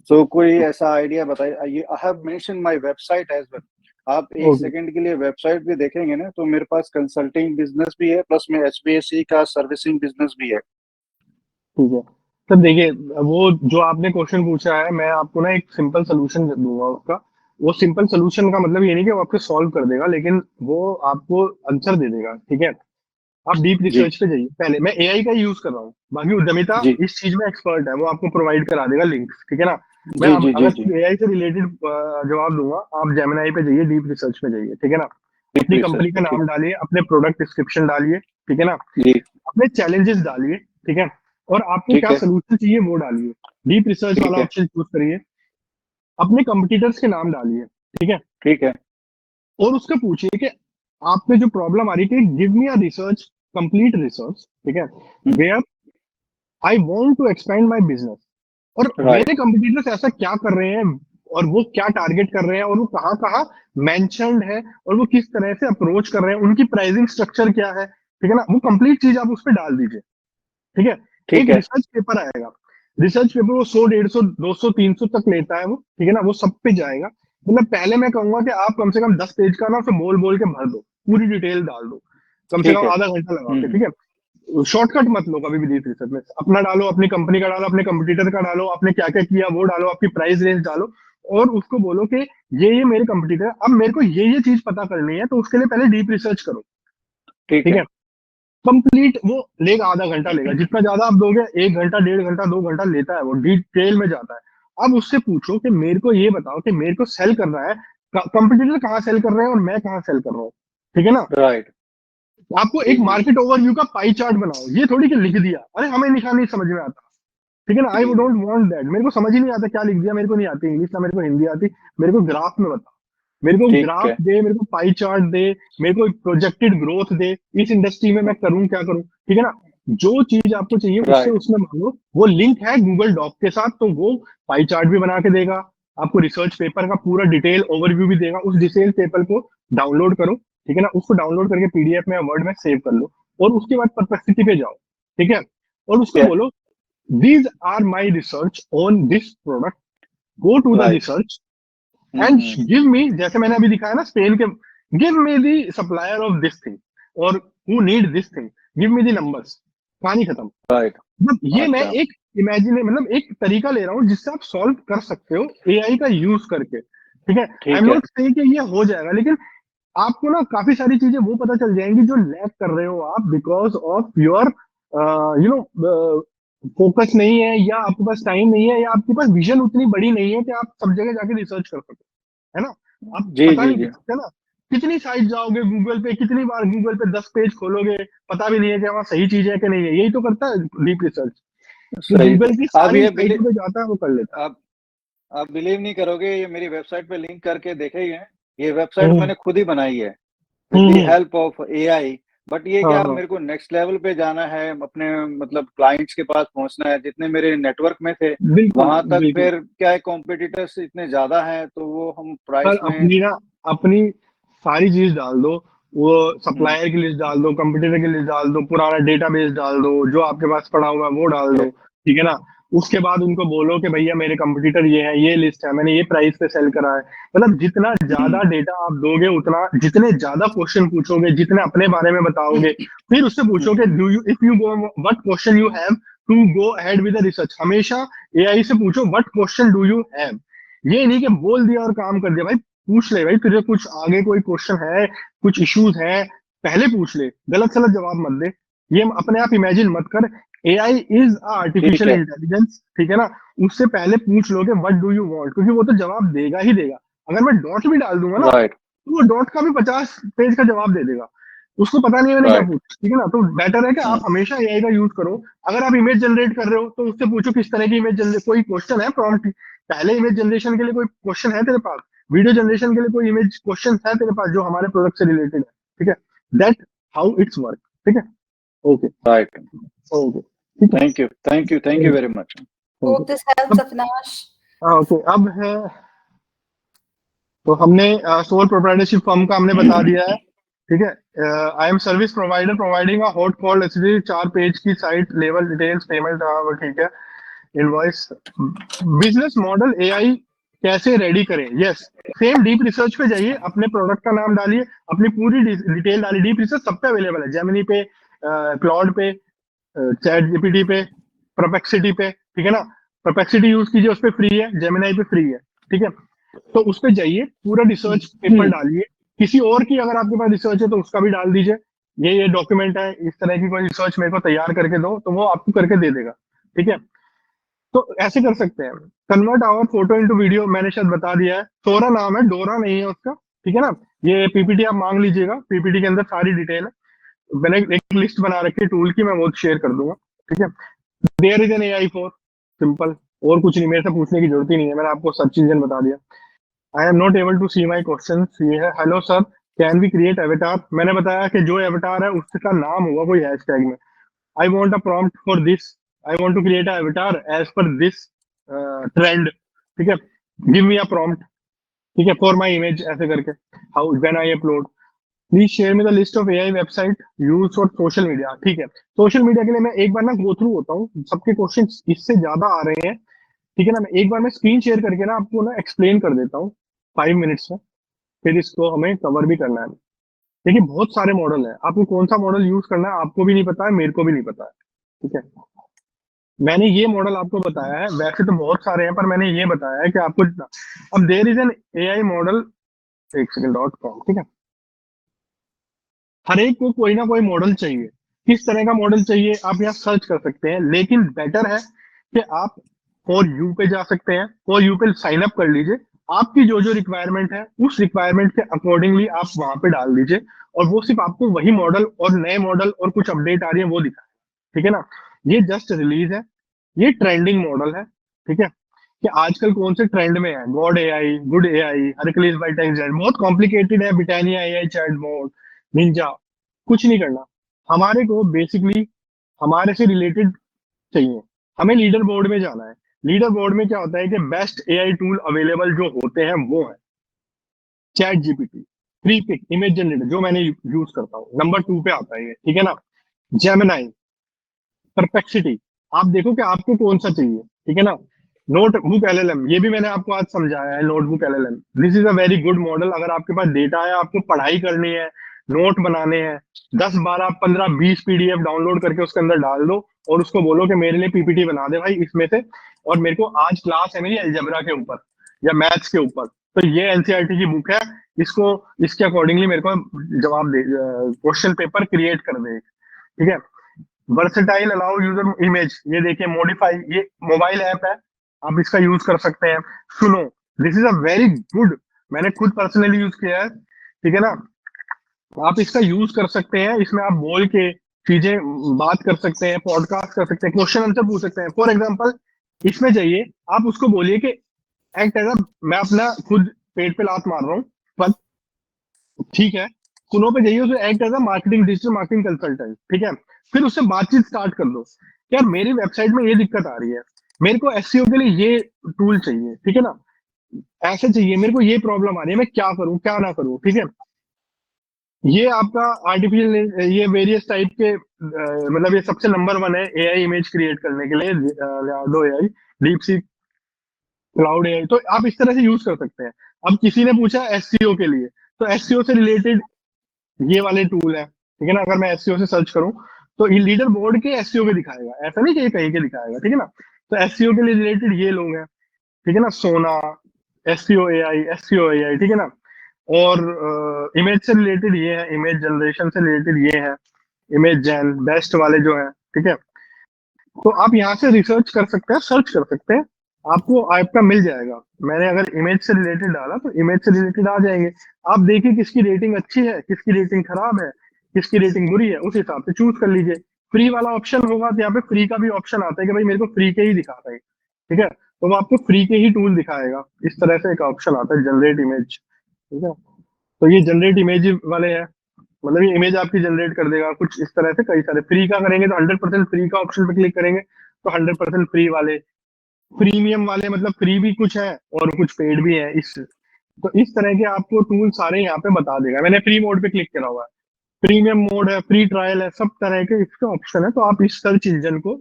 So कोई ऐसा आइडिया बताइए. I have mention my website as well. आप एक सेकंड के लिए वेबसाइट भी देखेंगे ना, तो मेरे पास कंसल्टिंग बिजनेस भी है, प्लस में HVAC का सर्विसिंग बिजनेस भी है. ठीक है सर, देखिए वो जो आपने क्वेश्चन पूछा है, मैं आपको ना एक सिंपल सोल्यूशन दूंगा उसका। वो सिंपल सोल्यूशन का मतलब ये नहीं कि वो आपको सॉल्व कर देगा, लेकिन वो आपको आंसर दे देगा, ठीक है। आप डीप रिसर्च पे जाइए पहले। मैं एआई का यूज कर रहा हूँ, बाकी उद्यमिता जी. इस चीज में एक्सपर्ट है, वो आपको प्रोवाइड करा देगा लिंक्स, ठीक है ना। मैं जी जी अगर जी। एआई से रिलेटेड जवाब दूंगा, आप जेमिनाई पे जाइए, डीप रिसर्च पे जाइए, ठीक है ना, डीप अपनी रिसर्च कंपनी का पे, ठीक। नाम डालिए, अपने प्रोडक्ट डिस्क्रिप्शन डालिए, ठीक है ना, जी अपने चैलेंजेस डालिए, ठीक है, और आपको ठीक क्या है सोल्यूशन चाहिए वो डालिए, डीप रिसर्च ठीक वाला है ऑप्शन चूज करिए, अपने कंपटीटर्स के नाम डालिए, ठीक है, ठीक है और उसका पूछिए कि आप पे जो प्रॉब्लम आ रही थी, give me a research, complete research, ठीक है, where I want to expand my business, और राइट मेरे कंपटीटर्स ऐसा क्या कर रहे हैं, और वो क्या टारगेट कर रहे हैं, और वो कहाँ कहाँ मेंशन्ड है, और वो किस तरह से अप्रोच कर रहे हैं, उनकी प्राइसिंग स्ट्रक्चर क्या है, ठीक है ना, वो कंप्लीट चीज आप उस पर डाल दीजिए, ठीक है। ठीक एक है रिसर्च पेपर आएगा, रिसर्च पेपर वो 100 150 200 300 तक लेता है वो, ठीक है ना, वो सब पे जाएगा, मतलब पहले मैं कहूंगा कि आप कम से कम 10 पेज का ना उसे बोल बोल के भर दो, पूरी डिटेल डाल दो, कम से ठीक कम है। आधा घंटा लगा के, ठीक है, शॉर्टकट मत लो कभी भी डीप रिसर्च में, अपना डालो, अपनी कंपनी का डालो, अपने कंपटीटर का डालो, आपने क्या क्या किया वो डालो, आपकी प्राइस रेंज डालो, और उसको बोलो कि ये मेरे कंपटीटर, अब मेरे को ये चीज पता करनी है, तो उसके लिए पहले डीप रिसर्च करो, ठीक ठीक है है, कंप्लीट वो लेगा, आधा घंटा लेगा, जितना ज्यादा आप दोगे, 1 घंटा 1.5 घंटा 2 घंटा लेता है, वो डिटेल में जाता है। अब उससे पूछो कि मेरे को ये बताओ कि मेरे को सेल करना है, कंपटीटर कहाँ सेल कर रहे हैं और मैं कहाँ सेल कर रहा हूँ, ठीक है ना, राइट। आपको जी एक जी मार्केट ओवरव्यू का पाई चार्ट बनाओ, ये थोड़ी कि लिख दिया, अरे हमें लिखा नहीं समझ में आता, ठीक है ना, आई जी जी डोंट वांट दैट, मेरे को समझ ही नहीं आता क्या लिख दिया, मेरे को नहीं आती इंग्लिश ना मेरे को हिंदी आती, मेरे को ग्राफ में बता, मेरे को ठीक ग्राफ है दे, मेरे को पाई चार्ट दे, मेरे को प्रोजेक्टेड ग्रोथ दे, इस इंडस्ट्री में मैं करूं क्या करूं, ठीक है ना, जो चीज आपको चाहिए उससे राइट। उसमें मांगो, वो लिंक है गूगल डॉक के साथ, तो वो पाई चार्ट भी बना के देगा, आपको रिसर्च पेपर का पूरा डिटेल ओवरव्यू भी देगा, उस डिटेल पेपर को डाउनलोड करो, ठीक है ना, उसको डाउनलोड करके पीडीएफ में या वर्ड में सेव कर लो, और उसके बाद परप्लेक्सिटी पे जाओ, ठीक है, और उसको क्या? बोलो these are my research on this product, go to the right. research and give me, जैसे मैंने अभी दिखाया ना स्पेन के, give me the supplier of this thing or who need this thing, give me the numbers, कहानी खत्म। Right. मतलब ये मैं अच्छा। एक इमेजिन, मतलब एक तरीका ले रहा हूँ जिससे आप सॉल्व कर सकते हो एआई का यूज करके, ठीक है, आई एम ठीक है। नॉट सेइंग कि ये हो जाएगा, लेकिन आपको ना काफी सारी चीजें वो पता चल जाएंगी जो लैक कर रहे हो आप, because of your you know focus नहीं है, या आपके पास टाइम नहीं है, या आपके पास विजन उतनी बड़ी नहीं है कि आप सब जगह जाके रिसर्च कर सको, है ना, आप जी पता जी नहीं जी। कर सकते ना, कितनी साइट जाओगे गूगल पे, कितनी बार गूगल पे 10 पेज खोलोगे, पता भी नहीं है कि वहाँ सही चीज है कि नहीं है, यही तो करता है डीप रिसर्च, वो सही। गूगल की आप सारी ये साइटों पे जाता है, वो कर लेता आप आप बिलीव नहीं करोगे, ये मेरी वेबसाइट पे लिंक करके देखे ही है। ये है। वेबसाइट मैंने खुद ही बनाई है with the hmm, help of AI. But ये हाँ क्या, हाँ, मेरे को नेक्स्ट लेवल पे जाना है, अपने मतलब क्लाइंट्स के पास पहुंचना है, जितने मेरे नेटवर्क में थे बिल्कुल वहां तक, बिल्कुल, फिर क्या है, कॉम्पिटिटर्स इतने ज्यादा हैं तो वो हम पर प्राइस में। अपनी ना, अपनी सारी चीज डाल दो, वो हम्म, सप्लायर की लिस्ट डाल दो, कंपटीटर की लिस्ट डाल दो, पुराना डेटाबेस डाल दो, जो आपके पास पड़ा हुआ है वो डाल दो, ठीक ठीक है ना, उसके बाद उनको बोलो कि भैया मेरे कंपटीटर ये है, ये लिस्ट है, मैंने ये प्राइस पे सेल करा है, मतलब जितना ज्यादा डेटा आप दोगे उतना, जितने ज्यादा क्वेश्चन पूछोगे, जितने अपने बारे में बताओगे, फिर उससे पूछो कि do you if you go what question you have to go ahead with the research, हमेशा एआई से पूछो what question do you have, ये नहीं कि बोल दिया और काम कर दिया, भाई पूछ ले भाई, तुझे कुछ आगे कोई क्वेश्चन है, कुछ इश्यूज है, पहले पूछ ले, गलत सलत जवाब मत दे, ये अपने आप इमेजिन मत कर, एआई इज ठीक आर्टिफिशियल है। इंटेलिजेंस, ठीक है ना, उससे पहले पूछ लो कि व्हाट डू यू वांट, क्योंकि वो तो जवाब देगा ही देगा, अगर मैं डॉट भी डाल दूंगा ना, राइट। तो वो डॉट का भी 50 पेज का जवाब दे देगा, उसको पता नहीं है मैंने क्या राइट। पूछा, ठीक है ना, तो बेटर है कि आप हमेशा एआई का यूज करो, अगर आप इमेज जनरेट कर रहे हो तो उससे पूछो किस तरह की इमेज जनरेट, कोई क्वेश्चन है प्रॉम्प्ट, पहले इमेज जनरेशन के लिए कोई क्वेश्चन है तेरे पास, वीडियो जनरेशन के लिए कोई इमेज क्वेश्चन है तेरे पास जो हमारे प्रोडक्ट से रिलेटेड है, ठीक है, दैट हाउ इट्स वर्क, ठीक है, ओके राइट। ओके, ठीक है, thank you thank you thank you very much. Hope this helps, Avinash. Okay, अब है, तो हमने सोल प्रोप्राइटरशिप फर्म का हमने बता दिया है, ठीक है, I M service provider providing a hot call SD, 4 page की साइट, लेवल डिटेल्स, पेमेंट, ठीक है, इनवॉइस, बिजनेस मॉडल एआई कैसे रेडी करें, यस, सेम डीप रिसर्च पे जाइए, अपने प्रोडक्ट का नाम डालिए, अपनी पूरी डिटेल डालिए, डीप रिसर्च सब पे अवेलेबल है, जेमिनी पे, क्लाउड पे, चैट जीपीटी पे, परप्लेक्सिटी पे, ठीक है ना, परप्लेक्सिटी यूज कीजिए, उस पे फ्री है, जेमिनाई पे फ्री है, ठीक है, तो उस पे जाइए, पूरा रिसर्च पेपर डालिए, किसी और की अगर आपके पास रिसर्च है तो उसका भी डाल दीजिए, ये डॉक्यूमेंट है, इस तरह की कोई रिसर्च मेरे को तैयार करके दो, तो वो आपको करके दे देगा, ठीक है, तो ऐसे कर सकते हैं, convert our photo into video, मैंने शायद बता दिया है, सोरा नाम है, डोरा नहीं है उसका, ठीक है ना। ये पीपीटी आप मांग लीजिएगा, पीपीटी के अंदर सारी डिटेल है, मैंने एक लिस्ट बना रखी है टूल की, मैं वो शेयर कर दूंगा, ठीक है। There is an AI for, simple, और कुछ नहीं, मेरे से पूछने की जरूरत ही नहीं है, मैंने आपको सर्च इंजन बता दिया। I am not able to see my question, ये है, hello sir can we create avatar, मैंने बताया कि जो एवेटार है उसका नाम होगा कोई हैशटैग में। I want a prompt for this, I want to create a avatar as per this trend, ठीक है, गिव मी अ प्रॉम्प्ट, ठीक है, फॉर माई इमेज, ऐसे करके, how when I upload, please share me the list of AI website use for social media, ठीक है। Social media के लिए मैं एक बार ना गो थ्रू होता हूँ, सबके क्वेश्चन इससे ज्यादा आ रहे हैं, ठीक है ना, मैं एक बार मैं स्क्रीन शेयर करके ना आपको ना एक्सप्लेन कर देता हूँ 5 मिनट्स में, फिर इसको हमें कवर भी करना है। देखिए बहुत सारे मॉडल है, आपको कौन सा मॉडल यूज करना है आपको भी नहीं पता है, मेरे को भी नहीं पता है, ठीक है। मैंने ये मॉडल आपको बताया है, वैसे तो बहुत सारे हैं पर मैंने ये बताया है कि आपको अब there is an AI model, एक सेकंड .com, ठीक है। हर एक को कोई ना कोई मॉडल चाहिए, किस तरह का मॉडल चाहिए आप यहाँ सर्च कर सकते हैं, लेकिन बेटर है कि आप फॉर यू पे जा सकते हैं, फॉर यू पे साइन अप कर लीजिए, आपकी जो जो रिक्वायरमेंट है उस रिक्वायरमेंट के अकॉर्डिंगली आप वहां पे डाल दीजिए, और वो सिर्फ आपको वही मॉडल और नए मॉडल और कुछ अपडेट आ रही है वो दिखाए, ठीक है ना। ये जस्ट रिलीज है, ये ट्रेंडिंग मॉडल है, ठीक है, कि आजकल कौन से ट्रेंड में है, God AI, good AI, Hercules by Texjet, बहुत कॉम्प्लिकेटेड है, ब्रिटानिया एआई चैटबॉट, निंजा, कुछ नहीं करना, हमारे को बेसिकली हमारे से रिलेटेड चाहिए, हमें लीडर बोर्ड में जाना है। लीडर बोर्ड में क्या होता है कि बेस्ट एआई टूल अवेलेबल जो होते हैं वो है chat GPT, Freepik image generator जो मैंने यूज करता हूँ, नंबर 2 पे आता है ये, ठीक है ना। जेमिनाई, परप्लेक्सिटी, आप देखो कि आपको कौन सा चाहिए, ठीक है ना। नोटबुक एलएलएम, ये भी मैंने आपको आज समझाया है, notebook LLM, this is a very good model, अगर आपके पास डेटा है, आपको पढ़ाई करनी है, नोट बनाने हैं, 10 12 15 20 पीडीएफ डाउनलोड करके उसके अंदर डाल दो, और उसको बोलो कि मेरे लिए पीपीटी बना दे भाई इसमें से, और मेरे को आज क्लास है मेरी अलजेब्रा के ऊपर या मैथ्स के ऊपर, तो ये एनसीईआरटी की बुक है, इसको इसके अकॉर्डिंगली मेरे को जवाब दे, क्वेश्चन पेपर क्रिएट कर दे, ठीक है। वर्सेटाइल अलाउ यूजर इमेज, ये देखिए मॉडिफाई, ये मोबाइल ऐप है, आप इसका यूज कर सकते हैं। सुनो, this is a very good, मैंने खुद पर्सनली यूज किया है, ठीक है ना। आप इसका यूज कर सकते हैं, इसमें आप बोल के चीजें बात कर सकते हैं, पॉडकास्ट कर सकते हैं, क्वेश्चन आंसर पूछ सकते हैं। फॉर एग्जाम्पल इसमें चाहिए, आप उसको बोलिए कि एक्ट एज अ, मैं अपना खुद पेट पे लात मार रहा हूँ पर ठीक है, सुनो पे जाइए, उसे act as a marketing, digital marketing consultant, ठीक है। फिर उससे बातचीत स्टार्ट कर दो, यार मेरी वेबसाइट में ये दिक्कत आ रही है, मेरे को एसईओ के लिए ये टूल चाहिए, ठीक है ना, ऐसे चाहिए, मेरे को ये प्रॉब्लम आ रही है, मैं क्या करूं क्या ना करूं, ठीक है। ये आपका आर्टिफिशियल, ये वेरियस टाइप के मतलब ये सबसे नंबर 1 है एआई इमेज क्रिएट करने के लिए, Leonardo AI, DeepSeek Claude AI, तो आप इस तरह से यूज कर सकते हैं। अब किसी ने पूछा एसईओ के लिए, तो एसईओ से रिलेटेड ये वाले टूल है, ठीक है ना। अगर मैं एसईओ से सर्च करूं तो ये लीडर बोर्ड के एसईओ के दिखाएगा, ऐसा नहीं कि ये कहीं के दिखाएगा, ठीक है ना। तो एसईओ के लिए रिलेटेड ये लोग हैं, ठीक है ना, सोना, एसईओ एआई, ठीक है ना। और इमेज से रिलेटेड ये है, इमेज जनरेशन से रिलेटेड ये है, इमेज जैन, बेस्ट वाले जो है, ठीक है। तो आप यहाँ से रिसर्च कर सकते हैं, सर्च कर सकते हैं, आपको आपका मिल जाएगा। मैंने अगर इमेज से रिलेटेड डाला तो इमेज से रिलेटेड आ जाएंगे, आप देखिए किसकी रेटिंग अच्छी है, किसकी रेटिंग खराब है, किसकी रेटिंग बुरी है, उस हिसाब से चूज कर लीजिए। फ्री वाला ऑप्शन होगा तो यहाँ पे फ्री का भी ऑप्शन आता है कि भाई मेरे को फ्री के ही दिखाता है, ठीक है, तो वो आपको फ्री के ही टूल दिखाएगा। इस तरह से एक ऑप्शन आता है जनरेट इमेज, ठीक है। तो ये जनरेट इमेज वाले हैं, मतलब ये इमेज आपकी जनरेट कर देगा कुछ इस तरह से। कई सारे फ्री का करेंगे तो 100% फ्री का ऑप्शन पे क्लिक करेंगे तो 100% फ्री वाले, प्रीमियम वाले मतलब फ्री भी कुछ है और कुछ पेड भी है, इस तो इस तरह के आपको टूल सारे यहाँ पे बता देगा। मैंने फ्री मोड पे क्लिक करा हुआ है, प्रीमियम मोड है, फ्री ट्रायल है, सब तरह के इसके ऑप्शन है। तो आप इस सर्च इंजन को,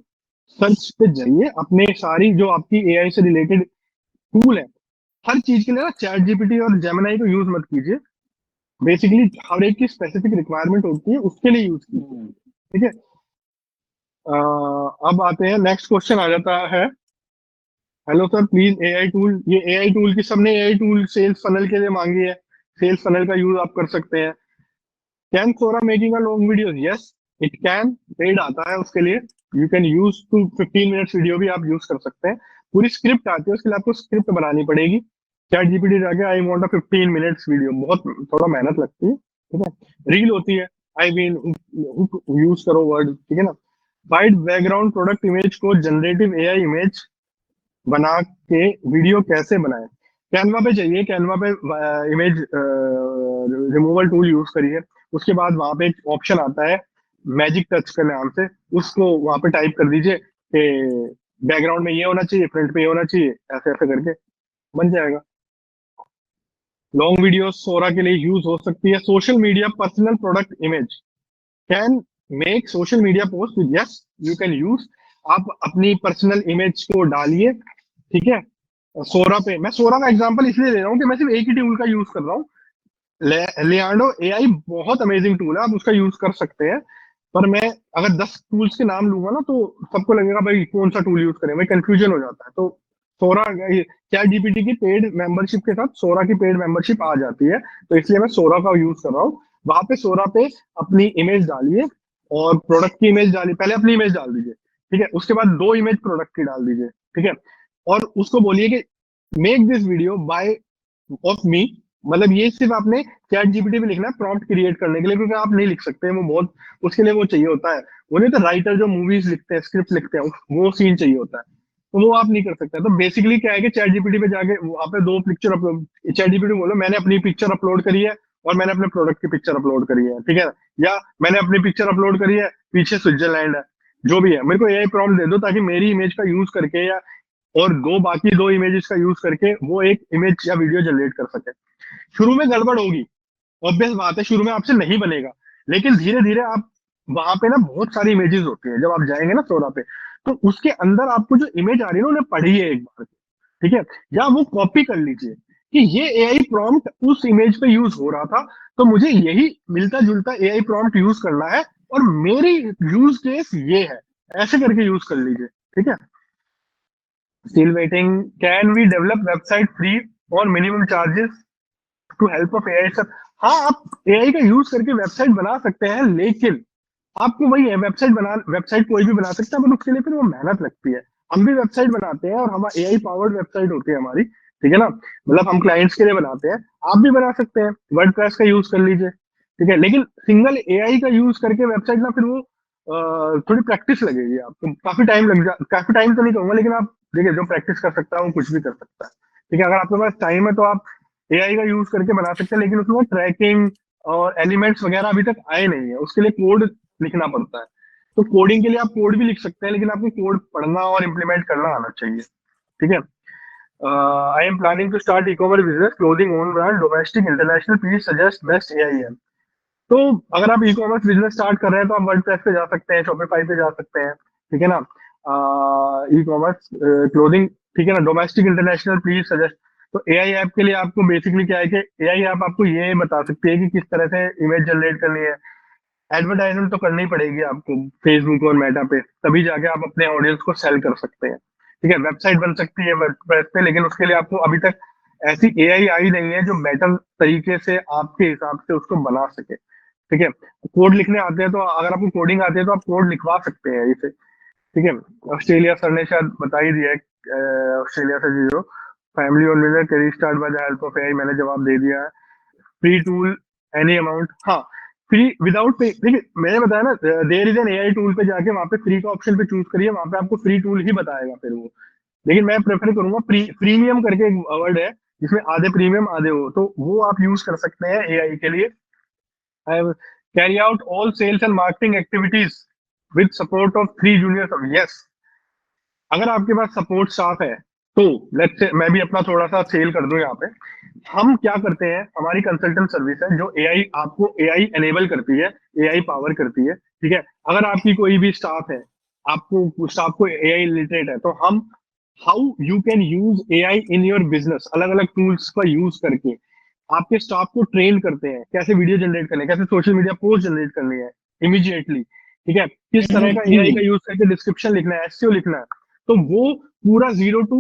सर्च पे जाइए, अपने सारी जो आपकी एआई से रिलेटेड टूल है, हर चीज के लिए ना चैट जीपीटी और जेमिनाई को यूज मत कीजिए, बेसिकली हर एक की स्पेसिफिक रिक्वायरमेंट होती है उसके लिए यूज कीजिए, ठीक है। अब आते हैं, नेक्स्ट क्वेश्चन आ जाता है, hello sir please AI tool, ये एआई टूल की सबने एआई टूल सेल्स फनल के लिए मांगी है, सेल्स फनल का यूज आप कर सकते हैं। Can Sora making a long videos, yes, it can, paid आता है उसके लिए, you can use to 15 minutes video भी आप यूज कर सकते हैं। पूरी स्क्रिप्ट आती है, उसके लिए आपको स्क्रिप्ट बनानी पड़ेगी। चैट जीपीटी जाके आई वांट अ 15 मिनट्स वीडियो, बहुत थोड़ा मेहनत लगती है, ठीक है। रील होती है, आई मीन यूज करो वर्ड, ठीक है ना। वाइड बैकग्राउंड प्रोडक्ट इमेज को जनरेटिव एआई इमेज बना के वीडियो कैसे बनाए। कैनवा पे चाहिए, कैनवा पे इमेज रिमूवल टूल यूज करिए। उसके बाद वहां पे एक ऑप्शन आता है मैजिक टच के नाम से, उसको वहां पे टाइप कर दीजिए कि बैकग्राउंड में ये होना चाहिए, फ्रंट पे ये होना चाहिए, ऐसे ऐसे करके बन जाएगा। लॉन्ग वीडियो सोरा के लिए यूज हो सकती है। Social media personal product image can make social media post, yes you can use. आप अपनी पर्सनल इमेज को डालिए, ठीक है। सोरा पे, मैं सोरा का एग्जांपल इसलिए ले रहा हूँ कि मैं सिर्फ एक ही टूल का यूज कर रहा हूँ। लियांडो एआई बहुत अमेजिंग टूल है, आप उसका यूज कर सकते हैं। पर मैं अगर 10 टूल्स के नाम लूंगा ना, तो सबको लगेगा भाई कौन सा टूल यूज करें, भाई कंफ्यूजन हो जाता है। तो सोरा, चैट जीपीटी की पेड मेंबरशिप के साथ सोरा की पेड मेंबरशिप आ जाती है, तो इसलिए मैं सोरा का यूज कर रहा हूँ। वहां पे सोरा पे अपनी इमेज डालिए और प्रोडक्ट की इमेज डालिए, पहले अपनी इमेज डाल दीजिए, ठीक है। उसके बाद 2 इमेज प्रोडक्ट की डाल दीजिए, ठीक है। और उसको बोलिए कि make this video by of me, मतलब ये सिर्फ आपने चैट जीपीटी में लिखना है प्रॉम्प्ट क्रिएट करने के लिए, क्योंकि आप नहीं लिख सकते, वो बहुत, उसके लिए वो चाहिए होता है, वो नहीं तो राइटर जो मूवीज लिखते हैं, स्क्रिप्ट लिखते हैं, वो सीन चाहिए होता है, तो वो आप नहीं कर सकते। तो बेसिकली क्या है कि चैट जीपीटी पे जाके वहां पे 2 पिक्चर अपलोड, चैट जीपीटी बोलो मैंने अपनी पिक्चर अपलोड करी है और मैंने अपने प्रोडक्ट की पिक्चर अपलोड करी है, ठीक है। या मैंने अपनी पिक्चर अपलोड करी है, पीछे स्विट्जरलैंड है, जो भी है, मेरे को एआई प्रॉम्प्ट दे दो ताकि मेरी इमेज का यूज करके या और बाकी 2 इमेजेस का यूज करके वो एक इमेज या वीडियो जनरेट कर सके। शुरू में गड़बड़ होगी, ऑब्वियस बात है, शुरू में आपसे नहीं बनेगा, लेकिन धीरे धीरे आप वहां पे ना बहुत सारी इमेजेस होती है, जब आप जाएंगे ना सोरा पे, तो उसके अंदर आपको जो इमेज आ रही है ना, उन्हें पढ़िए एक बार, ठीक है। या वो कॉपी कर लीजिए कि ये एआई प्रॉम्प्ट उस इमेज पे यूज हो रहा था, तो मुझे यही मिलता जुलता एआई प्रॉम्प्ट यूज करना है और मेरी यूज केस ये है, ऐसे करके यूज कर लीजिए, ठीक है। Still waiting, can we develop website free और minimum charges to help of AI. Sir हाँ, आप एआई का यूज करके वेबसाइट बना सकते हैं, लेकिन आपको वही है, वेबसाइट कोई भी बना सकता है, पर उसके लिए फिर वो मेहनत लगती है। हम भी वेबसाइट बनाते हैं और हम एआई पावर्ड वेबसाइट होती है हमारी, ठीक है ना, मतलब हम क्लाइंट्स के लिए बनाते हैं, आप भी बना सकते हैं, वर्डप्रेस का यूज कर लीजिए, ठीक है। लेकिन सिंगल एआई का यूज करके वेबसाइट ना, फिर वो थोड़ी प्रैक्टिस लगेगी आपको, काफी टाइम तो नहीं कहूंगा, लेकिन आप देखिए जो प्रैक्टिस कर सकता है वो कुछ भी कर सकता है, ठीक है। अगर आपके पास टाइम है तो आप एआई का यूज करके बना सकते हैं, लेकिन उसमें ट्रैकिंग और एलिमेंट्स वगैरह अभी तक आए नहीं है, उसके लिए कोड लिखना पड़ता है। तो कोडिंग के लिए आप कोड भी लिख सकते हैं, लेकिन आपको कोड पढ़ना और इम्प्लीमेंट करना आना चाहिए, ठीक है। I am planning to start e-commerce business, clothing own brand, domestic international, please suggest best AI. तो अगर आप ई कॉमर्स बिजनेस स्टार्ट कर रहे हैं तो आप वर्डप्रेस पे जा सकते हैं, शॉपिफाई पे जा सकते हैं, ठीक है ना। ई कॉमर्स क्लोथिंग, ठीक है ना, डोमेस्टिक इंटरनेशनल, प्लीज सजेस्ट। तो एआई ऐप के लिए आपको बेसिकली क्या है कि एआई ऐप आपको ये बता सकती है कि किस तरह से इमेज जनरेट करनी है। एडवर्टाइजमेंट तो करनी पड़ेगी आपको फेसबुक और मेटा पे, तभी जाके आप अपने ऑडियंस को सेल कर सकते हैं, ठीक है। वेबसाइट बन सकती है वर्डप्रेस पे, लेकिन उसके लिए आपको अभी तक ऐसी एआई आई नहीं है जो बेटर तरीके से आपके हिसाब से उसको बना सके, ठीक है। कोड लिखने आते हैं तो अगर आपको कोडिंग आती है तो आप कोड लिखवा सकते हैं इसे, ठीक है। ऑस्ट्रेलिया सर ने शायद बता ही दिया है, ऑस्ट्रेलिया से जीरो फैमिली और business carry start by the help of AI, मैंने जवाब दे दिया है। फ्री टूल एनी अमाउंट, हाँ फ्री विदाउट पे, देखिए मैंने बताया ना, there is an AI tool पे जाके वहां पे फ्री का ऑप्शन पे चूज करिए, वहां पे आपको फ्री टूल ही बताएगा फिर वो, लेकिन मैं प्रेफर करूंगा प्रीमियम करके एक वर्ड है जिसमें आधे प्रीमियम आधे हो, तो वो आप यूज कर सकते हैं एआई के लिए। I carry out all sales and marketing activities with support of 3 junior staff. Yes, अगर आपके पास सपोर्ट स्टाफ है तो लेट्स से मैं भी अपना थोड़ा सा सेल कर दूं यहाँ पे। हम क्या करते हैं, हमारी कंसल्टेंट सर्विस है जो एआई आपको एआई एनेबल करती है, एआई पावर करती है, ठीक है। अगर आपकी कोई भी स्टाफ है, आपको स्टाफ को एआई रिलेटेड है, तो हम how you can use AI in your business, अलग अलग टूल्स का यूज करके आपके स्टाफ को ट्रेन करते हैं, कैसे वीडियो जनरेट करनी है, कैसे सोशल मीडिया पोस्ट जनरेट करनी है इमीडिएटली, ठीक है, किस तरह का एआई का यूज करके डिस्क्रिप्शन लिखना है, एसईओ लिखना है, तो वो पूरा 0 टू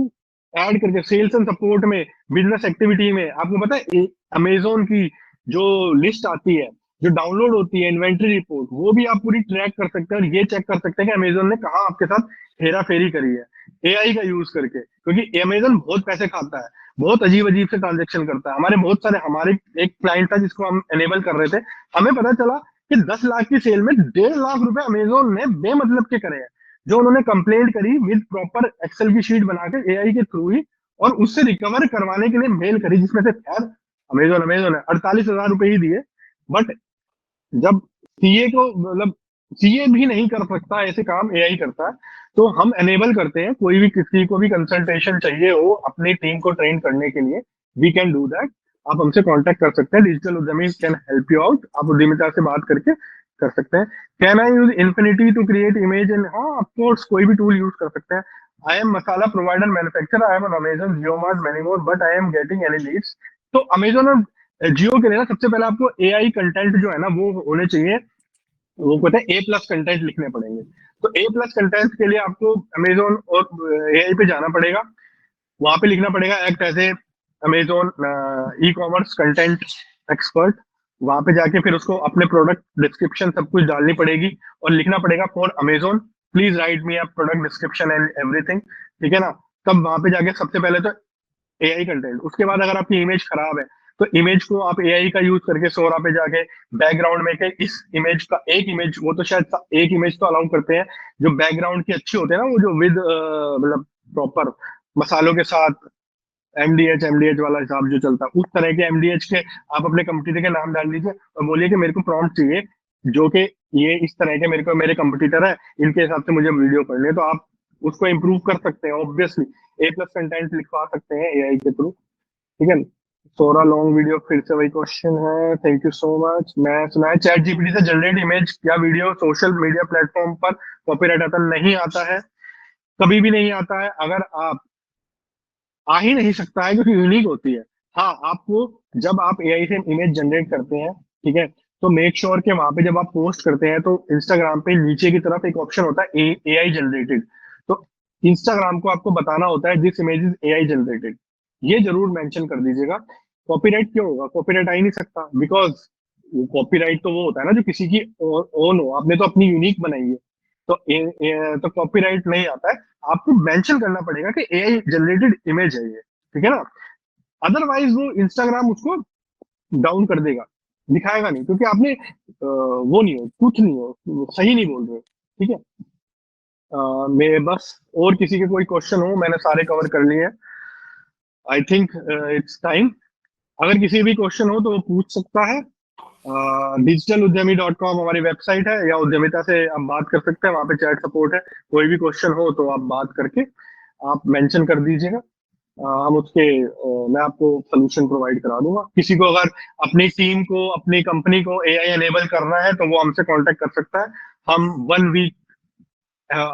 ऐड करके सेल्स एंड सपोर्ट में, बिजनेस एक्टिविटी में। आपको पता है अमेजोन की जो लिस्ट आती है जो डाउनलोड होती है इन्वेंट्री रिपोर्ट, वो भी आप पूरी ट्रैक कर सकते हैं और ये चेक कर सकते हैं कि अमेजोन ने कहाँ आपके साथ हेरा फेरी करी है एआई का यूज करके, क्योंकि अमेजोन बहुत पैसे खाता है, बहुत अजीब अजीब से ट्रांजेक्शन करता है। हमारे एक क्लाइंट था जिसको हम एनेबल कर रहे थे, हमें पता चला कि 10 लाख की सेल में 1.5 लाख रुपए अमेजोन ने बेमतलब के करे हैं, जो उन्होंने कंप्लेंट करी विद प्रॉपर एक्सेल की शीट बनाकर एआई के थ्रू ही, और उससे रिकवर करवाने के लिए मेल करी, जिसमें से खैर अमेजोन है 48,000 रुपए ही दिए। बट जब सीए को मतलब सीए भी नहीं कर सकता ऐसे काम, एआई करता है, तो हम एनेबल करते हैं। कोई भी किसी को भी कंसल्टेशन चाहिए हो अपनी टीम को ट्रेन करने के लिए, वी कैन डू दैट। आप हमसे कांटेक्ट कर सकते हैं, डिजिटल उद्यमी कैन हेल्प यू आउट। आप उद्यमिता से बात करके कर सकते हैं। Can I use infinity to create image in, हाँ ऑफकोर्स कोई भी टूल यूज कर सकते हैं। I am masala provider manufacturer, I am on Amazon, Jio mart, many more, but I am getting any leads. तो अमेजन और जियो के लिए ना सबसे पहले आपको एआई कंटेंट जो है ना वो होने चाहिए, वो कहते हैं A+ कंटेंट लिखने पड़ेंगे। तो A+ कंटेंट के लिए आपको अमेजोन और एआई पे जाना पड़ेगा, वहां पे लिखना पड़ेगा act as a Amazon e-commerce content expert. वहां पे जाके फिर उसको अपने प्रोडक्ट डिस्क्रिप्शन सब कुछ डालनी पड़ेगी और लिखना पड़ेगा for Amazon please right me a product description and everything, ठीक है ना। तब वहां पे जाके सबसे पहले तो एआई कंटेंट, उसके बाद अगर आपकी इमेज खराब है तो इमेज को आप एआई का यूज करके सोरा पे जाके बैकग्राउंड में के इस इमेज का एक इमेज, वो तो शायद एक इमेज तो अलाउ करते हैं जो बैकग्राउंड की अच्छी होते हैं ना, वो जो विद मतलब प्रॉपर मसालों के साथ एमडीएच वाला हिसाब जो चलता है, उस तरह के एमडीएच के आप अपने कंपटीटर के नाम डाल दीजिए और बोलिए कि मेरे को प्रॉम्प्ट चाहिए जो कि ये इस तरह के मेरे कंपटीटर है, इनके हिसाब से मुझे वीडियो करनी है। तो आप उसको इम्प्रूव कर सकते हैं, ऑब्वियसली A+ कंटेंट लिखवा सकते हैं एआई के थ्रू, ठीक है। सोरा लॉन्ग वीडियो, फिर से वही क्वेश्चन है, थैंक यू सो मच। मैं सुना है चैट जीपीटी से जनरेट इमेज या वीडियो सोशल मीडिया प्लेटफॉर्म पर कॉपीराइट आता नहीं आता है, कभी भी नहीं आता है। अगर आप आ ही नहीं सकता है क्योंकि यूनिक होती है। हाँ, आपको जब आप एआई से इमेज जनरेट करते हैं, ठीक है, तो मेक श्योर कि वहां पे जब आप पोस्ट करते हैं तो इंस्टाग्राम पे नीचे की तरफ एक ऑप्शन होता है एआई जनरेटेड। तो इंस्टाग्राम को आपको बताना होता है this image is AI generated, ये जरूर मेंशन कर दीजिएगा। कॉपीराइट क्यों होगा? कॉपीराइट आ ही नहीं सकता बिकॉज कॉपीराइट तो वो होता है ना जो किसी की ओन हो, आपने तो अपनी यूनिक बनाई है, तो तो कॉपीराइट नहीं आता है। आपको मेंशन करना पड़ेगा कि एआई जनरेटेड इमेज है ये, ठीक है ना। अदरवाइज वो इंस्टाग्राम उसको डाउन कर देगा, दिखाएगा नहीं, क्योंकि आपने वो नहीं हो, कुछ नहीं हो, सही नहीं बोल रहे, ठीक है। मैं बस, और किसी के कोई क्वेश्चन हो, मैंने सारे कवर कर लिए हैं। I think it's time. अगर किसी भी क्वेश्चन हो तो वो पूछ सकता है। digitaludyami.com हमारी वेबसाइट है, या उद्यमिता से आप बात कर सकते हैं, वहां पे चैट सपोर्ट है। कोई भी क्वेश्चन हो तो आप बात करके आप मेंशन कर दीजिएगा, हम मैं आपको सोल्यूशन प्रोवाइड करा दूंगा। किसी को अगर अपनी टीम को, अपनी कंपनी को एआई एनेबल करना है तो वो हमसे कांटेक्ट कर सकता है। हम 1 वीक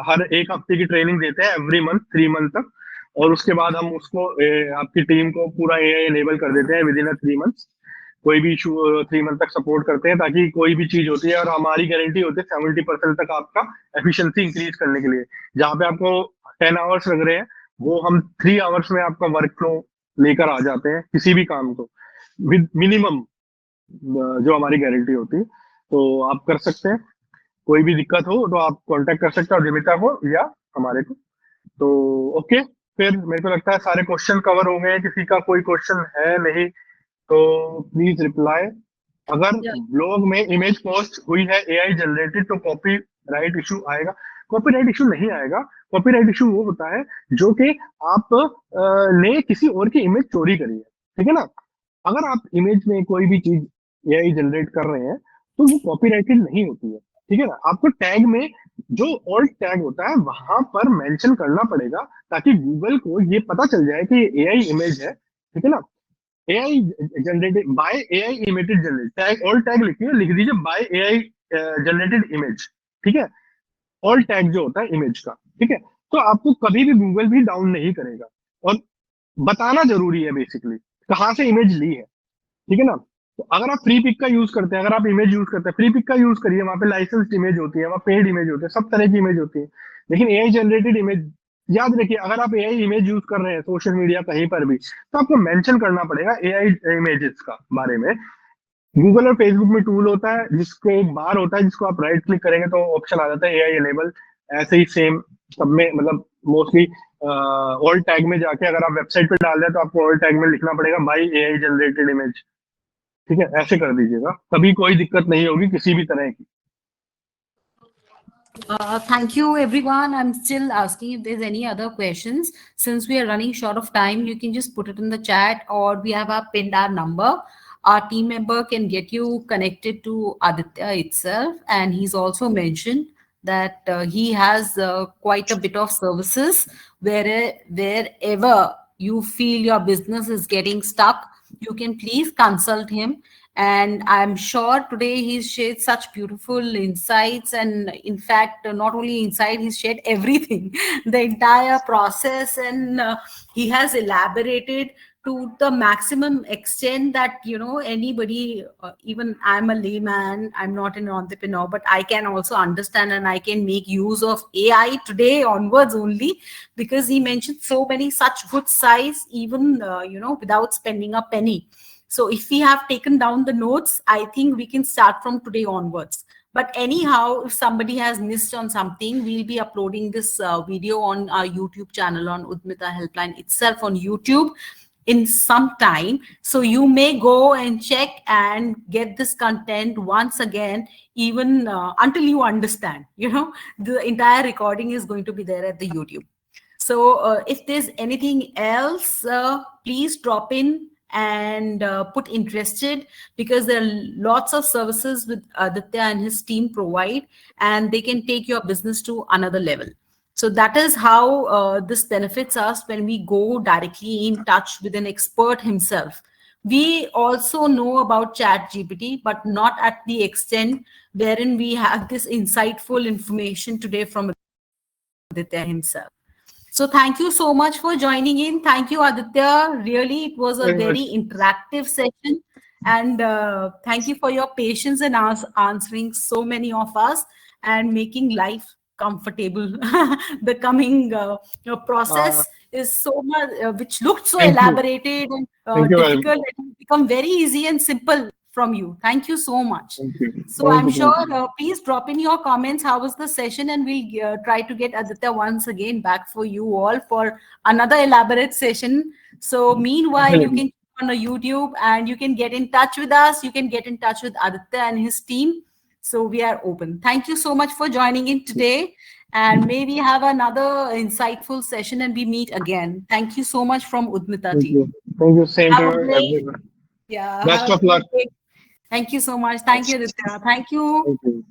हर एक हफ्ते की ट्रेनिंग देते हैं, एवरी मंथ 3 मंथ तक, और उसके बाद हम उसको आपकी टीम को पूरा एआई एनेबल कर देते हैं विद इन 3 मंथ्स। कोई भी इशू 3 मंथ तक सपोर्ट करते हैं, ताकि कोई भी चीज होती है, और हमारी गारंटी होती है 70% तक आपका एफिशिएंसी इंक्रीज करने के लिए। जहां पे आपको 10 आवर्स लग रहे हैं, वो हम 3 आवर्स में आपका वर्क फ्लो लेकर आ जाते हैं, किसी भी काम को विद मिनिमम जो हमारी गारंटी होती है। तो आप कर सकते हैं, कोई भी दिक्कत हो तो आप कांटेक्ट कर सकते हैं उद्यमिता को या हमारे को। तो ओके, फिर मेरे को लगता है सारे क्वेश्चन कवर हो गए हैं। किसी का कोई क्वेश्चन है नहीं तो प्लीज रिप्लाई। अगर ब्लॉग में इमेज पोस्ट हुई है एआई जनरेटेड तो कॉपीराइट इशू आएगा? कॉपीराइट इशू नहीं आएगा। कॉपीराइट इशू वो होता है जो कि आप ने किसी और की इमेज चोरी करी है, ठीक है ना। अगर आप इमेज में कोई भी चीज एआई जनरेट कर रहे हैं तो वो कॉपीराइटेड नहीं होती है, ठीक है ना। आपको टैग में जो ऑल्ट टैग होता है वहां पर मेंशन करना पड़ेगा, ताकि गूगल को ये पता चल जाए कि ये एआई इमेज है, ठीक है ना। AI generated by AI imitated generate tag, all tag लिखिए, लिख दीजिए बाय एआई जनरेटेड इमेज, ठीक है। ऑल टैग जो होता है इमेज का, ठीक है। तो आपको कभी भी गूगल भी डाउन नहीं करेगा, और बताना जरूरी है बेसिकली कहाँ से इमेज ली है, ठीक है ना। तो अगर आप फ्री पिक का यूज करते हैं, अगर आप इमेज यूज करते हैं, फ्री पिक का यूज करिए, वहां पे लाइसेंस्ड इमेज होती है, वहां पेड इमेज होती है, सब तरह की इमेज होती है। लेकिन एआई जनरेटेड इमेज, याद रखिए, अगर आप एआई इमेज यूज कर रहे हैं सोशल मीडिया कहीं पर भी, तो आपको मेंशन करना पड़ेगा एआई इमेजेस का बारे में गूगल और फेसबुक में टूल होता है जिसको एक बार होता है जिसको आप राइट क्लिक करेंगे तो ऑप्शन आ जाता है एआई एनेबल। ऐसे ही सेम सब में मतलब मोस्टली ऑल टैग में जाके अगर आप वेबसाइट पे डाल दें तो आपको ऑल टैग में लिखना पड़ेगा बाई एआई जनरेटेड इमेज। ठीक है, ऐसे कर दीजिएगा, तभी कोई दिक्कत नहीं होगी किसी भी तरह की। Thank you, everyone. I'm still asking if there's any other questions. Since we are running short of time, you can just put it in the chat, or we have pinned our number. Our team member can get you connected to Aditya itself, and he's also mentioned that he has quite a bit of services wherever you feel your business is getting stuck, you can please consult him. And I'm sure today he's shared such beautiful insights, and in fact not only insight, he's shared everything the entire process, and he has elaborated to the maximum extent that anybody, even I'm a layman, I'm not an entrepreneur, but I can also understand and I can make use of AI today onwards only, because he mentioned so many such good sites, even without spending a penny. So if we have taken down the notes, I think we can start from today onwards. But anyhow, if somebody has missed on something, we'll be uploading this video on our YouTube channel on Udmita Helpline itself on YouTube in some time. So you may go and check and get this content once again, even until you understand, the entire recording is going to be there at the YouTube. So if there's anything else, please drop in and put interested, because there are lots of services with Aditya and his team provide, and they can take your business to another level. So that is how this benefits us when we go directly in touch with an expert himself. We also know about ChatGPT, but not at the extent wherein we have this insightful information today from Aditya himself. So thank you so much for joining in. Thank you, Aditya. Really, it was a very interactive session. And thank you for your patience in answering so many of us and making life comfortable. The coming process is so much, which looked so elaborated and difficult. It has become very easy and simple from you. Thank you so much. Thank you. So I'm sure, please drop in your comments. How was the session? And we'll try to get Aditya once again back for you all for another elaborate session. So meanwhile, you can on YouTube and you can get in touch with us. You can get in touch with Aditya and his team. So we are open. Thank you so much for joining in today. And may we have another insightful session and we meet again. Thank you so much from Udmita team. Thank you. Same to Have a great- everyone. Yeah. Best of luck. Thank you so much. Thank you, Aditya. Thank you. Thank you.